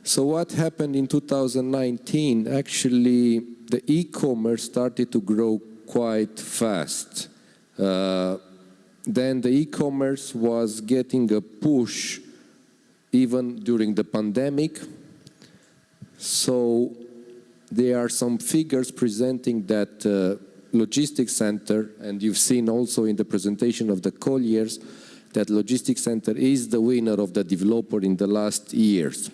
So what happened in 2019? Actually, the e-commerce started to grow quite fast. Then the e-commerce was getting a push even during the pandemic. So there are some figures presenting that logistics center, and you've seen also in the presentation of the Colliers, that logistics center is the winner of the developer in the last years.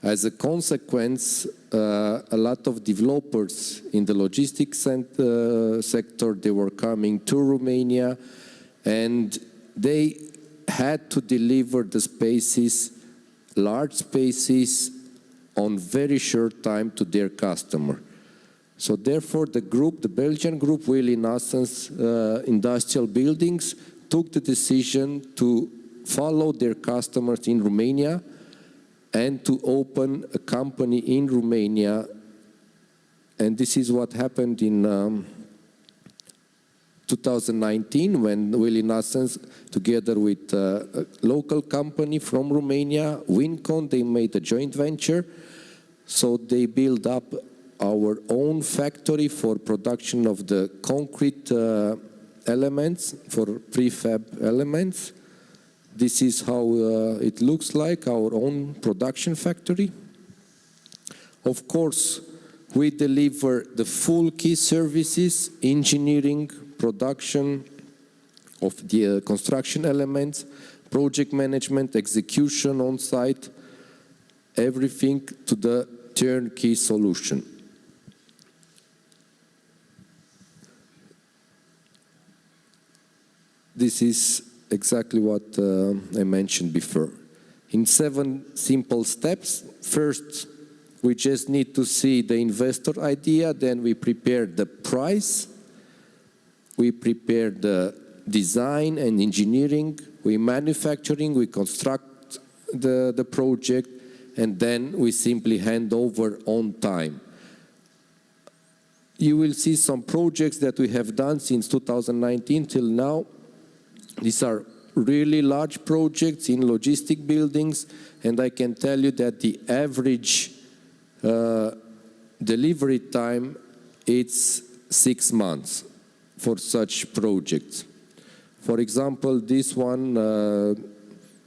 As a consequence, a lot of developers in the logistics sector, they were coming to Romania and they had to deliver the spaces, large spaces, on very short time to their customer. So therefore the group, the Belgian group, Willy Nassens Industrial Buildings, took the decision to follow their customers in Romania and to open a company in Romania. And this is what happened in 2019 when Willy Nassens, together with a local company from Romania, Wincon, they made a joint venture. So they built up our own factory for production of the concrete elements, for prefab elements. This is how it looks like, our own production factory. Of course, we deliver the full key services, engineering, production of the construction elements, project management, execution on site, everything to the turnkey solution. This is exactly what I mentioned before. In 7 simple steps, first, We just need to see the investor idea, then we prepare the price, we prepare the design and engineering, we manufacturing, we construct the project, and then we simply hand over on time. You will see some projects that we have done since 2019 till now. These are really large projects in logistic buildings, and I can tell you that the average delivery time it's 6 months for such projects. For example, this one,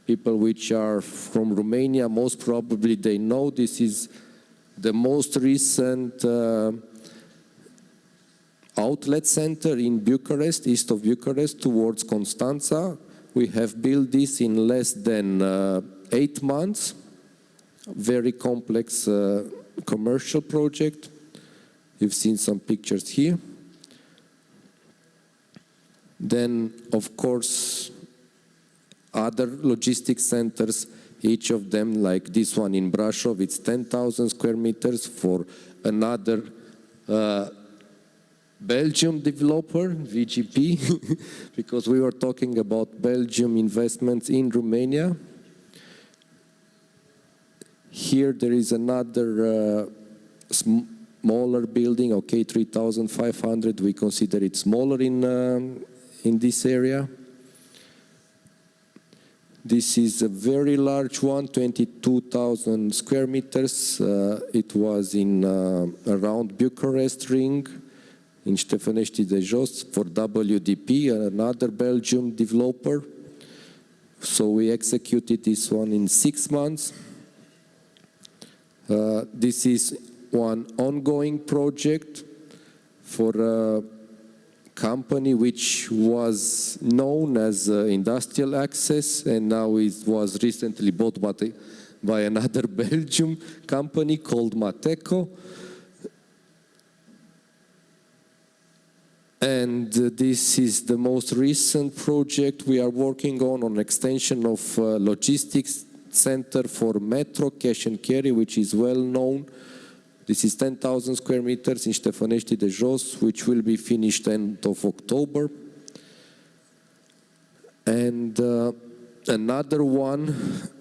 people which are from Romania, most probably they know this is the most recent outlet center in Bucharest, east of Bucharest, towards Constanța. We have built this in less than 8 months. Very complex commercial project. You've seen some pictures here. Then, of course, other logistics centers, each of them, like this one in Brașov, it's 10,000 square meters for another Belgium developer, VGP, because we were talking about Belgium investments in Romania. Here there is another smaller building, okay, 3,500. We consider it smaller in this area. This is a very large one, 22,000 square meters. It was in around Bucharest Ring, in Ștefănești de Jos, for WDP, another Belgium developer. So we executed this one in 6 months. This is one ongoing project for a company which was known as Industrial Access, and now it was recently bought by another Belgium company called Mateco. And this is the most recent project we are working on extension of logistics center for Metro Cash and Carry, which is well known. This is 10,000 square meters in Ștefănești de Jos, which will be finished end of October. And another one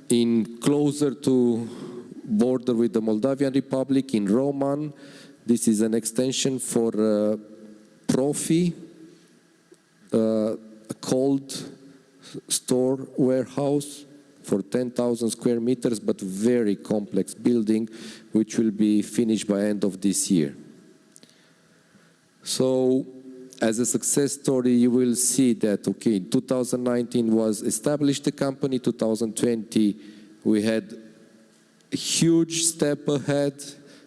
in closer to border with the Moldavian Republic in Roman. This is an extension for Profi, a cold store warehouse for 10,000 square meters, but very complex building, which will be finished by end of this year. So, as a success story, you will see that, okay, in 2019 was established the company, 2020 we had a huge step ahead,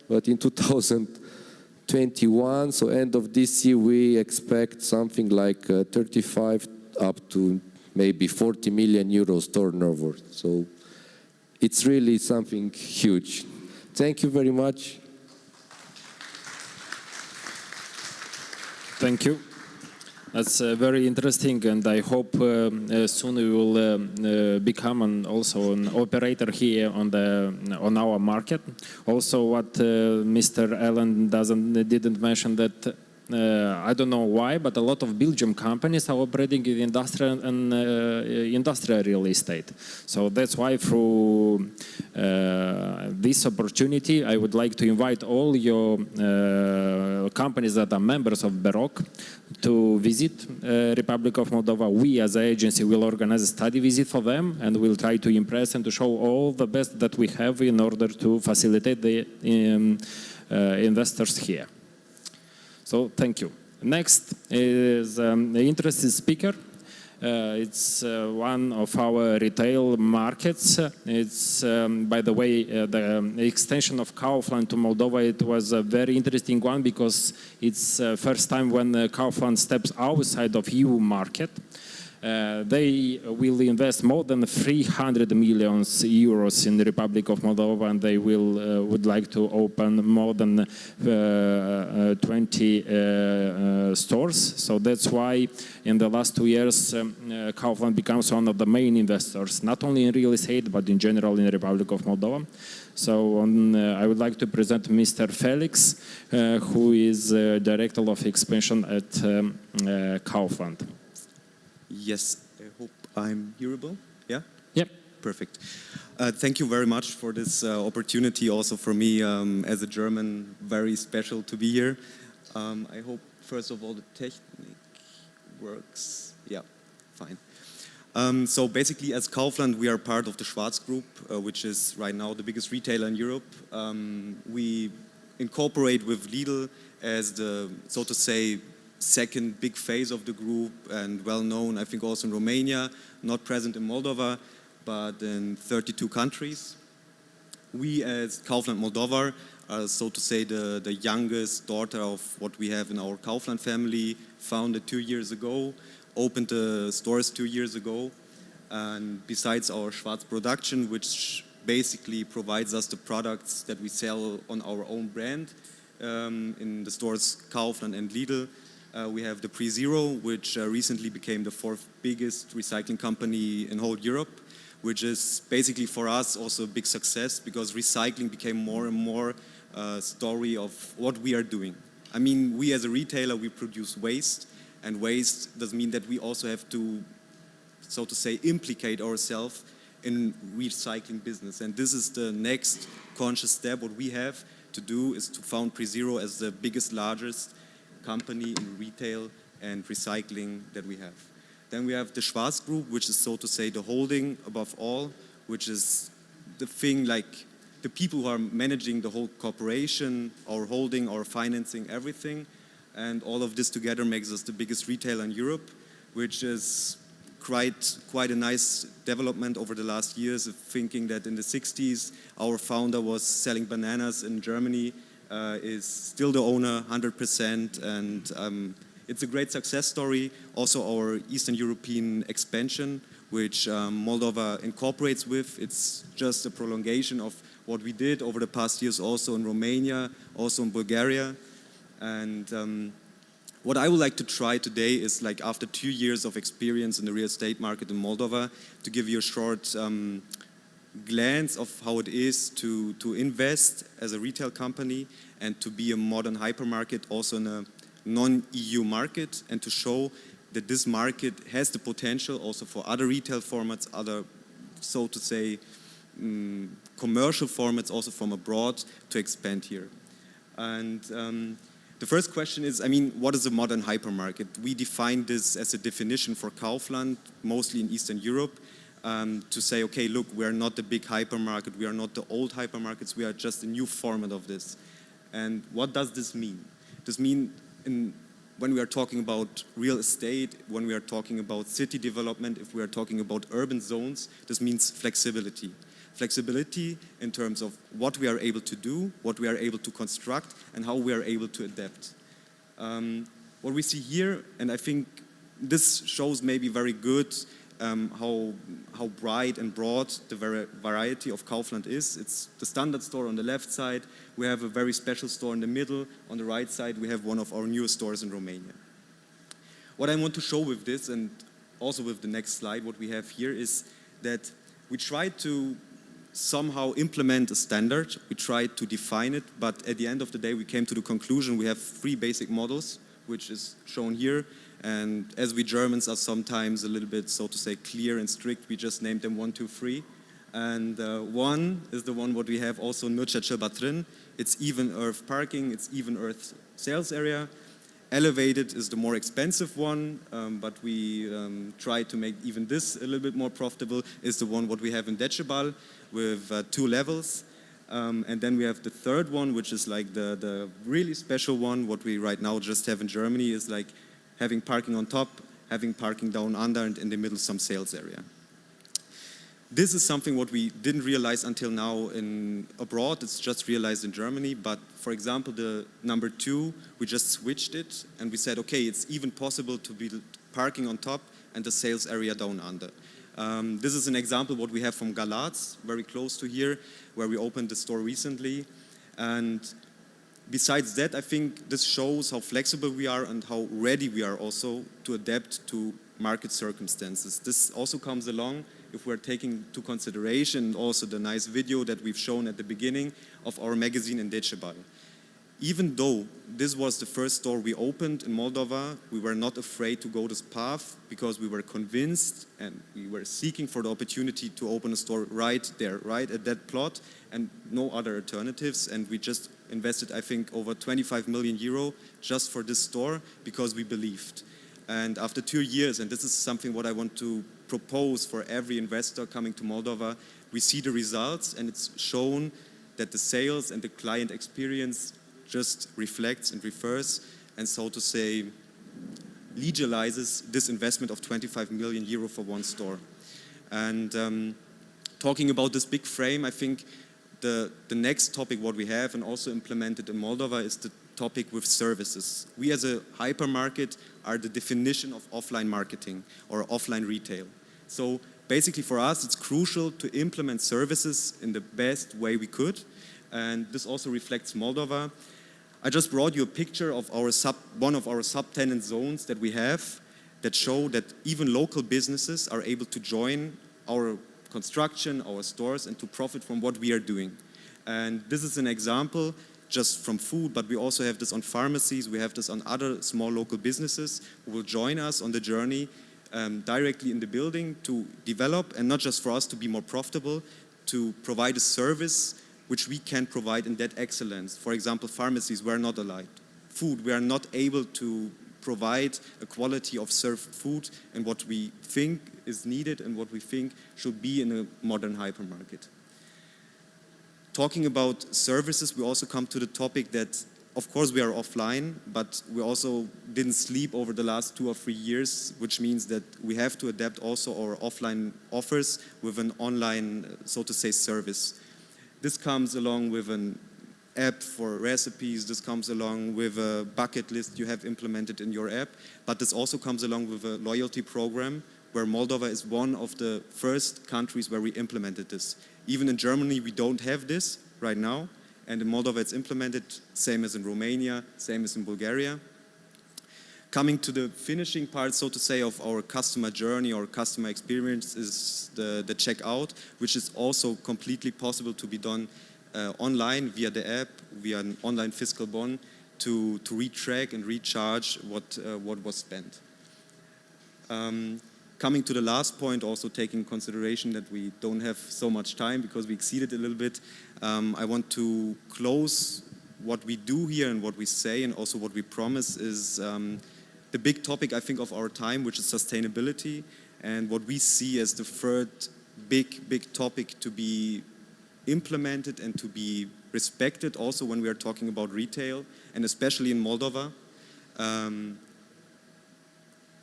but in 2021, so end of this year, we expect something like 35 up to maybe 40 million euros turnover. So it's really something huge. Thank you very much. Thank you. That's very interesting, and I hope soon we will become also an operator here on our market. Also, what Mr. Allen didn't mention that. I don't know why, but a lot of Belgium companies are operating in industrial and industrial real estate. So that's why through this opportunity, I would like to invite all your companies that are members of BEROC to visit Republic of Moldova. We as an agency will organize a study visit for them, and we'll try to impress and to show all the best that we have in order to facilitate the investors here. So thank you. Next is the interested speaker. It's one of our retail markets. It's, by the way, the extension of Kaufland to Moldova. It was a very interesting one because it's first time when Kaufland steps outside of EU market. They will invest more than 300 million euros in the Republic of Moldova, and they would like to open more than 20 stores. So that's why in the last 2 years, Kaufland becomes one of the main investors, not only in real estate, but in general in the Republic of Moldova. So I would like to present Mr. Felix, who is Director of Expansion at Kaufland. Yes, I hope I'm hearable. Yeah? Yep. Perfect. Thank you very much for this opportunity. Also for me, as a German, very special to be here. I hope, first of all, the technique works. Yeah, fine. So basically, as Kaufland, we are part of the Schwarz Group, which is right now the biggest retailer in Europe. We incorporate with Lidl as the, so to say, second big phase of the group, and well known, I think, also in Romania, not present in Moldova, but in 32 countries. We, as Kaufland Moldova, are, so to say, the youngest daughter of what we have in our Kaufland family, founded 2 years ago, opened the stores 2 years ago, and besides our Schwarz production, which basically provides us the products that we sell on our own brand in the stores Kaufland and Lidl, we have the PreZero, which recently became the 4th biggest recycling company in whole Europe, which is basically for us also a big success, because recycling became more and more a story of what we are doing. I mean, we as a retailer, we produce waste, and waste does mean that we also have to, so to say, implicate ourselves in recycling business. And this is the next conscious step. What we have to do is to found PreZero as the biggest, largest company in retail and recycling that we have. Then we have the Schwarz Group, which is, so to say, the holding above all, which is the thing, like the people who are managing the whole corporation, our holding, our financing, everything. And all of this together makes us the biggest retailer in Europe, which is quite a nice development over the last years, of thinking that in the 60s, our founder was selling bananas in Germany, is still the owner 100%, and it's a great success story. Also our Eastern European expansion, which Moldova incorporates with, it's just a prolongation of what we did over the past years, also in Romania, also in Bulgaria. And what I would like to try today is, like, after 2 years of experience in the real estate market in Moldova, to give you a short glance of how it is to invest as a retail company and to be a modern hypermarket also in a non-EU market, and to show that this market has the potential also for other retail formats, other, so to say, commercial formats also from abroad to expand here. And the first question is, I mean, what is a modern hypermarket? We define this as a definition for Kaufland, mostly in Eastern Europe, to say, okay, look, we are not the big hypermarket, we are not the old hypermarkets, we are just a new format of this. And what does this mean? This means when we are talking about real estate, when we are talking about city development, if we are talking about urban zones, this means flexibility. Flexibility in terms of what we are able to do, what we are able to construct, and how we are able to adapt. What we see here, and I think this shows maybe very good how bright and broad the variety of Kaufland is. It's the standard store on the left side. We have a very special store in the middle. On the right side, we have one of our newest stores in Romania. What I want to show with this, and also with the next slide, what we have here is that we try to somehow implement a standard. We tried to define it, but at the end of the day, we came to the conclusion we have 3 basic models, which is shown here. And as we Germans are sometimes a little bit, so to say, clear and strict, we just named them 1, 2, 3. And 1 is the one what we have also in Mircea-cel-Bătrân. It's even earth parking, it's even earth sales area. Elevated is the more expensive one, but we try to make even this a little bit more profitable, is the one what we have in Decebal with 2 levels. And then we have the third one, which is like the really special one, what we right now just have in Germany, is like having parking on top, having parking down under, and in the middle some sales area. This is something what we didn't realize until now abroad. It's just realized in Germany. But for example, the number 2, we just switched it and we said, okay, it's even possible to be parking on top and the sales area down under. This is an example what we have from Galați, very close to here, where we opened the store recently. And besides that, I think this shows how flexible we are and how ready we are also to adapt to market circumstances. This also comes along if we're taking into consideration also the nice video that we've shown at the beginning of our magazine in Decebal. Even though this was the first store we opened in Moldova, we were not afraid to go this path because we were convinced and we were seeking for the opportunity to open a store right there, right at that plot, and no other alternatives. And we just invested, I think, over 25 million euro just for this store because we believed. And after 2 years, and this is something what I want to propose for every investor coming to Moldova, we see the results, and it's shown that the sales and the client experience just reflects and refers, and so to say, legalizes this investment of 25 million euro for one store. And talking about this big frame, I think the next topic what we have and also implemented in Moldova is the topic with services. We as a hypermarket are the definition of offline marketing or offline retail. So basically for us it's crucial to implement services in the best way we could, and this also reflects Moldova. I just brought you a picture of one of our subtenant zones that we have that show that even local businesses are able to join our construction, our stores, and to profit from what we are doing. And this is an example just from food, but we also have this on pharmacies, we have this on other small local businesses who will join us on the journey directly in the building to develop, and not just for us to be more profitable, to provide a service which we can provide in that excellence. For example, pharmacies, we are not allowed. Food, we are not able to provide a quality of served food and what we think is needed and what we think should be in a modern hypermarket. Talking about services, we also come to the topic that, of course, we are offline, but we also didn't sleep over the last 2 or 3 years, which means that we have to adapt also our offline offers with an online, so to say, service. This comes along with an app for recipes, this comes along with a bucket list you have implemented in your app, but this also comes along with a loyalty program where Moldova is one of the first countries where we implemented this. Even in Germany we don't have this right now, and in Moldova it's implemented, same as in Romania, same as in Bulgaria. Coming to the finishing part, so to say, of our customer journey or customer experience is the checkout, which is also completely possible to be done online via the app, via an online fiscal bond, to retrack and recharge what was spent. Coming to the last point, also taking consideration that we don't have so much time because we exceeded a little bit, I want to close what we do here and what we say and also what we promise is the big topic, I think, of our time, which is sustainability, and what we see as the third big topic to be implemented and to be respected also when we are talking about retail, and especially in Moldova.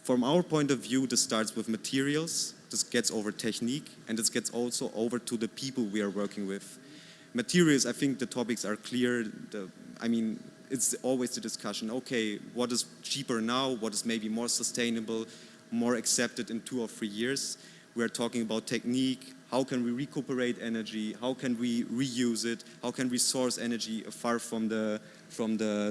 From our point of view, this starts with materials, this gets over technique, and this gets also over to the people we are working with. Materials, I think the topics are clear. It's always the discussion, okay, what is cheaper now, what is maybe more sustainable, more accepted in 2 or 3 years. We are talking about technique, how can we recuperate energy, how can we reuse it, how can we source energy far from the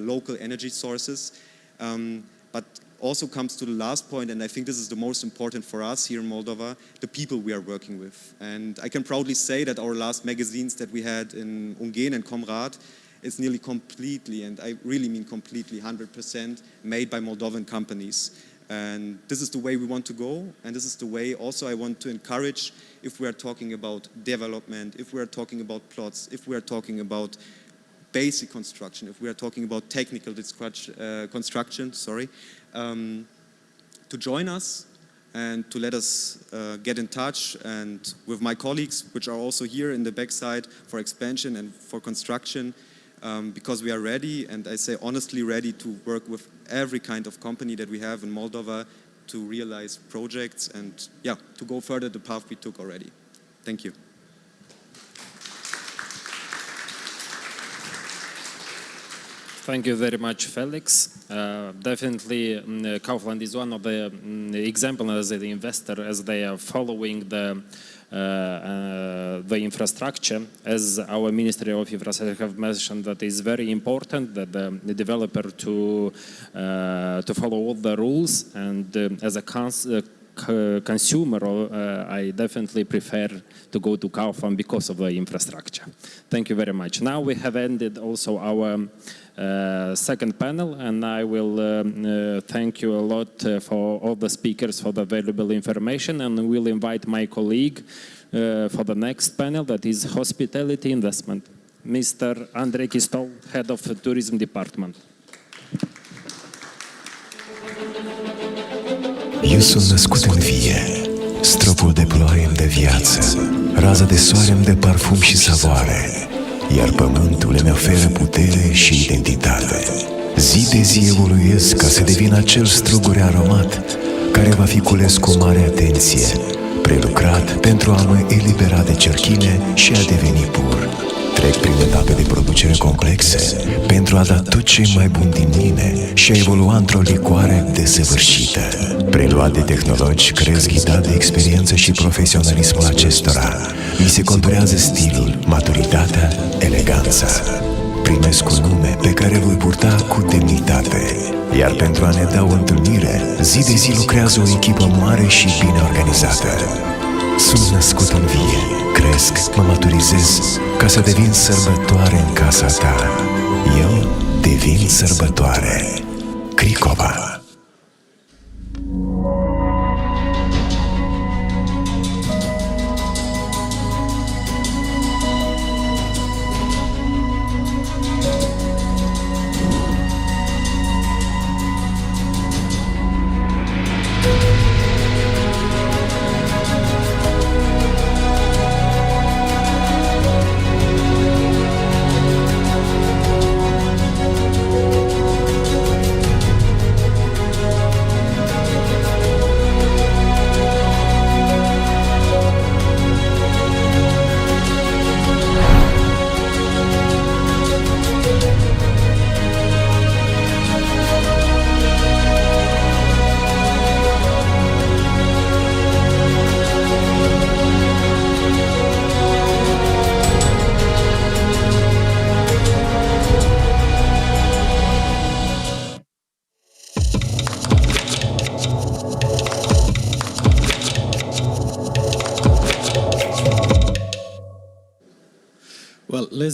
local energy sources. But also comes to the last point, and I think this is the most important for us here in Moldova, the people we are working with. And I can proudly say that our last magazines that we had in Ungen and Comrade, it's nearly completely, and I really mean completely, 100% made by Moldovan companies. And this is the way we want to go, and this is the way also I want to encourage if we are talking about development, if we are talking about plots, if we are talking about basic construction, if we are talking about technical construction, to join us and to let us get in touch, and with my colleagues, which are also here in the backside for expansion and for construction, because we are ready, and I say honestly ready to work with every kind of company that we have in Moldova to realize projects and to go further the path we took already. Thank you. Thank you very much, Felix. Definitely, Kaufland is one of the examples as an investor, as they are following the infrastructure. As our Ministry of Infrastructure have mentioned, that is very important that the developer to follow all the rules, and as a consumer, I definitely prefer to go to Kaufland because of the infrastructure. Thank you very much. Now we have ended also our second panel, and I will thank you a lot for all the speakers for the valuable information, and will invite my colleague for the next panel, that is hospitality investment. Mr. Andrei Chistol, Head of the Tourism Department. Eu sunt născut în vie, stropul de ploaie de viață, raza de soare de parfum și savoare, iar pământul îmi oferă putere și identitate. Zi de zi evoluez ca să devin acel strugure aromat care va fi cules cu mare atenție, prelucrat pentru a mă elibera de cerchine și a deveni pur. Trec prin etape de producere complexe pentru a da tot ce e mai bun din mine și a evolua într-o licoare desăvârșită. Preluat de tehnologi, crez ghidat de experiență și profesionalismul acestora. Mi se conturează stilul, maturitatea, eleganța. Primesc un nume pe care îl voi purta cu demnitate. Iar pentru a ne da o întâlnire, zi de zi lucrează o echipă mare și bine organizată. Sunt născut în vie, cresc, mă maturizez ca să devin sărbătoare în casa ta. Eu devin sărbătoare. Cricova.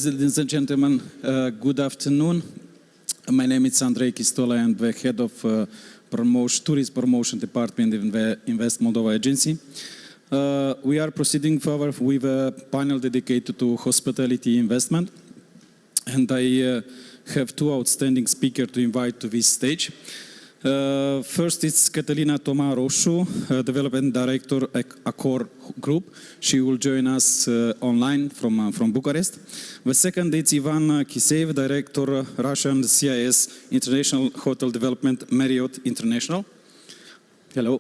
Ladies and gentlemen, good afternoon. My name is Andrei Chistol. I am the head of Tourism Promotion Department in the Invest Moldova Agency. We are proceeding forward with a panel dedicated to hospitality investment, and I have two outstanding speakers to invite to this stage. First, it's Catalina Toma-Roșu, Development Director at Accor Group. She will join us online from Bucharest. The second, it's Ivan Kiseev, Director, Russian CIS International Hotel Development, Marriott International. Hello.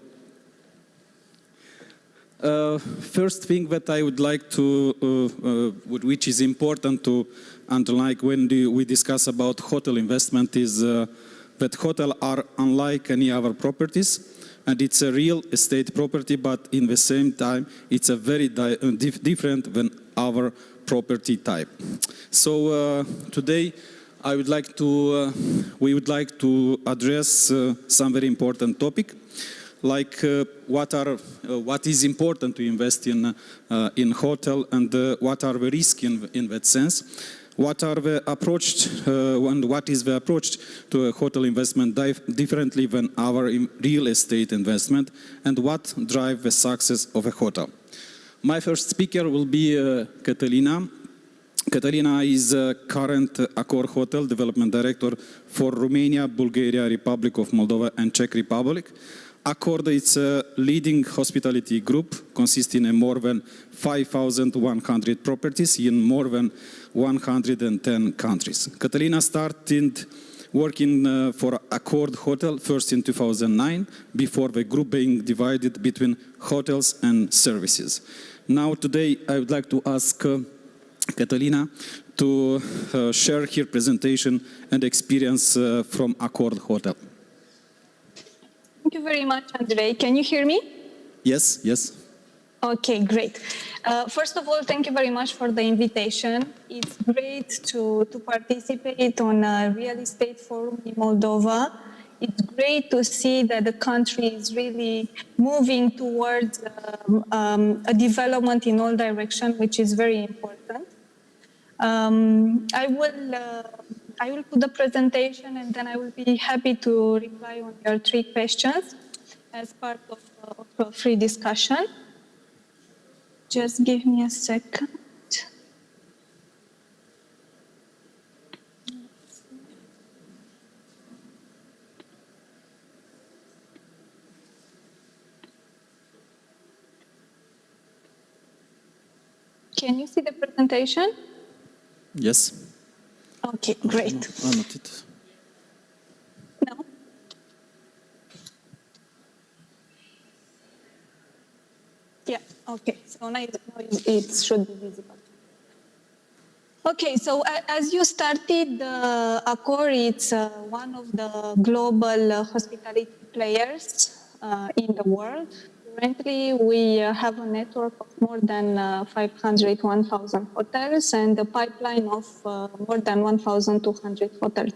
First thing that I would like to, which is important to underline when we discuss about hotel investment, is that hotels are unlike any other properties, and it's a real estate property, but in the same time, it's a very different than our property type. So today, we would like to address some very important topic, like what is important to invest in hotel, and what are the risks in that sense. What are the approach and what is the approach to a hotel investment differently than our real estate investment, and what drives the success of a hotel? My first speaker will be Catalina. Catalina is current Accor Hotel Development Director for Romania, Bulgaria, Republic of Moldova, and Czech Republic. Accor is a leading hospitality group consisting of more than 5,100 properties in more than 110 countries. Catalina started working for Accor Hotel first in 2009, before the group being divided between hotels and services. Now today I would like to ask Catalina to share her presentation and experience from Accor Hotel. Thank you very much, Andrei. Can you hear me? Yes, yes. Okay, great. First of all, thank you very much for the invitation. It's great to participate on a real estate forum in Moldova. it's great to see that the country is really moving towards a development in all directions, which is very important. I will put the presentation, and then I will be happy to reply on your 3 questions as part of a free discussion. Just give me a second. Can you see the presentation? Yes. Okay, great. Annotate. No? Yeah, okay. So now it should be visible. Okay, so as you started, Accor is one of the global hospitality players in the world. Currently, we have a network of more than 1,000 hotels and a pipeline of more than 1,200 hotels.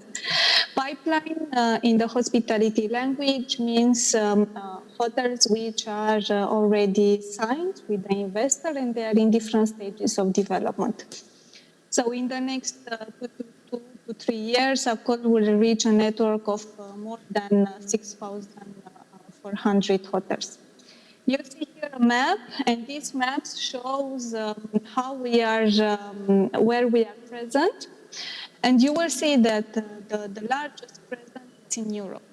Pipeline in the hospitality language means hotels which are already signed with the investor and they are in different stages of development. So in the next 2 to 3 years, Accor will reach a network of more than 6,400 hotels. You see here a map, and this map shows how we are, where we are present, and you will see that the largest presence is in Europe.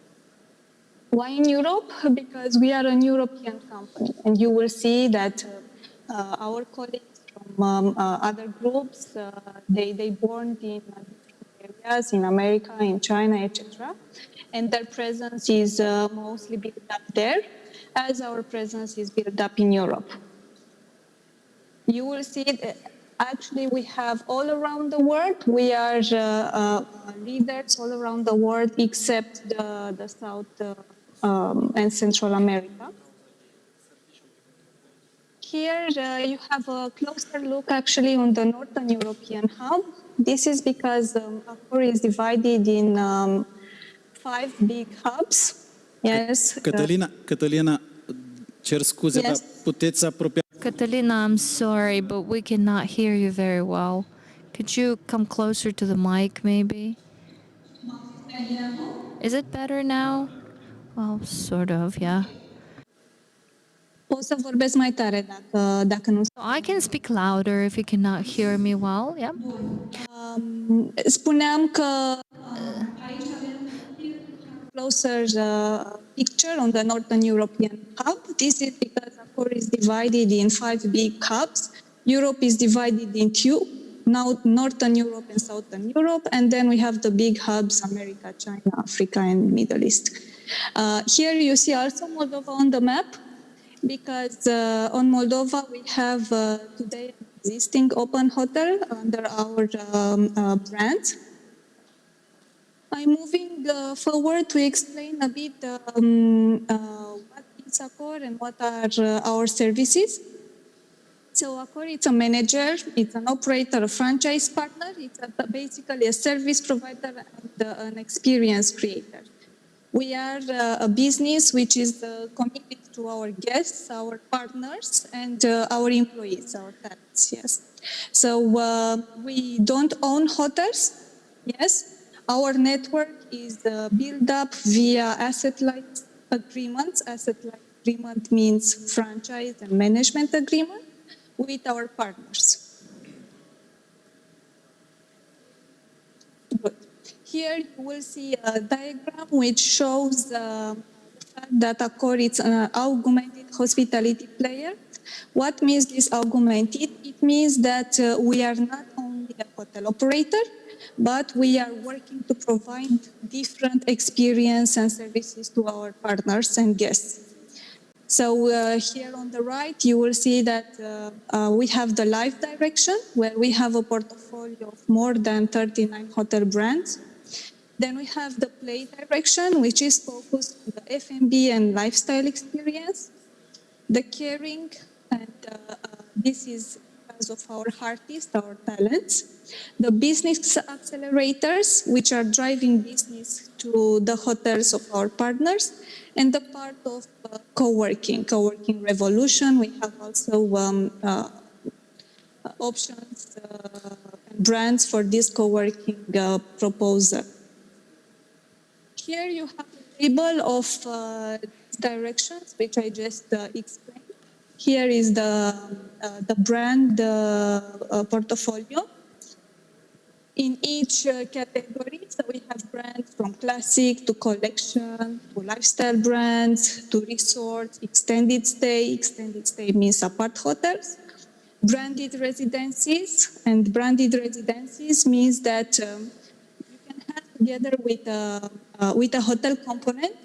Why in Europe? Because we are an European company, and you will see that our colleagues from other groups, they born in different areas, in America, in China, etc. And their presence is mostly built up there, as our presence is built up in Europe. You will see that actually we have all around the world, we are leaders all around the world except the South and Central America. Here you have a closer look actually on the Northern European hub. This is because Accor is divided in 5 big hubs. Yes. Cătălina, cer scuze, dar puteți apropia. Catalina, I'm sorry, but we cannot hear you very well. Could you come closer to the mic, maybe? Is it better now? Well, sort of, yeah. Pot să vorbesc mai tare dacă nu. I can speak louder if you cannot hear me well. Yeah. Spuneam că aici avem closer picture on the Northern European hub. This is because Accor is divided in 5 big hubs. Europe is divided in 2. Now Northern Europe and Southern Europe, and then we have the big hubs, America, China, Africa, and Middle East. Here you see also Moldova on the map, because on Moldova we have today an existing open hotel under our brand. I'm moving forward to explain a bit what is Accor and what are our services. So Accor, it's a manager, it's an operator, a franchise partner, it's basically a service provider and an experience creator. We are a business which is committed to our guests, our partners, and our employees, our tenants, yes. So we don't own hotels, yes. Our network is built up via asset-light agreements. Asset-light agreement means franchise and management agreement with our partners. Good. Here you will see a diagram which shows the fact that Accor is an augmented hospitality player. What means this augmented? It means that we are not only a hotel operator, but we are working to provide different experience and services to our partners and guests. So here on the right, you will see that we have the life direction, where we have a portfolio of more than 39 hotel brands. Then we have the play direction, which is focused on the F&B and lifestyle experience. The caring, and this is because of our artists, our talents, the business accelerators, which are driving business to the hotels of our partners, and the part of co-working revolution. We have also options and brands for this co-working proposal. Here you have a table of directions, which I just explained. Here is the brand portfolio. In each category, so we have brands from classic to collection, to lifestyle brands, to resorts, extended stay. Extended stay means apart hotels. Branded residencies, and branded residencies means that you can have together with a hotel component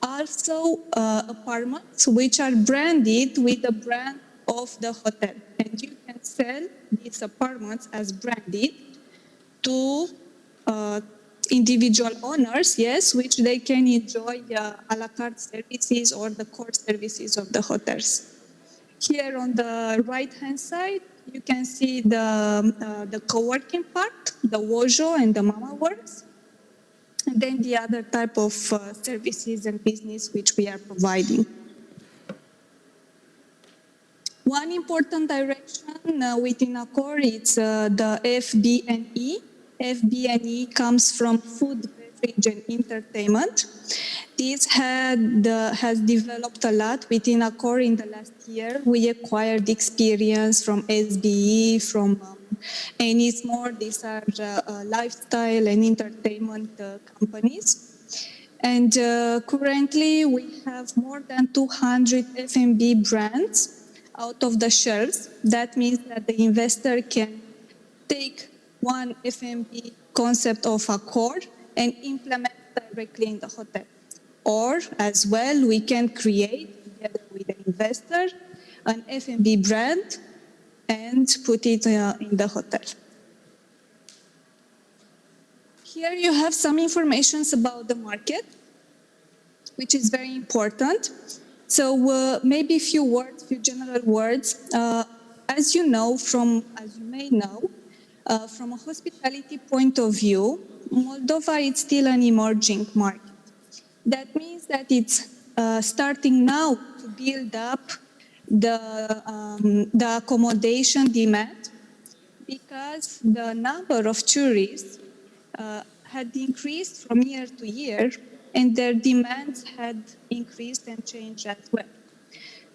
also apartments which are branded with the brand of the hotel, and you can sell these apartments as branded to individual owners, yes, which they can enjoy a la carte services or the core services of the hotels. Here on the right-hand side, you can see the co-working part, the Wojo and the Mama Works, and then the other type of services and business which we are providing. One important direction within Accor is the FB&E. FB&E comes from food, beverage, and entertainment. This has developed a lot within Accor in the last year. We acquired experience from SBE, from Ennismore. These are lifestyle and entertainment companies. And currently we have more than 200 F&B brands out of the shelves. That means that the investor can take one F&B concept of Accor and implement directly in the hotel. Or, as well, we can create, together with the investor, an F&B brand and put it in the hotel. Here you have some information about the market, which is very important. So maybe a few words, few general words. As you may know, from a hospitality point of view, Moldova is still an emerging market. That means that it's starting now to build up the accommodation demand, because the number of tourists had increased from year to year, and their demands had increased and changed as well.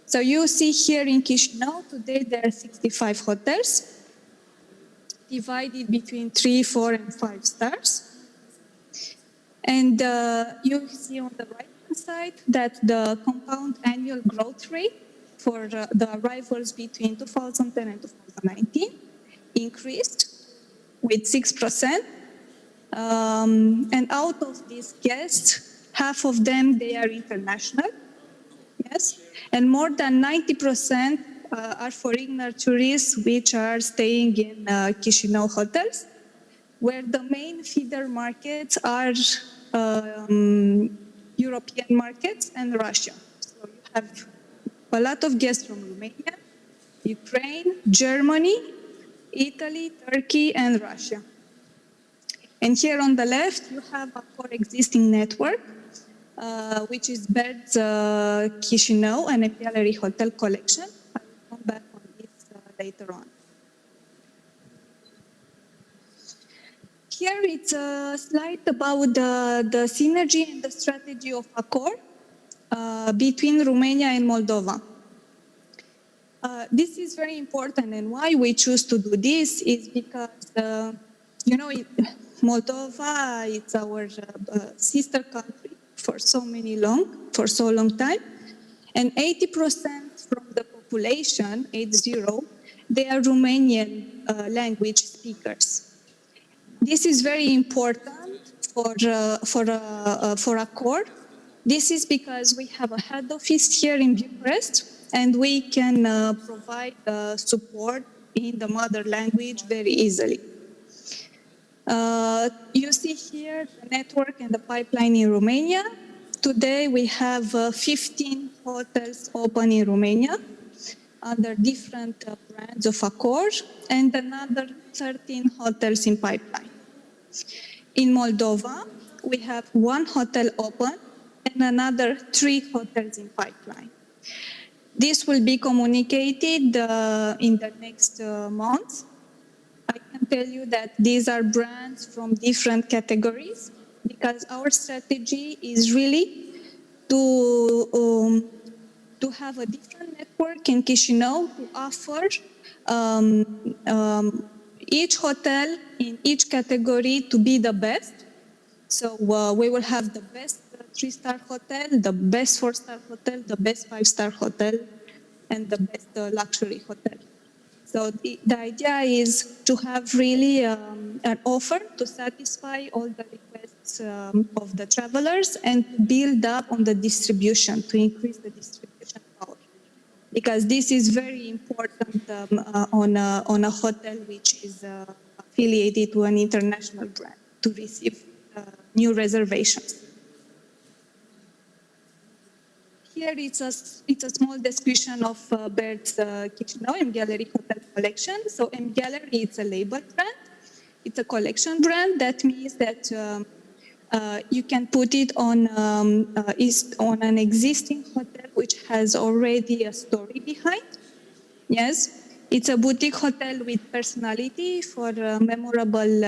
So you see here in Chișinău, today there are 65 hotels, divided between 3, 4, and 5 stars. And you see on the right-hand side that the compound annual growth rate for the arrivals between 2010 and 2019 increased with 6%. And out of these guests, half of them, they are international, yes, and more than 90% are foreigner tourists which are staying in Chișinău hotels, where the main feeder markets are European markets and Russia. So you have a lot of guests from Romania, Ukraine, Germany, Italy, Turkey, and Russia. And here on the left, you have a core existing network, which is Birds Chișinău and a gallery hotel collection. I will come back on this later on. Here it's a slide about the synergy and the strategy of Accor between Romania and Moldova. This is very important, and why we choose to do this is because, Moldova, it's our sister country for so long time, and 80% from the population, 80, they are Romanian language speakers. This is very important for Accor. This is because we have a head office here in Bucharest, and we can provide support in the mother language very easily. You see here the network and the pipeline in Romania. Today we have 15 hotels open in Romania. under different brands of Accor, and another 13 hotels in pipeline. In Moldova, we have 1 hotel open and another 3 hotels in pipeline. This will be communicated in the next months. I can tell you that these are brands from different categories because our strategy is really to have a different network in Chișinău to offer each hotel in each category to be the best. So we will have the best 3-star hotel, the best 4-star hotel, the best 5-star hotel, and the best luxury hotel. So the idea is to have really an offer to satisfy all the requests of the travelers and build up on the distribution, to increase the distribution power. Because this is very important on a hotel which is affiliated to an international brand to receive new reservations. Here it's a small description of Bert's Chișinău M Gallery Hotel Collection. So M Gallery, it's a label brand. It's a collection brand. That means that you can put it on an existing hotel which has already a story behind. Yes, it's a boutique hotel with personality for memorable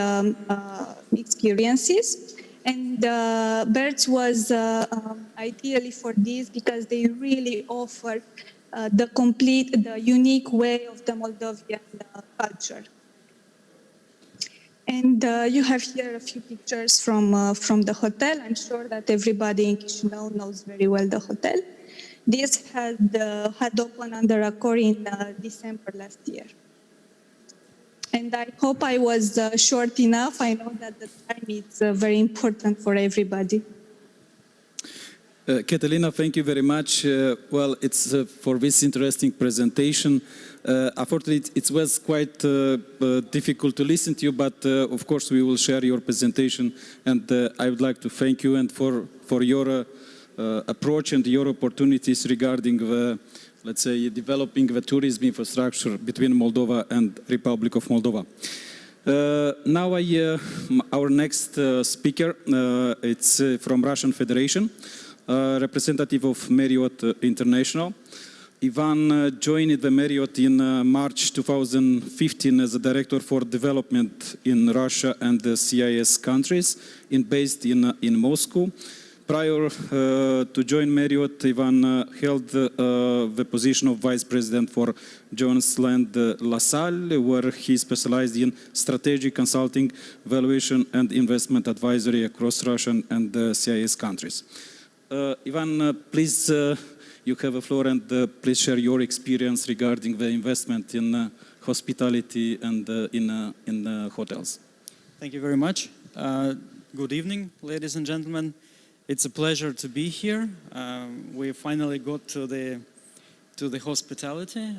experiences. And Bert's was ideally for this because they really offer the unique way of the Moldovan culture. And you have here a few pictures from the hotel. I'm sure that everybody in Chișinău knows very well the hotel. This had opened under Accor in December last year. And I hope I was short enough. I know that the time is very important for everybody. Catalina, thank you very much. Well, it's for this interesting presentation. Unfortunately, it was quite difficult to listen to you, but of course we will share your presentation. And I would like to thank you and for your approach and your opportunities regarding the, let's say, developing the tourism infrastructure between Moldova and Republic of Moldova. Now our next speaker, it's from Russian Federation, representative of Marriott International. Ivan joined the Marriott in March 2015 as a director for development in Russia and the CIS countries, based in Moscow. Prior to join Marriott, Ivan held the position of Vice President for Jones Land LaSalle, where he specialized in strategic consulting, valuation and investment advisory across Russian and CIS countries. Ivan, please, you have the floor, and please share your experience regarding the investment in hospitality and in hotels. Thank you very much. Good evening, ladies and gentlemen. It's a pleasure to be here. We finally got to the hospitality.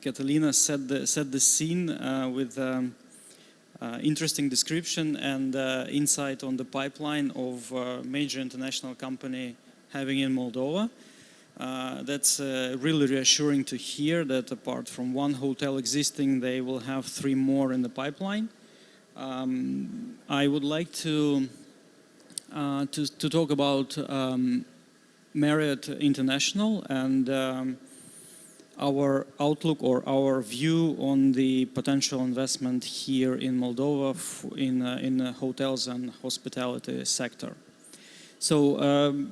Catalina set the scene with interesting description and insight on the pipeline of major international company having in Moldova. That's really reassuring to hear that apart from 1 hotel existing, they will have 3 more in the pipeline. I would like to talk about Marriott International and our outlook or our view on the potential investment here in Moldova in the hotels and hospitality sector. So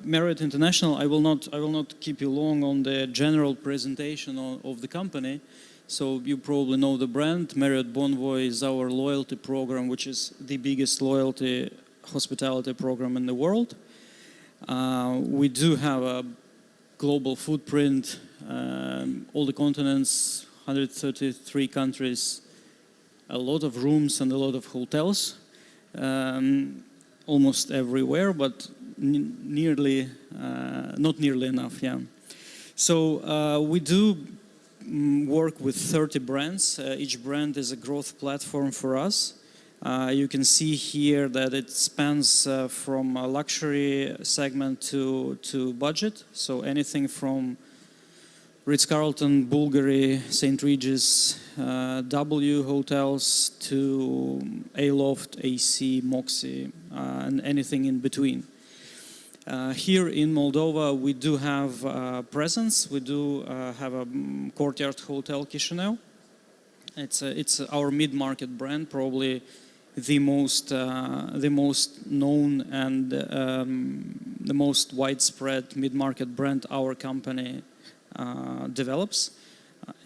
Marriott International, I will not keep you long on the general presentation of the company. So you probably know the brand. Marriott Bonvoy is our loyalty program, which is the biggest loyalty hospitality program in the world. We do have a global footprint, all the continents, 133 countries, a lot of rooms and a lot of hotels, almost everywhere, but not nearly enough, yeah. So we do work with 30 brands. Each brand is a growth platform for us. You can see here that it spans from a luxury segment to budget. So anything from Ritz-Carlton, Bulgari, St. Regis, W hotels to Aloft, AC, Moxie, and anything in between. Here in Moldova, we do have presence. We do have a Courtyard Hotel Chisinau. It's our mid-market brand, probably the most known and the most widespread mid-market brand our company develops.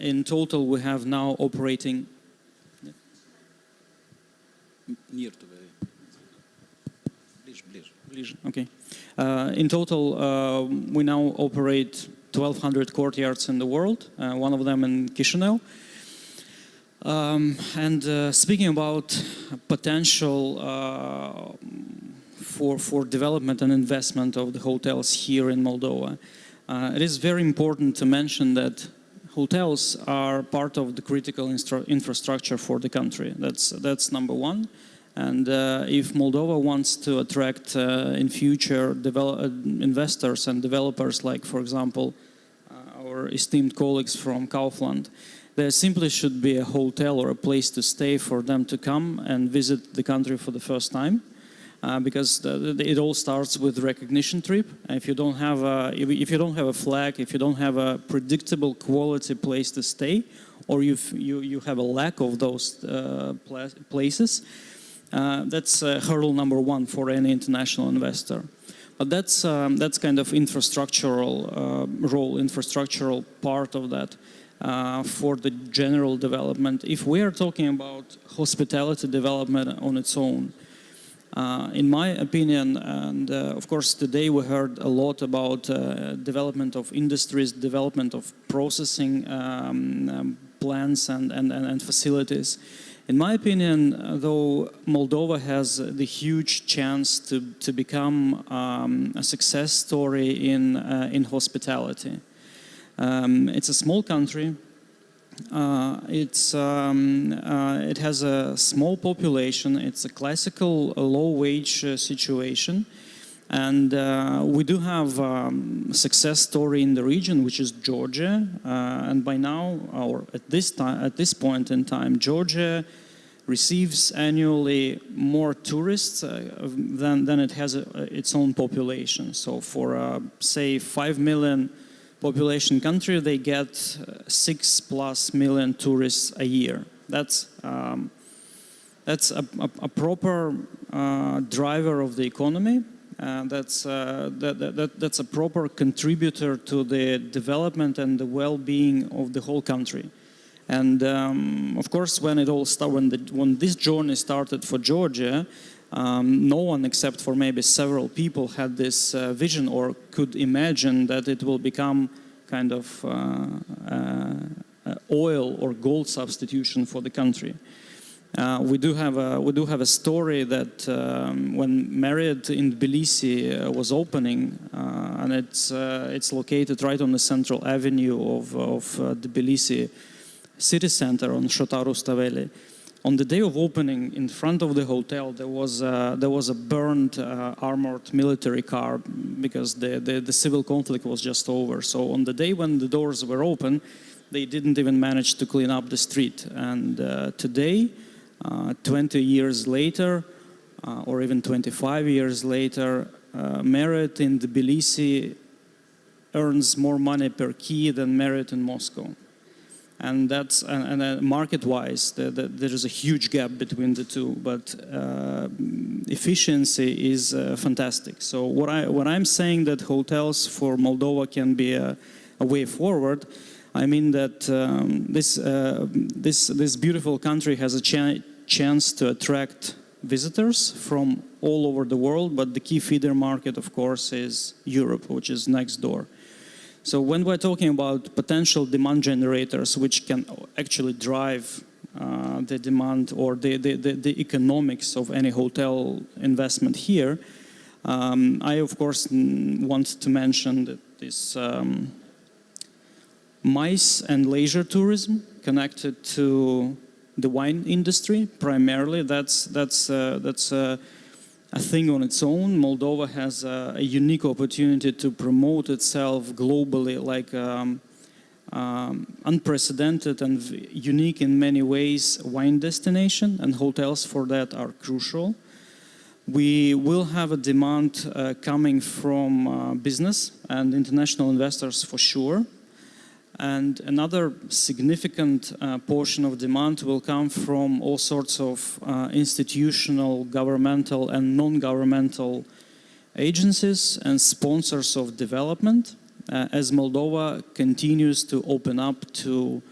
In total, we have now operating. Okay. In total, we now operate 1,200 courtyards in the world, one of them in Chisinau. And speaking about potential for development and investment of the hotels here in Moldova, it is very important to mention that hotels are part of the critical infrastructure for the country. That's number one. And if Moldova wants to attract in future investors and developers, like, for example, our esteemed colleagues from Kaufland, there simply should be a hotel or a place to stay for them to come and visit the country for the first time. Because it all starts with recognition trip. If you don't have a flag, if you don't have a predictable quality place to stay, or you have a lack of those places, that's hurdle number one for any international investor. But that's kind of infrastructural role, infrastructural part of that for the general development. If we are talking about hospitality development on its own, in my opinion, and of course today we heard a lot about development of industries, development of processing plants and facilities. In my opinion, though, Moldova has the huge chance to become a success story in hospitality. It's a small country. It has a small population. It's a classical low-wage situation, and we do have a success story in the region, which is Georgia. And by now, or at this point in time, Georgia receives annually more tourists than it has its own population. So for say 5 million population country, they get 6+ million tourists a year. That's a proper driver of the economy. That's a proper contributor to the development and the well-being of the whole country. And of course, when this journey started for Georgia, no one except for maybe several people had this vision or could imagine that it will become kind of oil or gold substitution for the country. We do have a story that when Marriott in Tbilisi was opening, and it's located right on the central avenue of Tbilisi city center on Shotaru Staveli. On the day of opening, in front of the hotel, there was a burned armored military car because the civil conflict was just over. So on the day when the doors were open, they didn't even manage to clean up the street. And today, 20 years later, or even 25 years later, Marriott in Tbilisi earns more money per key than Marriott in Moscow. And that's market-wise, there is a huge gap between the two, but efficiency is fantastic. So what I'm saying that hotels for Moldova can be a way forward. I mean that this beautiful country has a chance to attract visitors from all over the world, but the key feeder market, of course, is Europe, which is next door. So when we're talking about potential demand generators, which can actually drive the demand or the economics of any hotel investment here, I of course want to mention that this MICE and leisure tourism connected to the wine industry primarily. That's a thing on its own. Moldova has a unique opportunity to promote itself globally, like unprecedented and unique in many ways wine destination, and hotels for that are crucial. We will have a demand coming from business and international investors for sure. And another significant portion of demand will come from all sorts of institutional, governmental and non-governmental agencies and sponsors of development as Moldova continues to open up to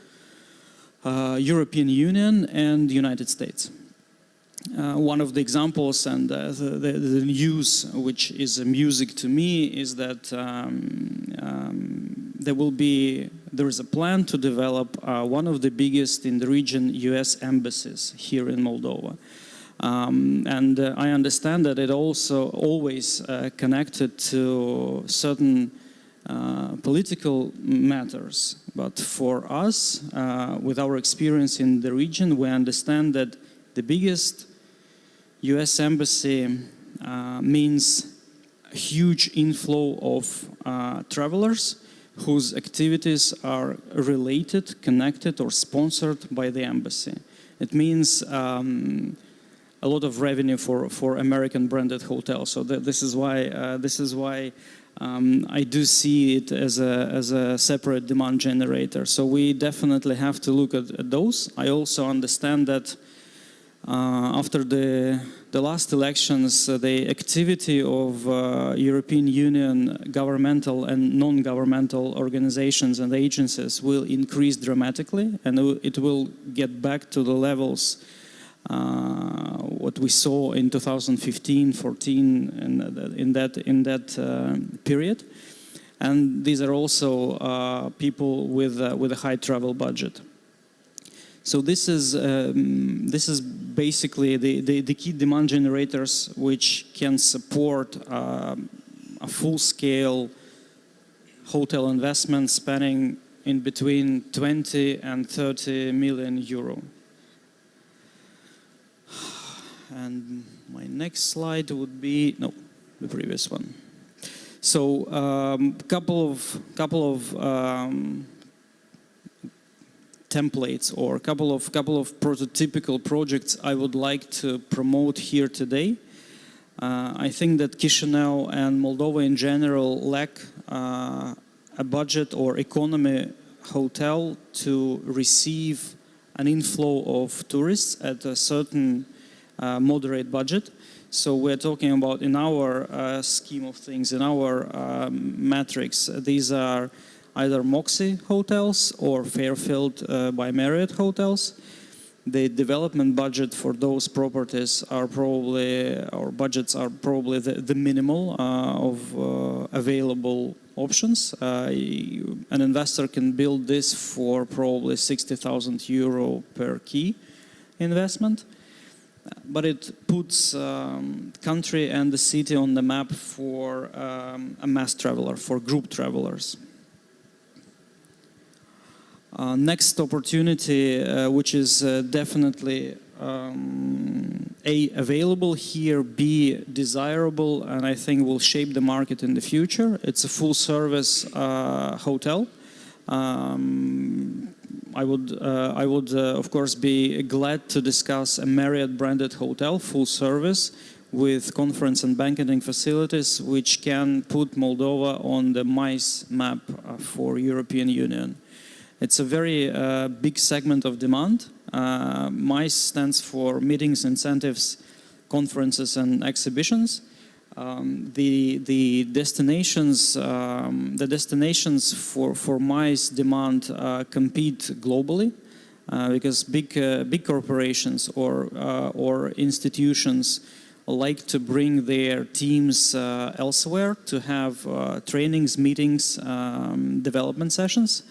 European Union and United States. One of the examples and the news which is music to me is that there is a plan to develop one of the biggest in the region US embassies here in Moldova. And I understand that it also always connected to certain political matters. But for us, with our experience in the region, we understand that the biggest US embassy means a huge inflow of travelers whose activities are related, connected, or sponsored by the embassy. It means a lot of revenue for American branded hotels. So this is why I do see it as a separate demand generator. So we definitely have to look at those. I also understand that after the last elections, the activity of European Union governmental and non-governmental organizations and agencies will increase dramatically, and it will get back to the levels what we saw in 2015, 14, and in that period. And these are also people with a high travel budget. So this is basically the key demand generators which can support a full-scale hotel investment spanning in between 20 and 30 million euro. And my next slide would be the previous one. So couple of templates or a couple of prototypical projects I would like to promote here today. I think that Chisinau and Moldova in general lack a budget or economy hotel to receive an inflow of tourists at a certain moderate budget. So we're talking about, in our scheme of things, in our metrics, these are either Moxie hotels or Fairfield by Marriott hotels. The development budget for those properties are probably, or budgets are probably the minimal of available options. An investor can build this for probably 60,000 euro per key investment. But it puts country and the city on the map for a mass traveler, for group travelers. Next opportunity, which is definitely A, available here, B, desirable, and I think will shape the market in the future. It's a full-service hotel. I would, of course, be glad to discuss a Marriott-branded hotel, full-service, with conference and banqueting facilities, which can put Moldova on the MICE map for European Union. It's a very big segment of demand. MICE stands for Meetings, Incentives, Conferences and Exhibitions. The destinations for MICE demand compete globally because big corporations or institutions like to bring their teams elsewhere to have trainings, meetings, development sessions.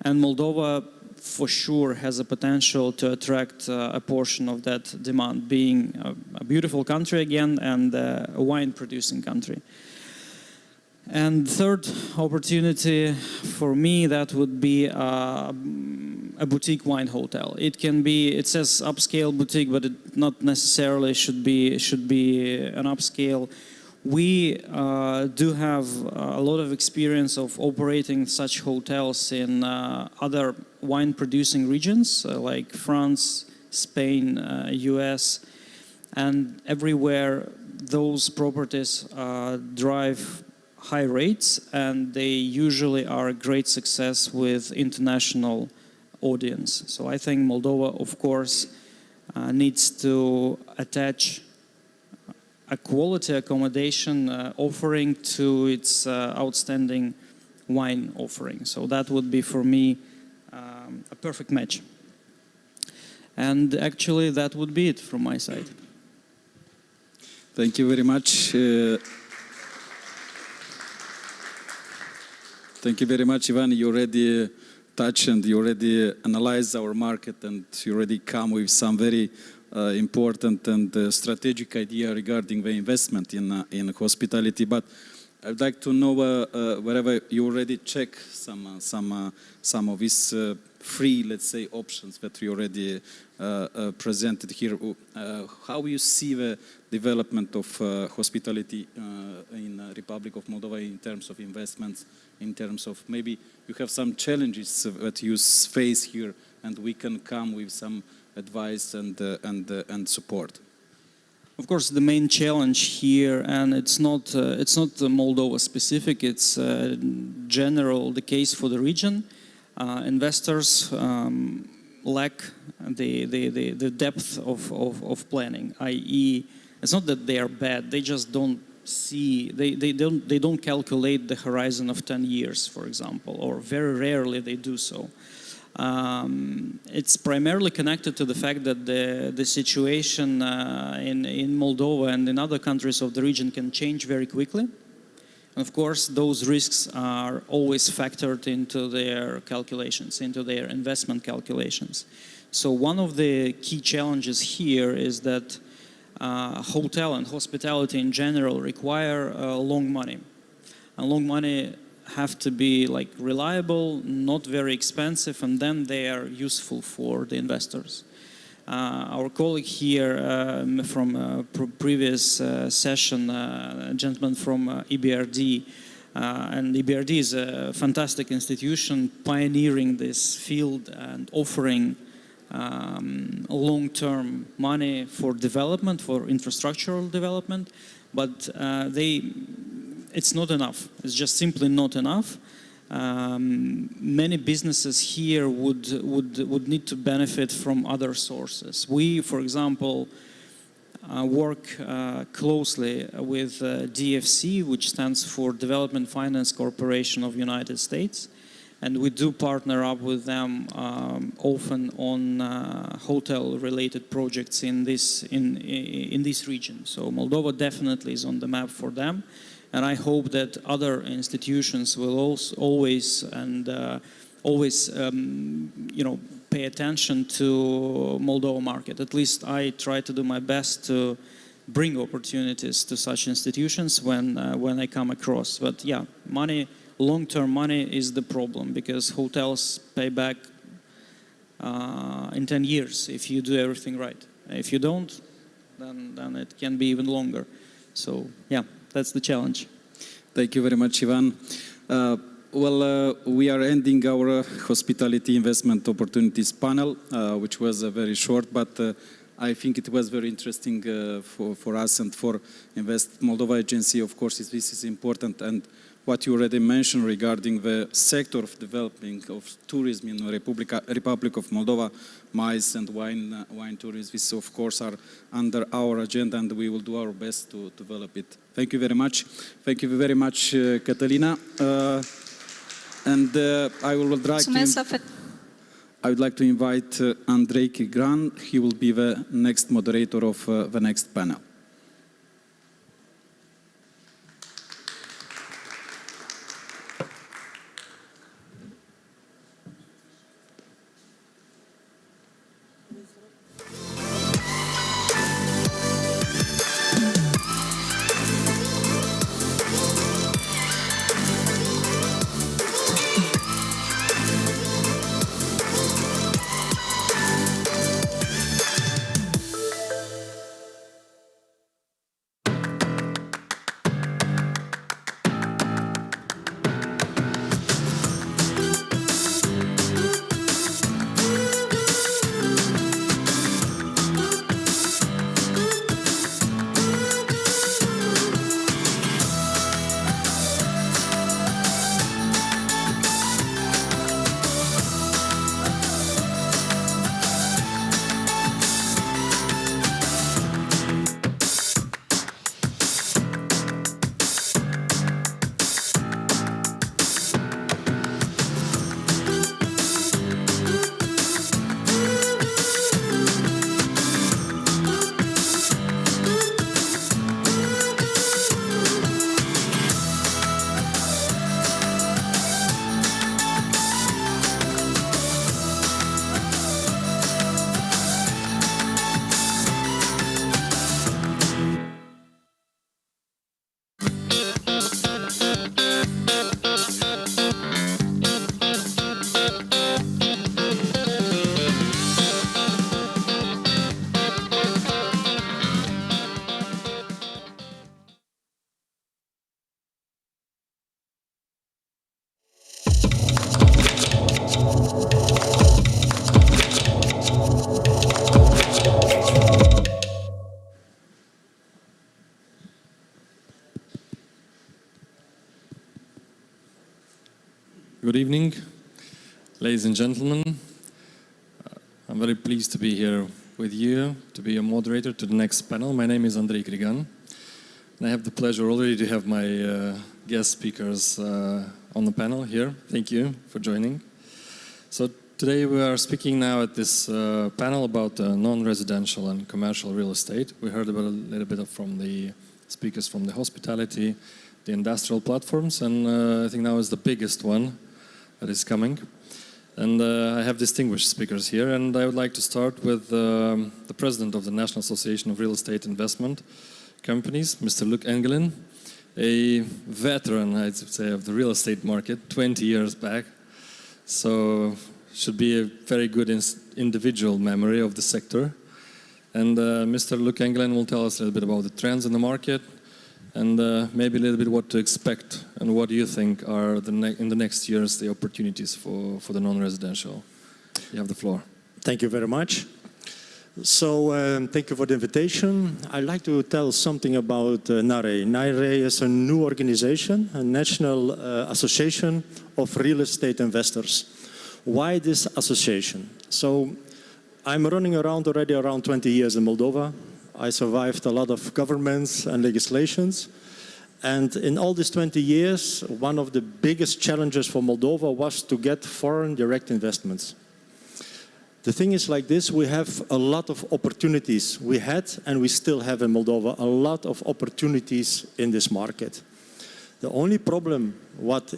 And Moldova, for sure, has a potential to attract a portion of that demand, being a beautiful country again and a wine-producing country. And third opportunity for me, that would be a boutique wine hotel. It can be, it says upscale boutique, but it not necessarily should be an upscale. We do have a lot of experience of operating such hotels in other wine-producing regions like France, Spain, US, and everywhere those properties drive high rates, and they usually are a great success with international audience. So I think Moldova, of course, needs to attach a quality accommodation offering to its outstanding wine offering. So that would be for me a perfect match. And actually that would be it from my side. Thank you very much. Thank you very much, Ivan. You already touched and you already analyzed our market, and you already come with some very important and strategic idea regarding the investment in hospitality. But I'd like to know wherever you already check some of these free, let's say, options that we already presented here. How you see the development of hospitality in Republic of Moldova in terms of investments, in terms of maybe you have some challenges that you face here, and we can come with some advice and support. Of course, the main challenge here, and it's not Moldova specific, it's general the case for the region. Investors lack the depth of planning, i.e., it's not that they are bad, they just don't see, they don't calculate the horizon of 10 years, for example, or very rarely they do so. It's primarily connected to the fact that the situation in Moldova and in other countries of the region can change very quickly. Of course, those risks are always factored into their calculations, into their investment calculations. So one of the key challenges here is that hotel and hospitality in general require long money. And long money have to be like reliable, not very expensive, and then they are useful for the investors. Our colleague here from a previous session, a gentleman from EBRD, and EBRD is a fantastic institution pioneering this field and offering long-term money for development, for infrastructural development, but it's not enough. It's just simply not enough. Many businesses here would need to benefit from other sources. We, for example, work closely with DFC, which stands for Development Finance Corporation of United States, and we do partner up with them often on hotel-related projects in this region. So Moldova definitely is on the map for them. And I hope that other institutions will also always pay attention to Moldova market. At least I try to do my best to bring opportunities to such institutions when I come across. But yeah, money, long-term money is the problem, because hotels pay back in 10 years if you do everything right. If you don't, then it can be even longer. So yeah. That's the challenge. Thank you very much, Ivan. We are ending our hospitality investment opportunities panel, which was very short, but I think it was very interesting for us and for Invest Moldova Agency. Of course, this is important, and what you already mentioned regarding the sector of developing of tourism in the Republic of Moldova, MICE and wine tourism, this of course are under our agenda, and we will do our best to develop it. Thank you very much. Thank you very much, Catalina. I would like to invite Andrei Chigran. He will be the next moderator of the next panel. Good evening, ladies and gentlemen. I'm very pleased to be here with you, to be a moderator to the next panel. My name is Andrei Krigan, and I have the pleasure already to have my guest speakers on the panel here. Thank you for joining. So today we are speaking now at this panel about non-residential and commercial real estate. We heard about a little bit from the speakers from the hospitality, the industrial platforms, and I think now is the biggest one that is coming. And I have distinguished speakers here, and I would like to start with the president of the National Association of Real Estate Investment Companies, Mr. Luc Engelen, a veteran, I'd say, of the real estate market, 20 years back. So should be a very good individual memory of the sector. And Mr. Luc Engelen will tell us a little bit about the trends in the market, and maybe a little bit what to expect and what do you think are in the next years the opportunities for the non-residential. You have the floor. Thank you very much. So thank you for the invitation. I'd like to tell something about NARE. NARE is a new organization, a National Association of Real Estate Investors. Why this association? So I'm running around already around 20 years in Moldova. I survived a lot of governments and legislations. And in all these 20 years, one of the biggest challenges for Moldova was to get foreign direct investments. The thing is like this, we have a lot of opportunities. We had, and we still have in Moldova, a lot of opportunities in this market. The only problem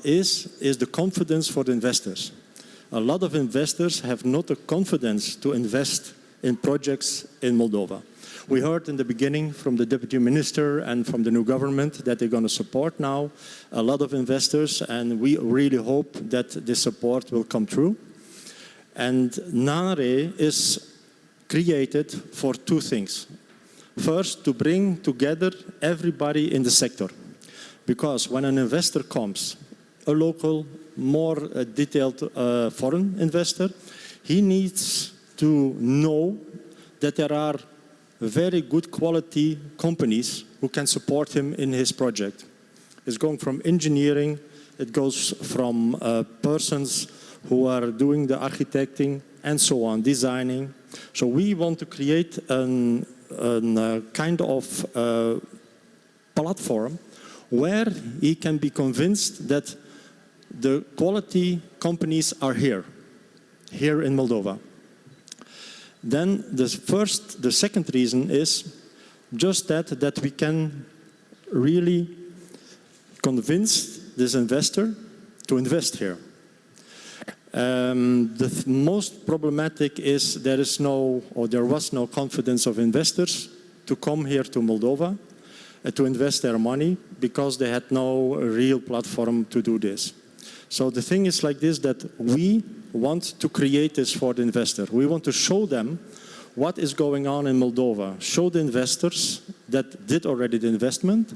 is the confidence for the investors. A lot of investors have not the confidence to invest in projects in Moldova. We heard in the beginning from the Deputy Minister and from the new government that they're going to support now a lot of investors, and we really hope that this support will come through. And NARE is created for two things. First, to bring together everybody in the sector. Because when an investor comes, a local, more detailed foreign investor, he needs to know that there are very good quality companies who can support him in his project. It's going from engineering, it goes from persons who are doing the architecting and so on, designing. So we want to create a kind of platform where he can be convinced that the quality companies are here in Moldova. Then the second reason is just that we can really convince this investor to invest here. The most problematic is there was no confidence of investors to come here to Moldova to invest their money because they had no real platform to do this. So the thing is like this, that we want to create this for the investor. We want to show them what is going on in Moldova, show the investors that did already the investment,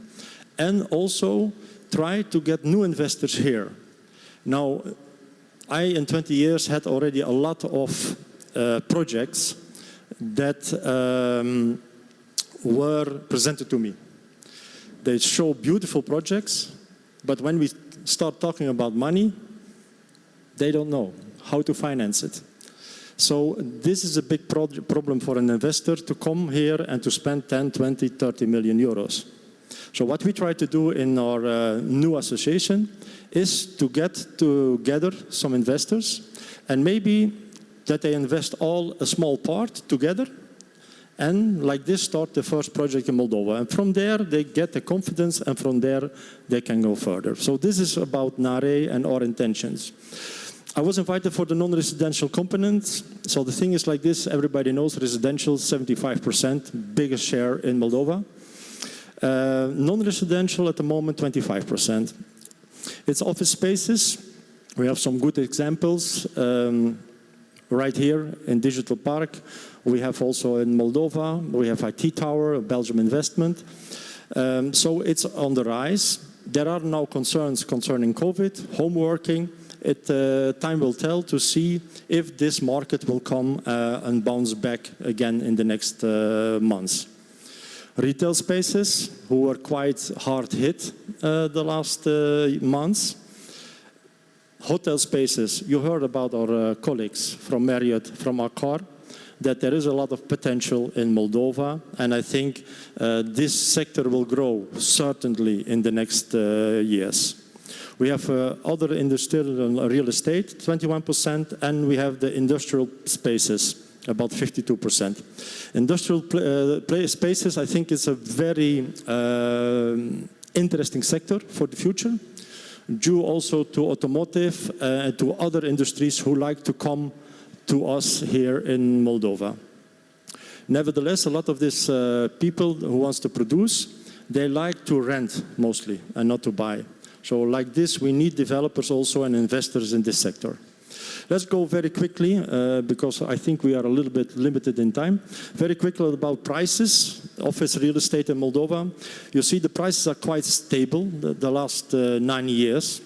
and also try to get new investors here. Now, I, in 20 years, had already a lot of projects that were presented to me. They show beautiful projects, but when we start talking about money, they don't know how to finance it. So this is a big problem for an investor to come here and to spend 10, 20, 30 million euros. So what we try to do in our new association is to get together some investors, and maybe that they invest all a small part together, and like this start the first project in Moldova. And from there they get the confidence, and from there they can go further. So this is about NARE and our intentions. I was invited for the non-residential components. So the thing is like this, everybody knows residential, 75%, biggest share in Moldova. Non-residential at the moment, 25%. It's office spaces. We have some good examples right here in Digital Park. We have also in Moldova, we have IT Tower, a Belgium investment. So it's on the rise. There are now concerns concerning COVID, home working. Time will tell to see if this market will come and bounce back again in the next months. Retail spaces, who were quite hard hit the last months. Hotel spaces, you heard about our colleagues from Marriott, from Accor, that there is a lot of potential in Moldova, and I think this sector will grow certainly in the next years. We have other industrial and real estate, 21%, and we have the industrial spaces, about 52%. Industrial spaces, I think, is a very interesting sector for the future, due also to automotive and to other industries who like to come to us here in Moldova. Nevertheless, a lot of these people who wants to produce, they like to rent mostly and not to buy. So like this, we need developers also and investors in this sector. Let's go very quickly, because I think we are a little bit limited in time. Very quickly about prices, office real estate in Moldova. You see the prices are quite stable the last 9 years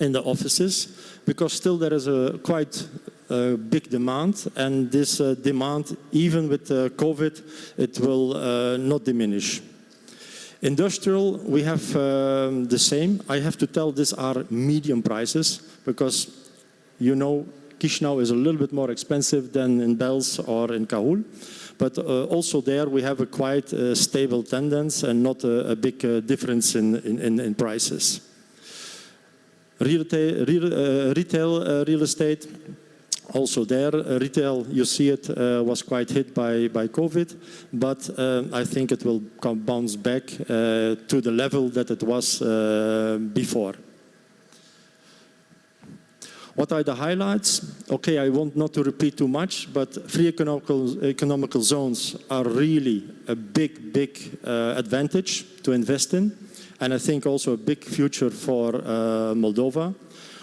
in the offices, because still there is a quite big demand, and this demand, even with COVID, it will not diminish. Industrial, we have the same. I have to tell these are medium prices, because you know Chișinău is a little bit more expensive than in Belz or in Cahul. But also there we have a quite stable tendency and not a big difference in prices. Retail real estate, also there, retail, you see it was quite hit by COVID, but I think it will bounce back to the level that it was before. What are the highlights? Okay, I want not to repeat too much, but free economical zones are really a big advantage to invest in, and I think also a big future for Moldova.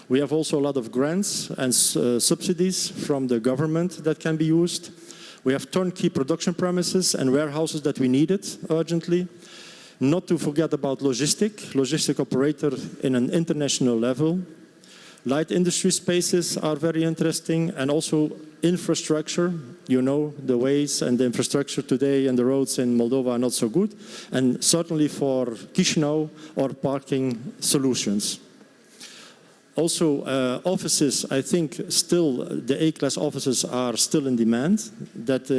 We have also a lot of grants and subsidies from the government that can be used. We have turnkey production premises and warehouses that we needed urgently. Not to forget about logistic operator in an international level. Light industry spaces are very interesting, and also infrastructure. You know, the ways and the infrastructure today and the roads in Moldova are not so good. And certainly for Chișinău, or parking solutions. Also, offices, I think still the A-class offices are still in demand, that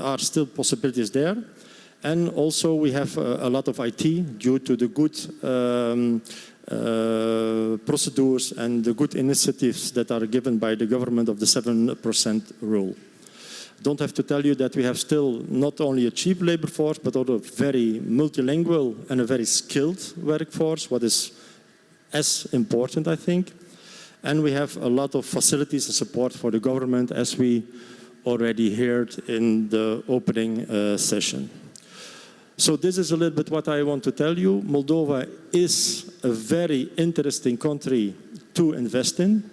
are still possibilities there. And also we have a lot of IT due to the good procedures and the good initiatives that are given by the government of the 7% rule. Don't have to tell you that we have still not only a cheap labor force, but also a very multilingual and a very skilled workforce, what is as important, I think. And we have a lot of facilities and support for the government, as we already heard in the opening session. So this is a little bit what I want to tell you. Moldova is a very interesting country to invest in,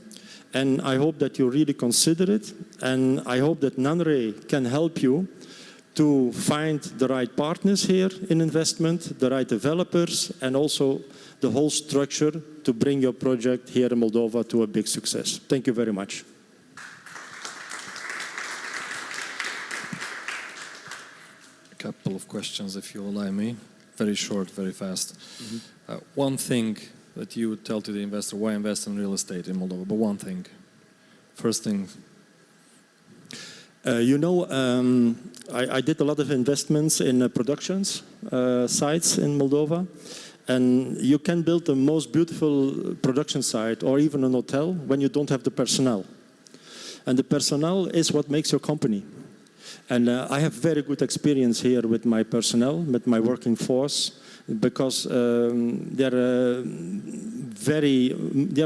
and I hope that you really consider it, and I hope that NANRE can help you to find the right partners here in investment, the right developers, and also the whole structure to bring your project here in Moldova to a big success. Thank you very much. A couple of questions, if you allow me. Very short, very fast. One thing that you would tell to the investor, why invest in real estate in Moldova? But one thing. First thing. You know, I did a lot of investments in productions sites in Moldova. And you can build the most beautiful production site or even an hotel when you don't have the personnel. And the personnel is what makes your company. And I have very good experience here with my personnel, with my working force, because they're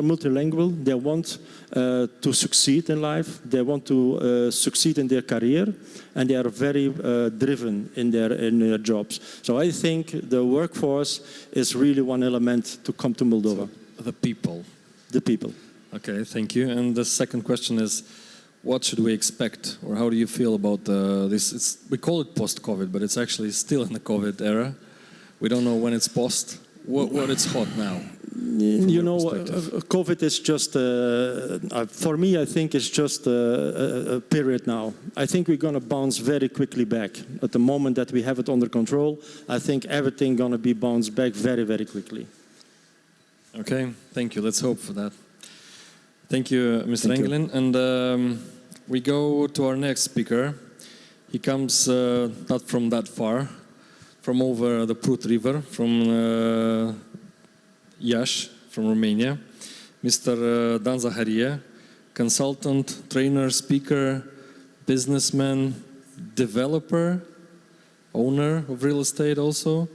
multilingual. They want to succeed in life. They want to succeed in their career, and they are very driven in their jobs. So I think the workforce is really one element to come to Moldova. So the people. The people. Okay, thank you. And the second question is, what should we expect, or how do you feel about this? We call it post-COVID, but it's actually still in the COVID era. We don't know when it's post. What it's hot now? You know, COVID is just, for me, I think it's just a period now. I think we're going to bounce very quickly back. At the moment that we have it under control, I think everything going to be bounced back very, very quickly. Okay, thank you. Let's hope for that. Thank you, Mr. Engelin. And we go to our next speaker. He comes not from that far, from over the Prut River, from Iași, from Romania. Mr. Dan Zaharie, consultant, trainer, speaker, businessman, developer, owner of real estate also.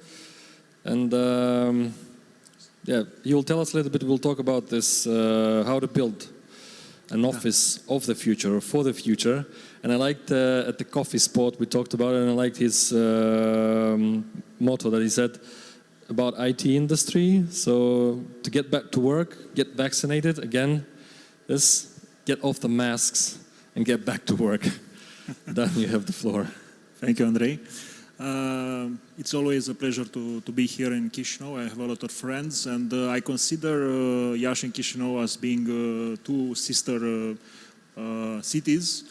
And yeah, he will tell us a little bit, we'll talk about this, how to build an office of the future, or for the future. And I liked at the coffee spot we talked about it, and I liked his motto that he said about IT industry. So to get back to work, get vaccinated, again, get off the masks and get back to work. Dan, you have the floor. Thank you, Andrei. It's always a pleasure to be here in Chișinău. I have a lot of friends, and I consider Iași and Chișinău as being two sister cities,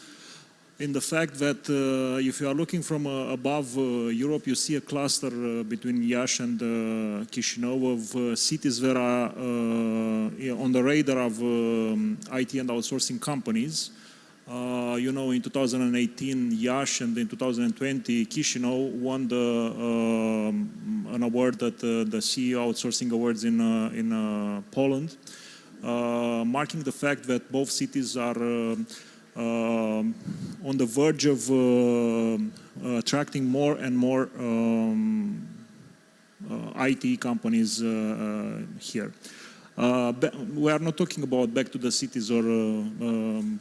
in the fact that if you are looking from above Europe, you see a cluster between Iași and Chișinău of cities that are on the radar of IT and outsourcing companies. You know, in 2018, Iași, and in 2020, Chișinău won an award at the CEO Outsourcing Awards in Poland, marking the fact that both cities are on the verge of attracting more and more IT companies here. We are not talking about back to the cities or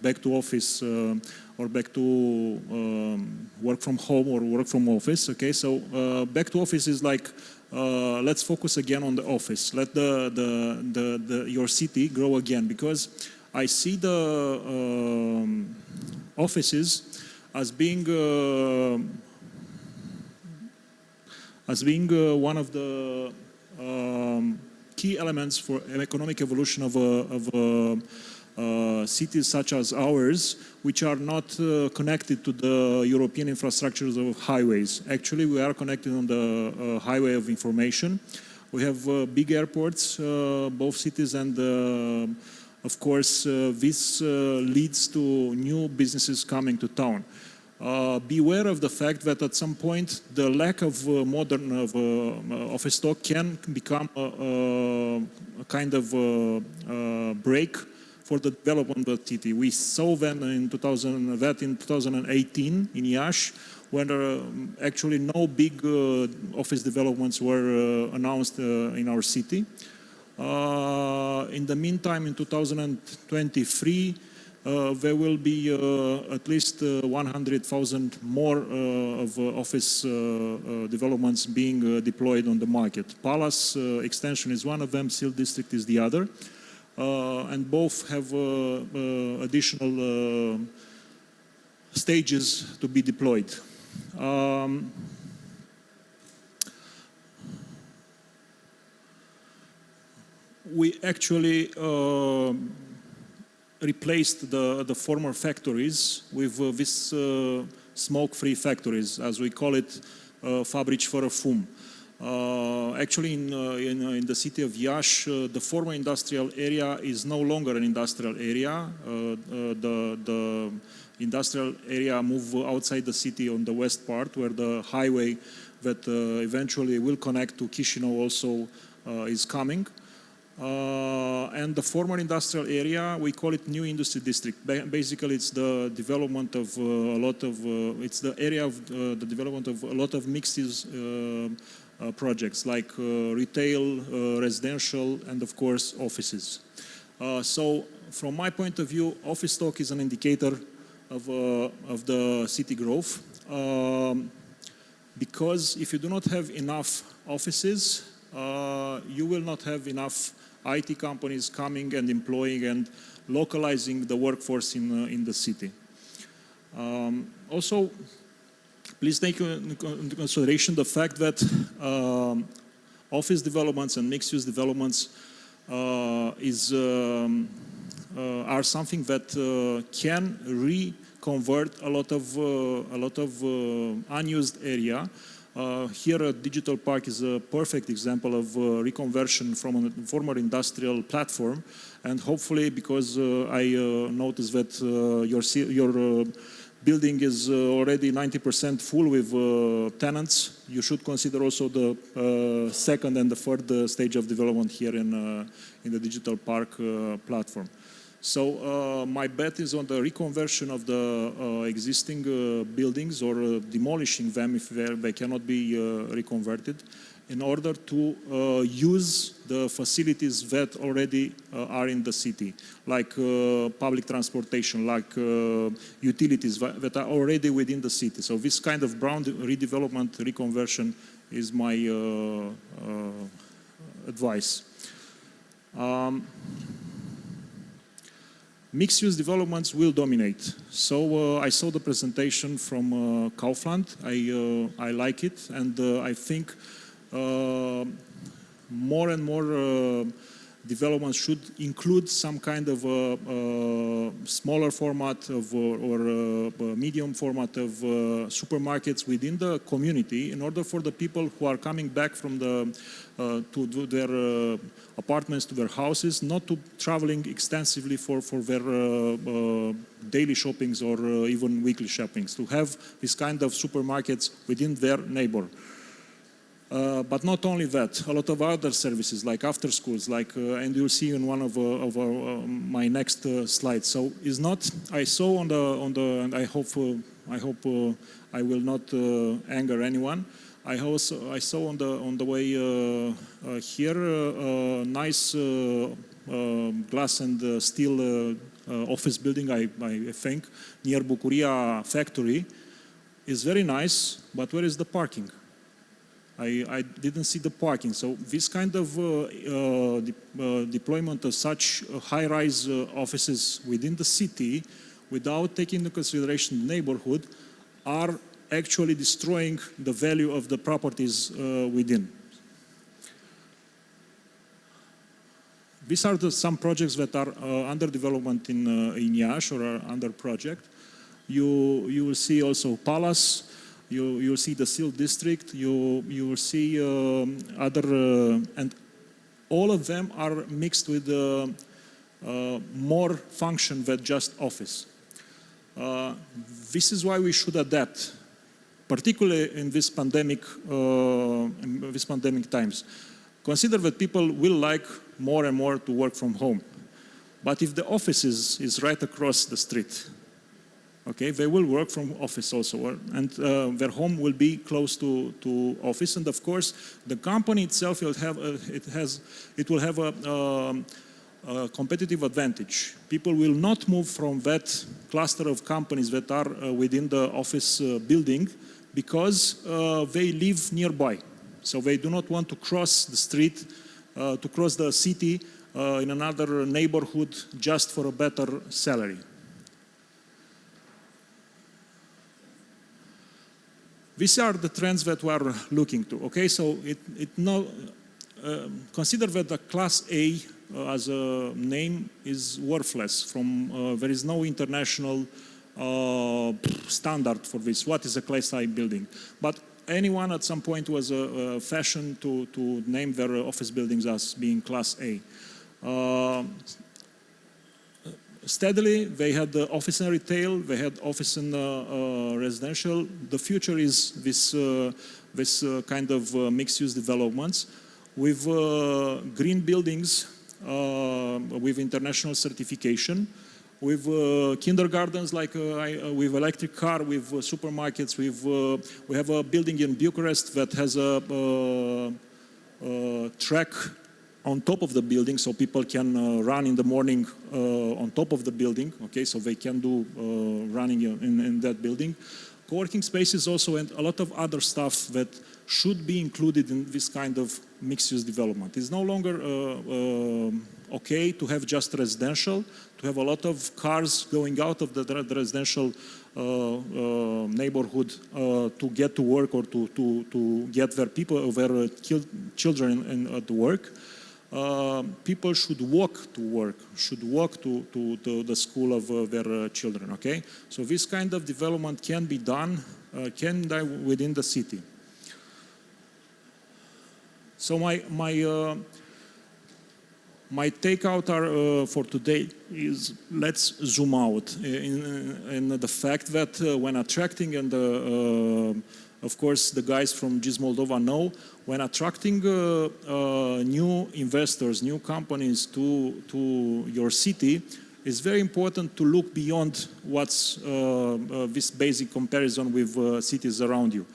back to office or back to work from home or work from office. Okay, so back to office is like let's focus again on the office. Let your city grow again, because I see the offices as being one of the key elements for economic evolution of cities such as ours, which are not connected to the European infrastructures of highways. Actually, we are connected on the highway of information. We have big airports, both cities, and of course, this leads to new businesses coming to town. Beware of the fact that at some point the lack of modern office stock can become a kind of break for the development of the city. We saw that in 2018 in Iași, when actually no big office developments were announced in our city. In the meantime, in 2023, there will be at least 100,000 more of office developments being deployed on the market. Palace extension is one of them, Sil District is the other, and both have additional stages to be deployed. We actually replaced the former factories with these smoke-free factories, as we call it, fabrici fără fum. Actually, in the city of Iași, the former industrial area is no longer an industrial area. The industrial area moved outside the city on the west part, where the highway that eventually will connect to Chișinău also is coming. And the former industrial area, we call it new industry district. Basically, it's the development of a lot of, it's the area of the development of a lot of mixed-use projects like retail, residential, and of course, offices. So from my point of view, office stock is an indicator of the city growth. Because if you do not have enough offices, you will not have enough IT companies coming and employing and localizing the workforce in the city. Also, please take into consideration the fact that office developments and mixed-use developments are something that can reconvert a lot of unused area Here, a digital park is a perfect example of reconversion from a former industrial platform, and hopefully, because I noticed that your building is already 90% full with tenants, you should consider also the second and the third stage of development here in the digital park platform. So my bet is on the reconversion of the existing buildings or demolishing them if they cannot be reconverted in order to use the facilities that already are in the city, like public transportation, like utilities that are already within the city. So this kind of brown redevelopment, reconversion is my advice. Mixed-use developments will dominate. So I saw the presentation from Kaufland. I like it, and I think more and more developments should include some kind of smaller format of, or medium format of supermarkets within the community in order for the people who are coming back from to their apartments, to their houses, not to traveling extensively for their daily shoppings or even weekly shoppings, to have this kind of supermarkets within their neighbor. But not only that, a lot of other services like after schools, like and you'll see in one of my next slides. So is not. I saw on the and I hope I will not anger anyone. I saw on the way here nice glass and steel office building. I think near Bucuria factory is very nice. But where is the parking? I didn't see the parking. So this kind of deployment of such high-rise offices within the city without taking into consideration the neighborhood are actually destroying the value of the properties within. These are some projects that are under development in Iași or are under project. You will see also Palace. You'll see the Seal District, you will see other, and all of them are mixed with more function than just office. This is why we should adapt, particularly in this pandemic times. Consider that people will like more and more to work from home. But if the office is right across the street, okay, they will work from office also, and their home will be close to office. And of course, the company itself will have a competitive advantage. People will not move from that cluster of companies that are within the office building because they live nearby. So they do not want to cross the street, to cross the city in another neighborhood just for a better salary. These are the trends that we are looking to. Okay, so consider that the Class A as a name is worthless. There is no international standard for this. What is a Class A building? But anyone at some point was a fashion to name their office buildings as being Class A. Steadily, they had the office and retail, they had office and residential. The future is this kind of mixed-use developments with green buildings, with international certification, with kindergartens like with electric car, with supermarkets. We have a building in Bucharest that has a track on top of the building, so people can run in the morning on top of the building, okay, so they can do running in that building. Co-working spaces also, and a lot of other stuff that should be included in this kind of mixed-use development. It's no longer okay to have just residential, to have a lot of cars going out of the residential neighborhood to get to work or to get their children at work. People should walk to work, should walk to the school of their children, okay? So this kind of development can be done, within the city. So my takeout for today is let's zoom out in the fact that when attracting, and of course the guys from GIZ Moldova know, when attracting new investors, new companies to your city, it's very important to look beyond what's this basic comparison with cities around you.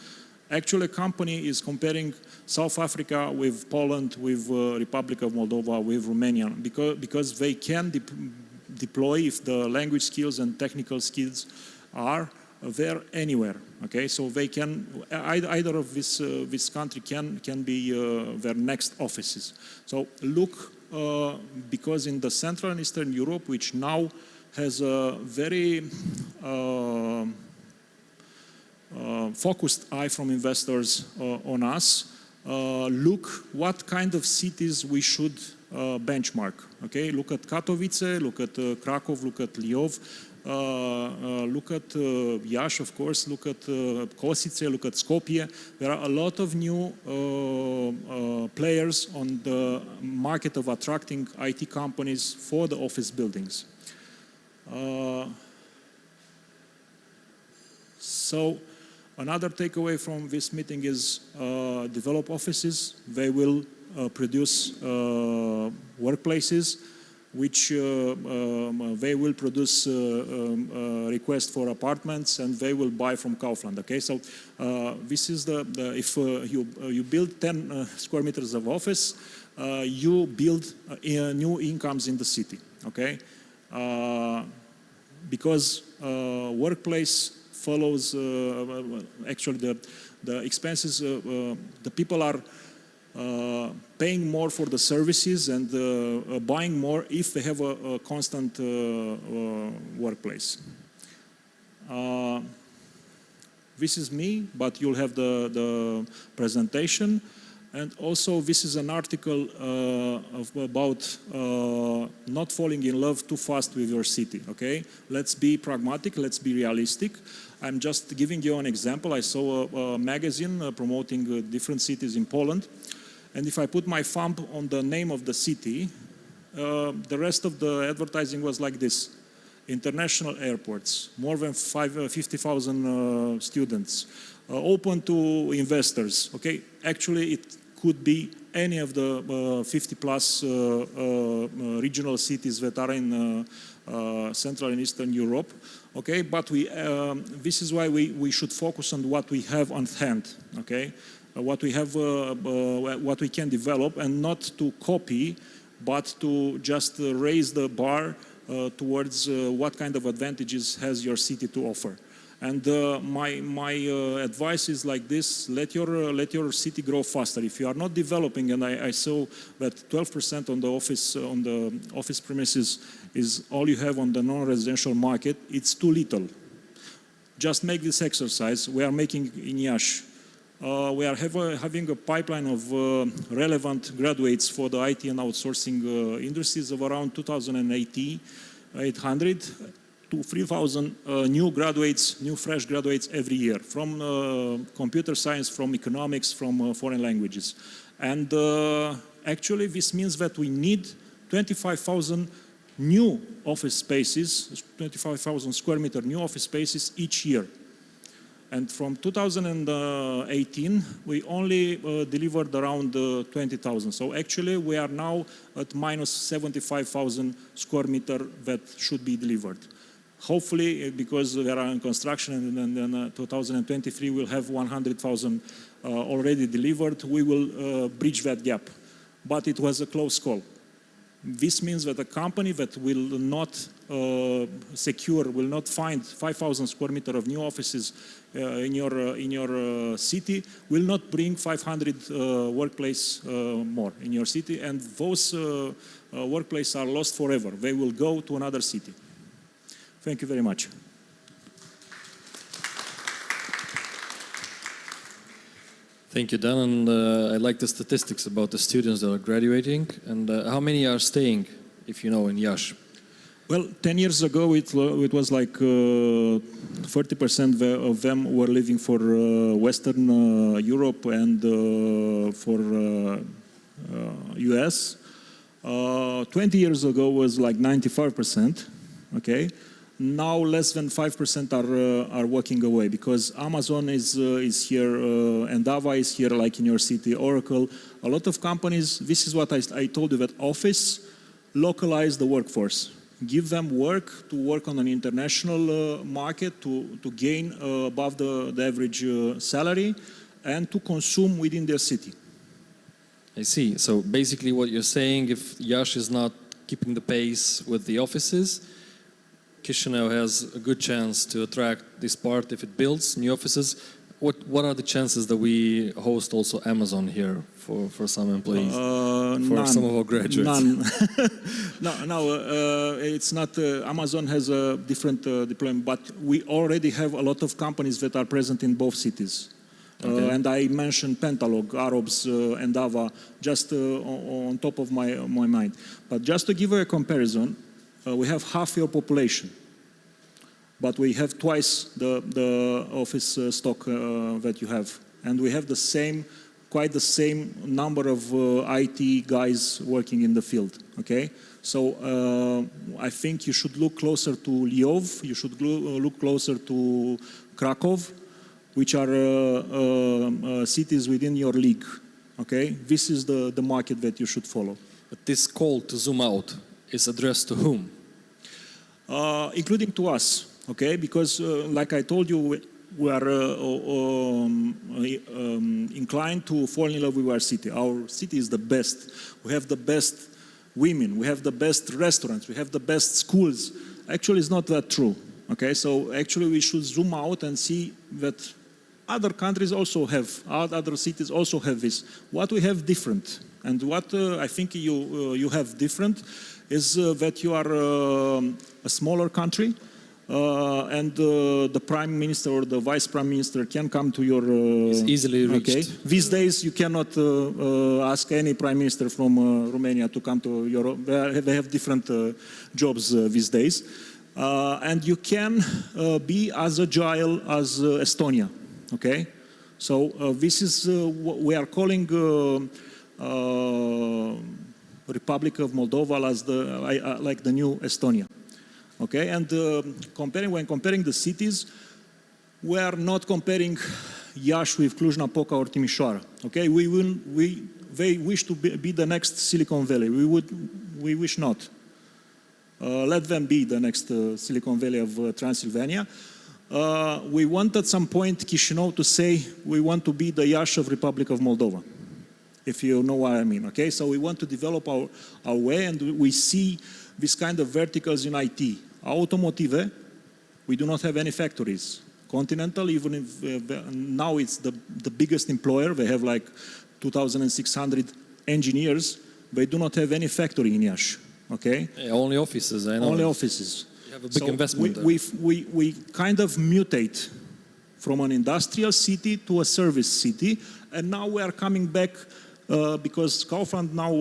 Actually, a company is comparing South Africa with Poland, with Republic of Moldova, with Romania, because they can deploy, if the language skills and technical skills are there, anywhere. Okay, so they can, either of this country can be their next offices. So look, because in the Central and Eastern Europe, which now has a very focused eye from investors on us, look what kind of cities we should benchmark. Okay, look at Katowice, look at Krakow, look at Lviv, look at Iași, of course, look at Kosice, look at Skopje. There are a lot of new players on the market of attracting IT companies for the office buildings. So another takeaway from this meeting is develop offices. They will produce workplaces, which they will produce requests for apartments, and they will buy from Kaufland. Okay, so this is if you build 10 square meters of office, you build new incomes in the city. Okay, because workplace follows actually the expenses. The people are paying more for the services and buying more if they have a constant workplace. This is me, but you'll have the presentation. And also this is an article about not falling in love too fast with your city, okay? Let's be pragmatic, let's be realistic. I'm just giving you an example. I saw a magazine promoting different cities in Poland. And if I put my thumb on the name of the city, the rest of the advertising was like this. International airports, more than 50,000 students, open to investors, okay? Actually, it could be any of the 50+ regional cities that are in Central and Eastern Europe, okay? But this is why we should focus on what we have on hand, okay? What we have, what we can develop, and not to copy, but to just raise the bar towards what kind of advantages has your city to offer. And my advice is like this: let your city grow faster. If you are not developing, and I saw that 12% on the office premises is all you have on the non-residential market, it's too little. Just make this exercise. We are making in Iași. We are having a pipeline of relevant graduates for the IT and outsourcing industries of around 2,800 to 3,000 new graduates, new fresh graduates every year from computer science, from economics, from foreign languages. And actually this means that we need 25,000 new office spaces, 25,000 square meter new office spaces each year. And from 2018, we only delivered around 20,000. So actually, we are now at minus 75,000 square meter that should be delivered. Hopefully, because we are in construction, and then 2023 we'll have 100,000 already delivered, we will bridge that gap. But it was a close call. This means that a company that will not will not find 5,000 square meter of new offices in your city, will not bring 500 workplace more in your city, and those workplaces are lost forever. They will go to another city. Thank you very much. Thank you, Dan. And I like the statistics about the students that are graduating. And how many are staying, if you know, in Iași? Well, 10 years ago, it was like 30% of them were living for Western Europe and for US. 20 years ago was like 95%, okay? Now less than 5% are walking away because Amazon is here, Endava is here, like in your city, Oracle. A lot of companies, this is what I told you, that Office localize the workforce. Give them work to work on an international market, to gain above the average salary, and to consume within their city. I see. So basically what you're saying, if Iași is not keeping the pace with the offices, Chișinău has a good chance to attract this part if it builds new offices. What are the chances that we host also Amazon here for some employees, for none. some of our graduates? None. No, it's not. Amazon has a different deployment, but we already have a lot of companies that are present in both cities. Okay. And I mentioned Pentalog, Arobs, Endava, just on top of my mind. But just to give you a comparison, we have half your population, but we have twice the office stock that you have. And we have quite the same number of IT guys working in the field, okay? So I think you should look closer to Lviv, you should look closer to Krakow, which are cities within your league, okay? This is the market that you should follow. But this call to zoom out is addressed to whom? Including to us, okay? Because like I told you, we are inclined to fall in love with our city. Our city is the best. We have the best women, we have the best restaurants, we have the best schools. Actually, it's not that true, okay? So actually we should zoom out and see that other countries also have, other cities also have this. What we have different, and what I think you have different, is that you are a smaller country, and the prime minister or the vice prime minister can come to your... It's easily reached. Okay. These days you cannot ask any prime minister from Romania to come to your... They have different jobs these days. And you can be as agile as Estonia, okay? So this is what we are calling Republic of Moldova as like the new Estonia. Okay, and when comparing the cities, we are not comparing Iași with Cluj-Napoca or Timișoara. Okay, they wish to be the next Silicon Valley. We wish not. Let them be the next Silicon Valley of Transylvania. We want at some point Chișinău to say we want to be the Iași of Republic of Moldova, if you know what I mean. Okay, so we want to develop our way, and we see this kind of verticals in IT. Automotive, we do not have any factories. Continental, even if now it's the biggest employer, they have like 2,600 engineers, they do not have any factory in Iași, okay? Yeah, only offices, I know. Only offices. You have a big investment there. We kind of mutate from an industrial city to a service city, and now we are coming back because Kaufland now,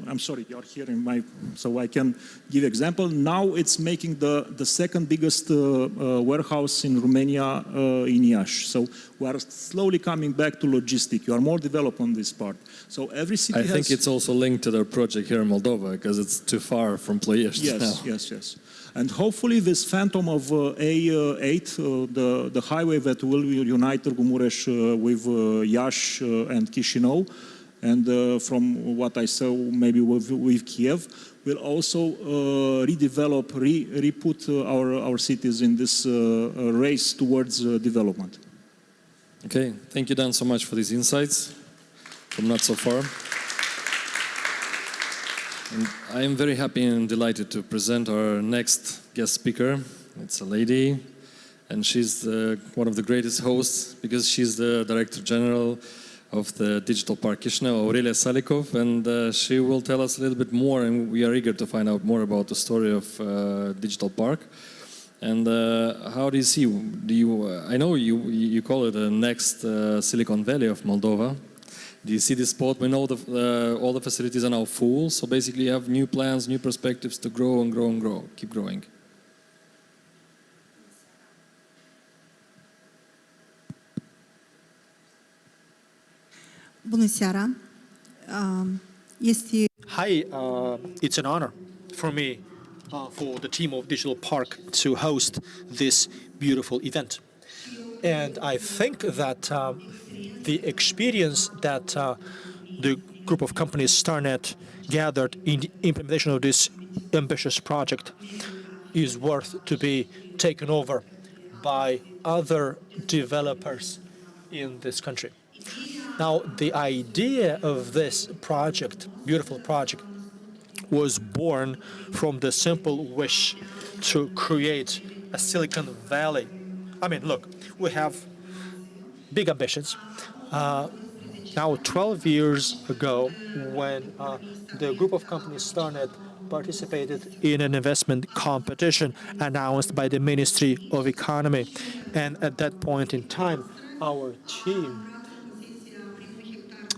I'm sorry, you're here in so I can give example. Now it's making the second biggest warehouse in Romania in Iași. So we are slowly coming back to logistic. You are more developed on this part. So every city has... I think it's also linked to their project here in Moldova because it's too far from Ploiești now. Yes. And hopefully this phantom of A8, the highway that will unite Târgu Mureș with Iași and Chișinău, and from what I saw, maybe with Kiev, will also redevelop, re-put our cities in this race towards development. Okay, thank you, Dan, so much for these insights from not so far. And I am very happy and delighted to present our next guest speaker. It's a lady, and she's one of the greatest hosts because she's the Director General of the Digital Park Chișinău, Aurelia Salikov, and she will tell us a little bit more, and we are eager to find out more about the story of Digital Park. And how do you see, I know you call it the next Silicon Valley of Moldova, Do you see the spot when all the facilities are now full? So basically you have new plans, new perspectives to grow and grow and grow, keep growing. Bună seara. Hi, it's an honor for me, for the team of Digital Park to host this beautiful event. And I think that the experience that the group of companies StarNet gathered in the implementation of this ambitious project is worth to be taken over by other developers in this country. Now, the idea of this project, beautiful project, was born from the simple wish to create a Silicon Valley. I mean, look, we have big ambitions. Now, 12 years ago, when the group of companies StarNet participated in an investment competition announced by the Ministry of Economy, and at that point in time, our team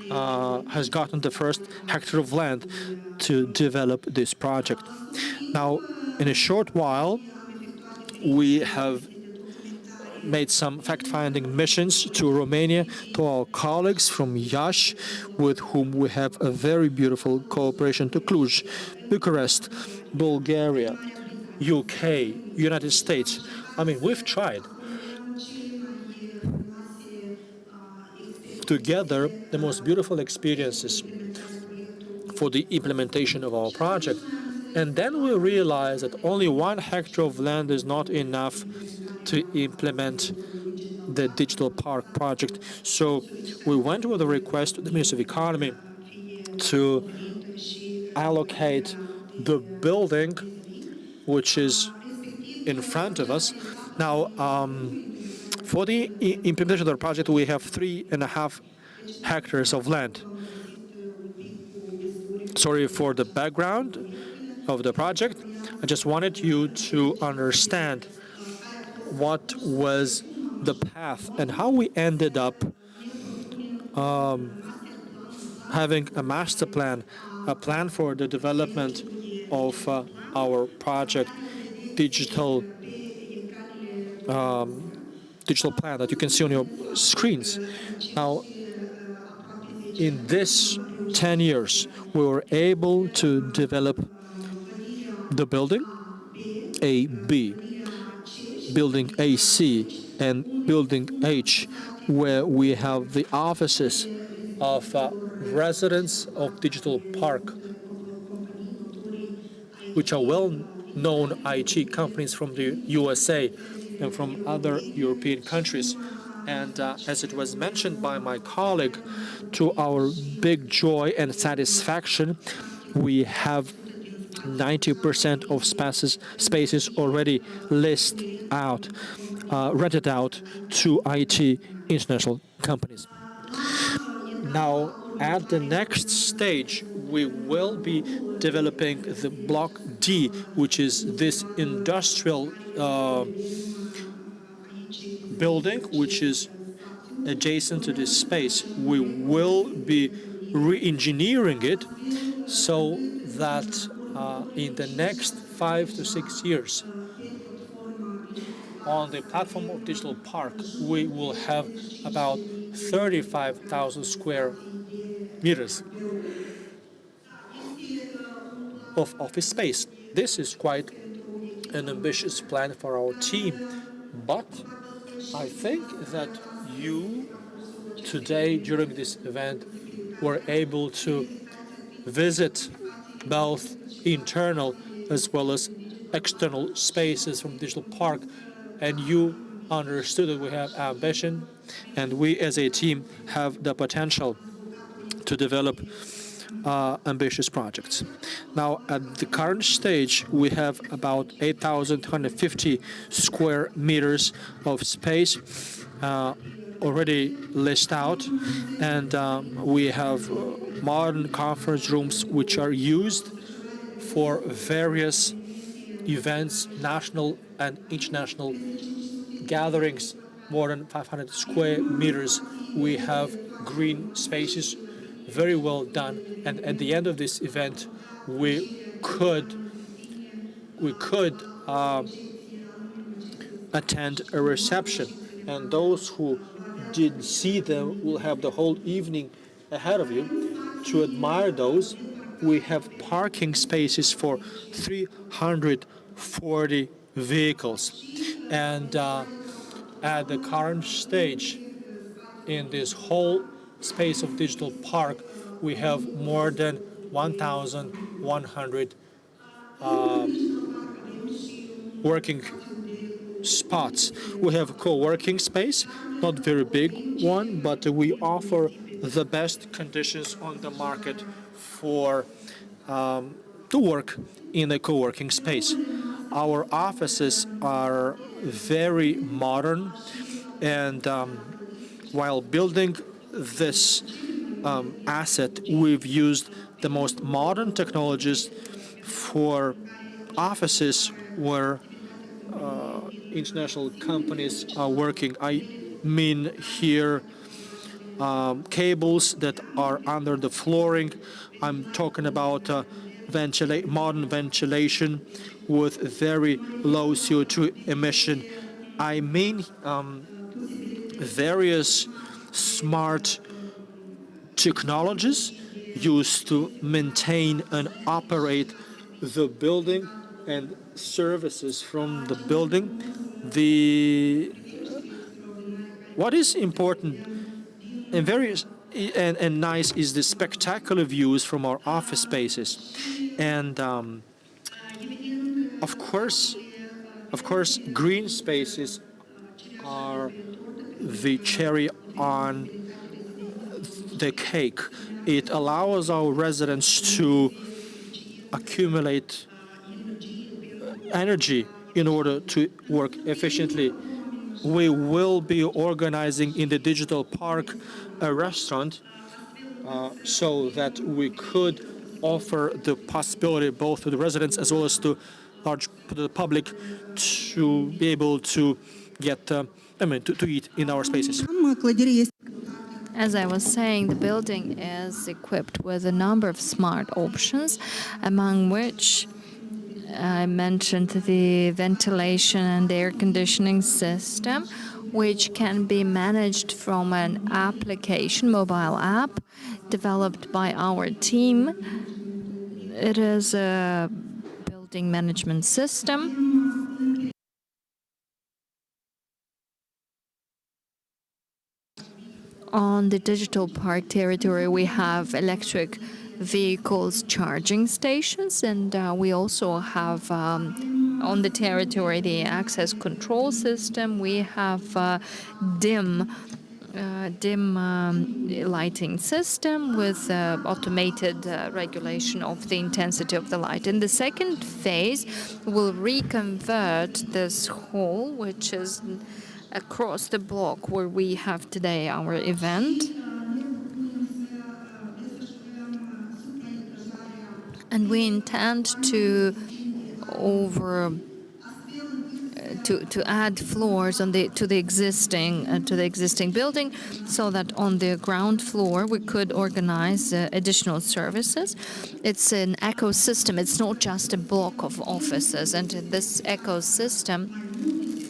has gotten the first hectare of land to develop this project. Now, in a short while, we have made some fact-finding missions to Romania, to our colleagues from Iași, with whom we have a very beautiful cooperation, to Cluj, Bucharest, Bulgaria, UK, United States. I mean, we've tried to gather the most beautiful experiences for the implementation of our project. And then we realized that only 1 hectare of land is not enough to implement the digital park project. So we went with a request to the Ministry of Economy to allocate the building which is in front of us. Now, for the implementation of the project, we have 3.5 hectares of land. Sorry for the background of the project. I just wanted you to understand what was the path and how we ended up having a master plan, a plan for the development of our project, digital plan that you can see on your screens. Now, in this 10 years, we were able to develop the building A-B, building AC, and building H, where we have the offices of residents of Digital Park, which are well-known IT companies from the USA and from other European countries. And as it was mentioned by my colleague, to our big joy and satisfaction, we have 90% of spaces already rented out to IT international companies. Now, at the next stage, we will be developing the Block D, which is this industrial building, which is adjacent to this space. We will be re-engineering it so that in the next 5 to 6 years, on the platform of Digital Park, we will have about 35,000 square meters of office space. This is quite an ambitious plan for our team, but I think that you today during this event were able to visit both internal as well as external spaces from Digital Park, and you understood that we have ambition and we as a team have the potential to develop ambitious projects. Now, at the current stage, we have about 8,250 square meters of space already listed out, and we have modern conference rooms which are used for various events, national and international gatherings, more than 500 square meters. We have green spaces very well done. And at the end of this event, we could attend a reception, and those who didn't see them will have the whole evening ahead of you to admire those. We have parking spaces for 340 vehicles, and at the current stage in this whole space of digital park, we have more than 1,100 working spots. We have a co-working space, not very big one, but we offer the best conditions on the market for to work in a co-working space. Our offices are very modern, and while building this asset, we've used the most modern technologies for offices where international companies are working. I mean here cables that are under the flooring. I'm talking about modern ventilation with very low CO2 emission. I mean various smart technologies used to maintain and operate the building and services from the building. What is important and very and nice is the spectacular views from our office spaces, and of course, green spaces are the cherry on the cake. It allows our residents to accumulate energy in order to work efficiently. We will be organizing in the digital park a restaurant so that we could offer the possibility both to the residents as well as to the public to be able to get, to eat in our spaces. As I was saying, the building is equipped with a number of smart options, among which I mentioned the ventilation and air conditioning system, which can be managed from an application, mobile app, developed by our team. It is a building management system. On the digital park territory, we have electric vehicles charging stations, and we also have on the territory the access control system. We have dim lighting system with automated regulation of the intensity of the light. In the second phase, we'll reconvert this hall, which is across the block where we have today our event. And we intend to add floors to the existing building, so that on the ground floor we could organize additional services. It's an ecosystem. It's not just a block of offices, and this ecosystem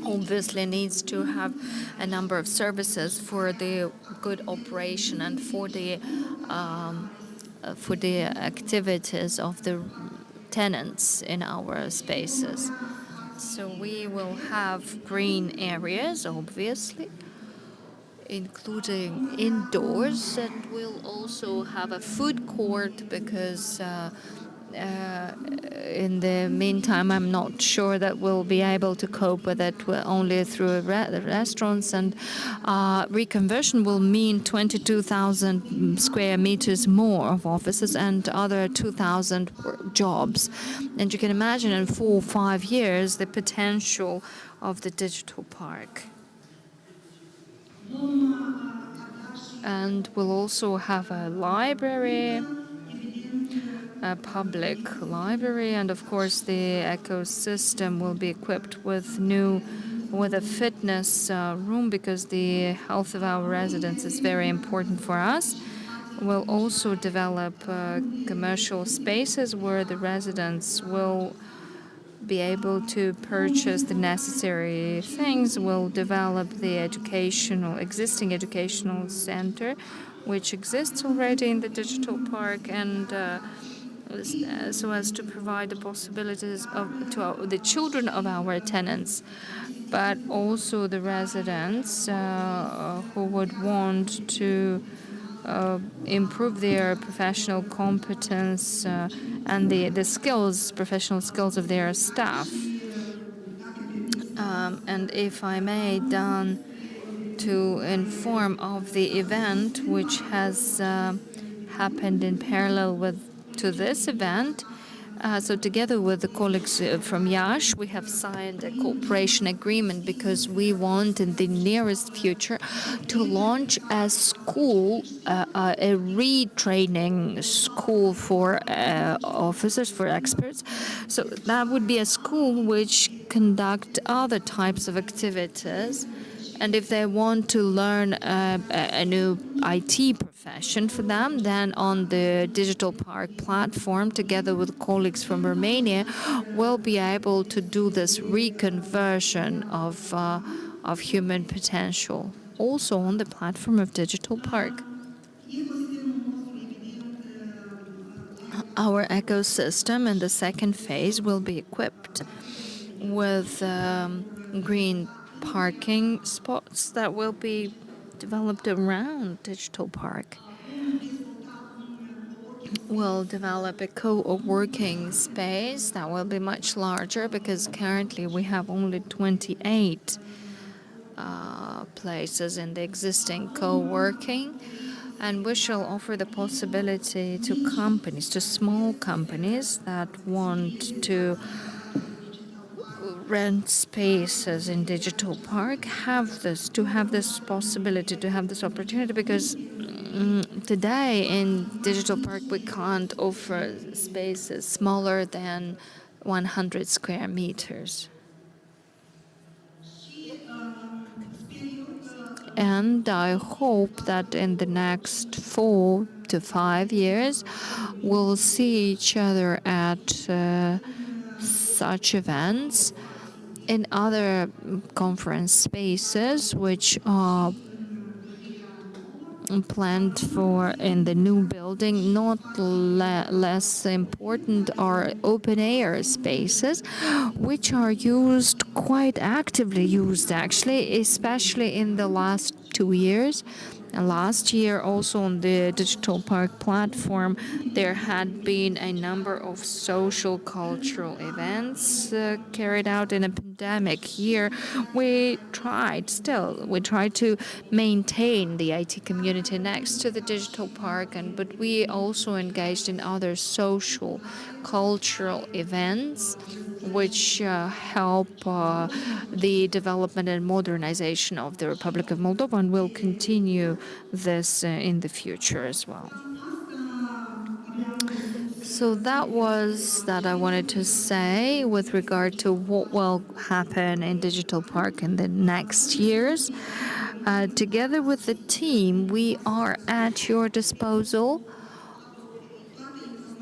obviously needs to have a number of services for the good operation and for the activities of the tenants in our spaces. So we will have green areas, obviously, including indoors, and we'll also have a food court because in the meantime, I'm not sure that we'll be able to cope with it only through restaurants, and reconversion will mean 22,000 square meters more of offices and other 2,000 jobs. And you can imagine in 4 or 5 years the potential of the digital park. And we'll also have a library, a public library, and of course the ecosystem will be equipped with a fitness room, because the health of our residents is very important for us. will also develop commercial spaces where the residents will be able to purchase the necessary things, will develop the existing educational center, which exists already in the digital park, and so as to provide the possibilities to the children of our tenants, but also the residents who would want to improve their professional competence and the professional skills of their staff. And if I may, done to inform of the event which has happened in parallel to this event. So together with the colleagues from Yash, we have signed a cooperation agreement because we want in the nearest future to launch a school, a retraining school for officers, for experts. So that would be a school which conduct other types of activities. And if they want to learn a new IT profession for them, then on the Digital Park platform, together with colleagues from Romania, we'll be able to do this reconversion of human potential, also on the platform of Digital Park. Our ecosystem in the second phase will be equipped with green parking spots that will be developed around Digital Park. We'll develop a co-working space that will be much larger because currently we have only 28 places in the existing co-working, and we shall offer the possibility to companies, to small companies that want to rent spaces in Digital Park, have this possibility, to have this opportunity, because today in Digital Park we can't offer spaces smaller than 100 square meters. And I hope that in the next 4 to 5 years we'll see each other at such events in other conference spaces which are planned for in the new building. Not less important are open air spaces, which are quite actively used actually, especially in the last 2 years. And last year, also on the Digital Park platform, there had been a number of social cultural events carried out in a pandemic year. We tried to maintain the IT community next to the Digital Park, but we also engaged in other social cultural events which help the development and modernization of the Republic of Moldova, and will continue this in the future as well. So that I wanted to say with regard to what will happen in Digital Park in the next years. Together with the team, we are at your disposal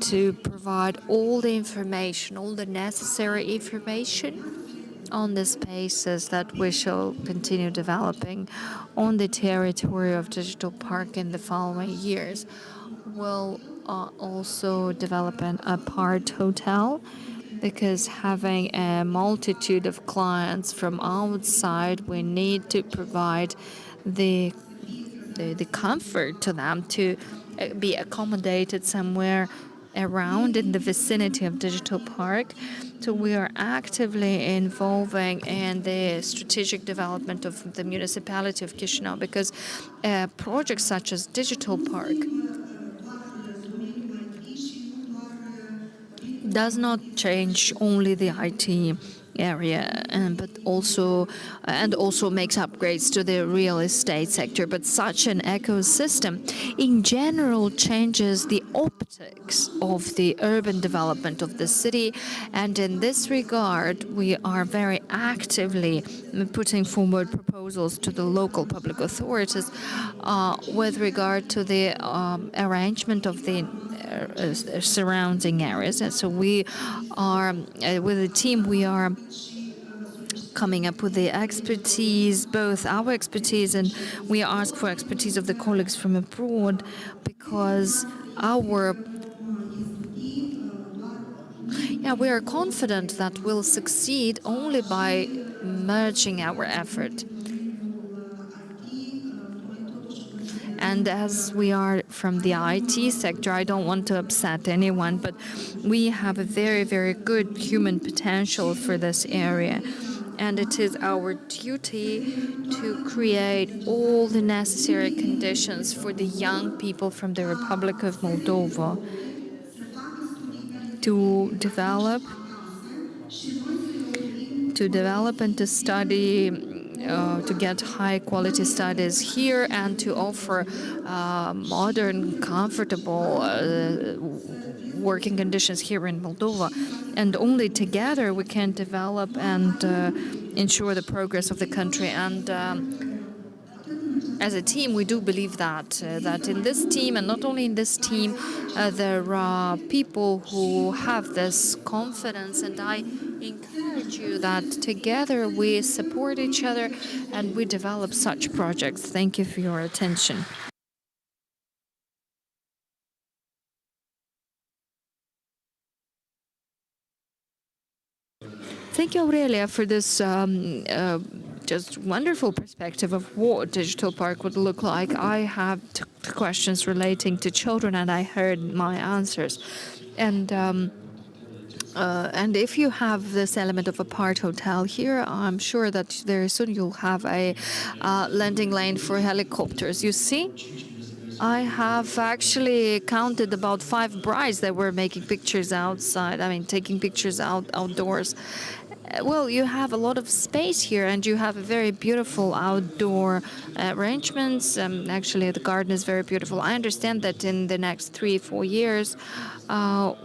to provide all the information, all the necessary information on the spaces that we shall continue developing on the territory of Digital Park in the following years. We'll also develop an apart hotel, because having a multitude of clients from outside, we need to provide the comfort to them to be accommodated somewhere around in the vicinity of Digital Park. So we are actively involving in the strategic development of the municipality of Chisinau, because projects such as Digital Park does not change only the IT area, but also makes upgrades to the real estate sector. But such an ecosystem in general changes the optics of the urban development of the city, and in this regard we are very actively putting forward proposals to the local public authorities with regard to the arrangement of the surrounding areas. And so we are, with the team, we are coming up with the expertise, both our expertise, and we ask for expertise of the colleagues from abroad, because we are confident that we'll succeed only by merging our effort. And as we are from the IT sector, I don't want to upset anyone, but we have a very, very good human potential for this area. And it is our duty to create all the necessary conditions for the young people from the Republic of Moldova to develop and to study, to get high-quality studies here, and to offer modern, comfortable working conditions here in Moldova. And only together we can develop and ensure the progress of the country. And as a team, we do believe that in this team, and not only in this team, there are people who have this confidence, and I encourage you that together we support each other and we develop such projects. Thank you for your attention. Thank you, Aurelia, for this just wonderful perspective of what digital park would look like. I have questions relating to children, and I heard my answers. And if you have this element of a part hotel here, I'm sure that very soon you'll have a landing lane for helicopters. You see, I have actually counted about 5 brides that were making pictures outside. I mean, taking pictures outdoors. Well, you have a lot of space here, and you have a very beautiful outdoor arrangements. Actually, the garden is very beautiful. I understand that in the next 3-4 years,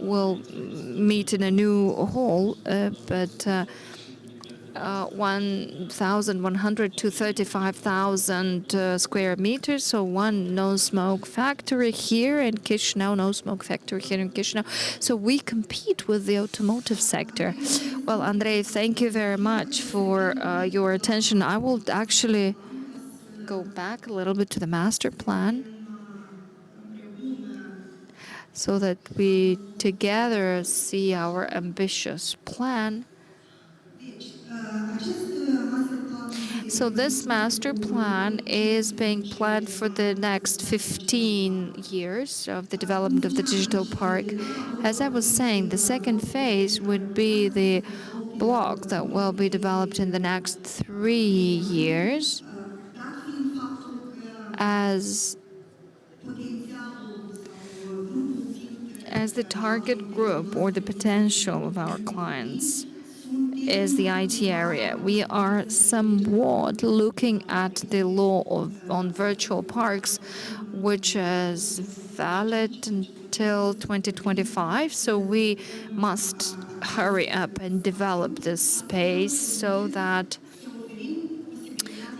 we'll meet in a new hall, but 1,100 to 35,000 square meters. So one no-smoke factory here in Chisinau, no-smoke factory here in Chisinau. So we compete with the automotive sector. Well, Andrei, thank you very much for your attention. I will actually go back a little bit to the master plan so that we together see our ambitious plan. So this master plan is being planned for the next 15 years of the development of the digital park. As I was saying, the second phase would be the block that will be developed in the next 3 years as the target group or the potential of our clients is the IT area. We are somewhat looking at the law on virtual parks, which is valid until 2025. So we must hurry up and develop this space so that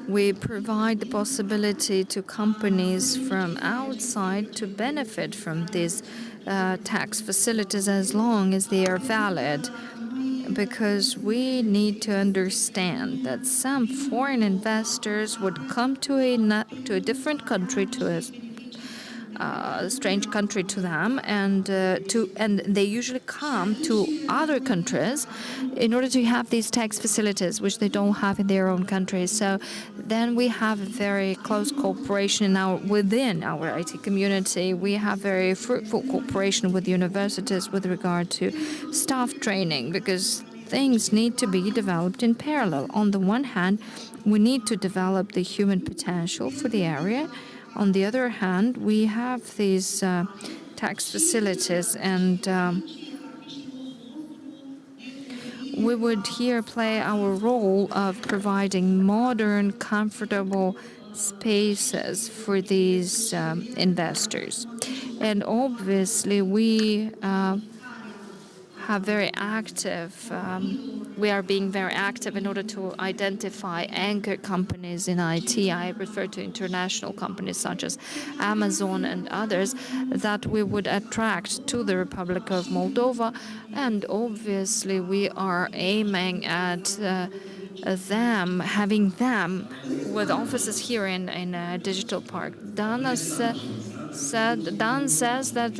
we provide the possibility to companies from outside to benefit from these tax facilities as long as they are valid. Because we need to understand that some foreign investors would come to a different country, to a strange country to them, and they usually come to other countries in order to have these tax facilities, which they don't have in their own countries. So then we have a very close cooperation within our IT community. We have very fruitful cooperation with universities with regard to staff training, because things need to be developed in parallel. On the one hand, we need to develop the human potential for the area. On the other hand, we have these tax facilities, and we would here play our role of providing modern, comfortable spaces for these investors. And obviously, we have very active, we are being very active in order to identify anchor companies in IT. I refer to international companies such as Amazon and others that we would attract to the Republic of Moldova. And obviously, we are aiming at having them with offices here in Digital Park. Dan says that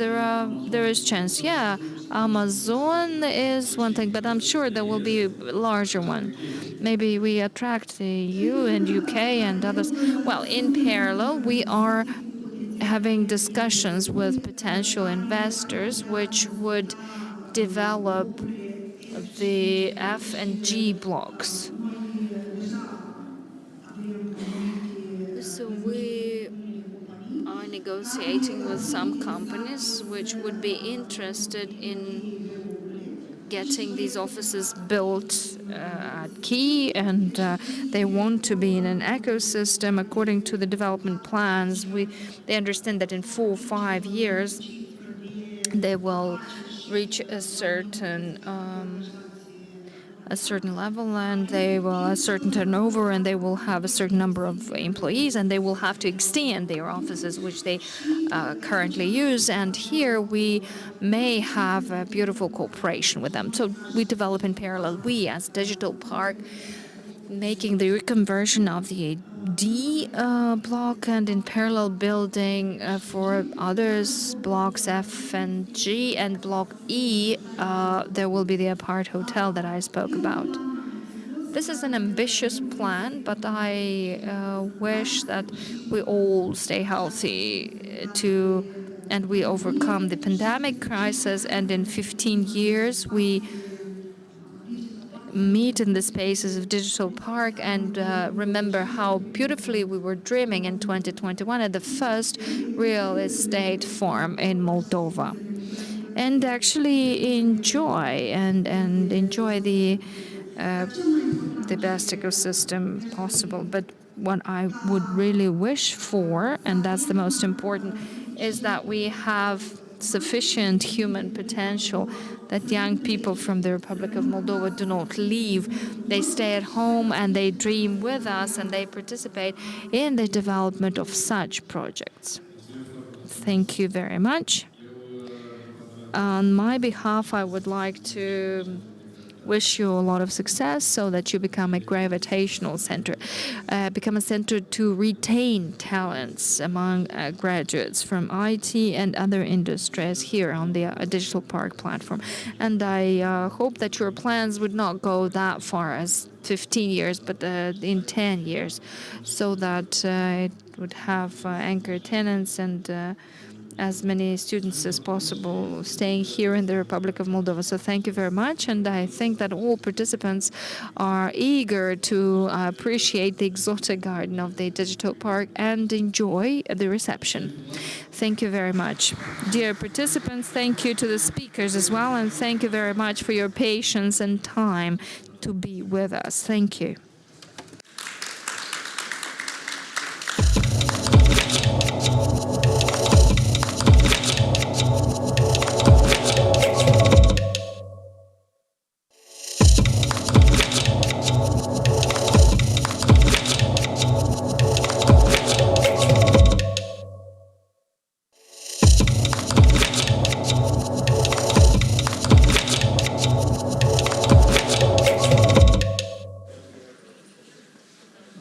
there is chance. Yeah, Amazon is one thing, but I'm sure there will be a larger one. Maybe we attract the EU and UK and others. Well, in parallel, we are having discussions with potential investors which would develop the F and G blocks. So we are negotiating with some companies which would be interested in getting these offices built at Key, and they want to be in an ecosystem according to the development plans. They understand that in 4 or 5 years they will reach a certain level, and they will a certain turnover, and they will have a certain number of employees, and they will have to extend their offices which they currently use. And here we may have a beautiful cooperation with them. So we develop in parallel, we as Digital Park, making the reconversion of the D block, and in parallel building for others, blocks F and G, and block E, there will be the apart hotel that I spoke about. This is an ambitious plan, but I wish that we all stay healthy and we overcome the pandemic crisis, and in 15 years we meet in the spaces of Digital Park and remember how beautifully we were dreaming in 2021 at the first real estate forum in Moldova. And actually enjoy the best ecosystem possible. But what I would really wish for, and that's the most important, is that we have sufficient human potential, that young people from the Republic of Moldova do not leave. They stay at home and they dream with us and they participate in the development of such projects. Thank you very much. On my behalf, I would like to wish you a lot of success so that you become a gravitational center, become a center to retain talents among graduates from IT and other industries here on the Digital Park platform. And I hope that your plans would not go that far as 15 years, but in 10 years, so that it would have anchor tenants and as many students as possible staying here in the Republic of Moldova. So thank you very much, and I think that all participants are eager to appreciate the exotic garden of the Digital Park and enjoy the reception. Thank you very much. Dear participants, thank you to the speakers as well, and thank you very much for your patience and time to be with us. Thank you.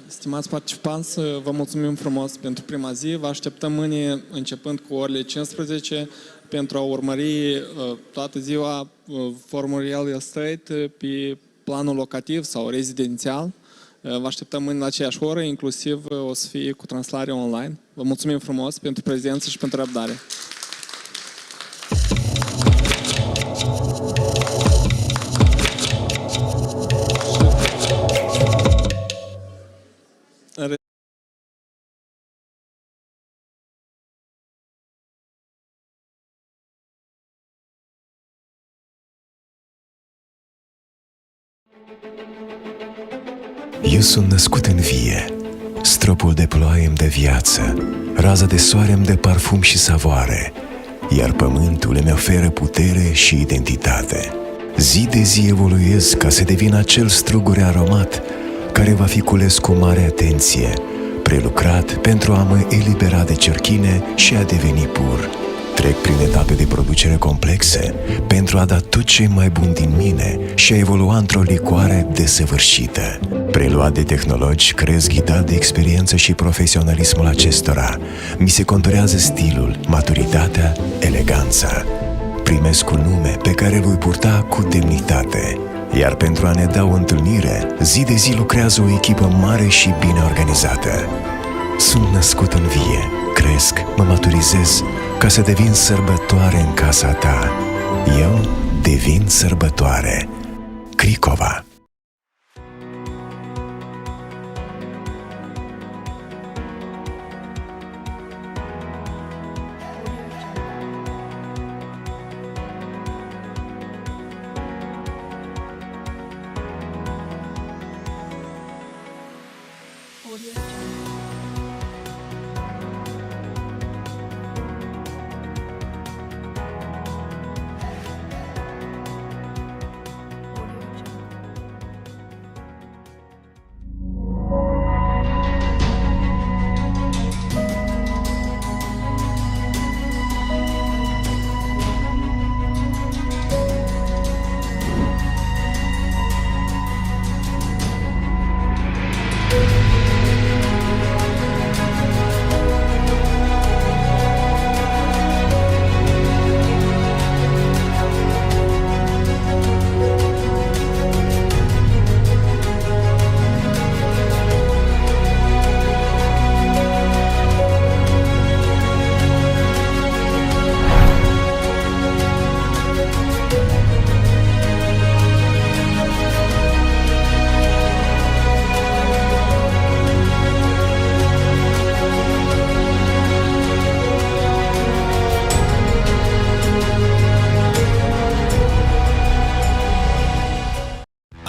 Stimați participanți, vă mulțumim frumos pentru prima zi. Vă așteptăm mâine, începând cu orele 15, pentru a urmări toată ziua forumul Real Estate pe planul locativ sau rezidențial. Vă așteptăm mâine la aceeași oră, inclusiv o să fie cu translare online. Vă mulțumim frumos pentru prezență și pentru răbdare. Eu sunt născut în vie, stropul de ploaie îmi dă viață, raza de soare îmi dă parfum și savoare, iar pământul îmi oferă putere și identitate. Zi de zi evoluez ca să devin acel strugure aromat care va fi cules cu mare atenție, prelucrat pentru a mă elibera de cerchine și a deveni pur. Trec prin etape de producere complexe pentru a da tot ce e mai bun din mine și a evolua într-o licoare desăvârșită. Preluat de tehnologi, crez ghidat de experiență și profesionalismul acestora. Mi se conturează stilul, maturitatea, eleganța. Primesc un nume pe care îl voi purta cu demnitate. Iar pentru a ne da o întâlnire, zi de zi lucrează o echipă mare și bine organizată. Sunt născut în vie, cresc, mă maturizez ca să devin sărbătoare în casa ta. Eu devin sărbătoare. Cricova.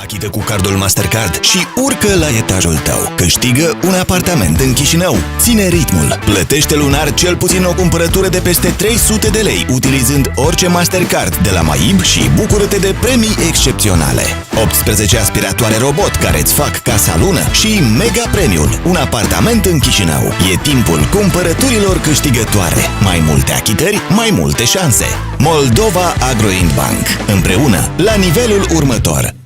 Achită cu cardul Mastercard și urcă la etajul tău. Câștigă un apartament în Chișinău. Ține ritmul. Plătește lunar cel puțin o cumpărătură de peste 300 de lei, utilizând orice Mastercard de la Maib și bucură-te de premii excepționale. 18 aspiratoare robot care îți fac casa lună și Mega Premium, un apartament în Chișinău. E timpul cumpărăturilor câștigătoare. Mai multe achitări, mai multe șanse. Moldova Agro Bank. Împreună, la nivelul următor.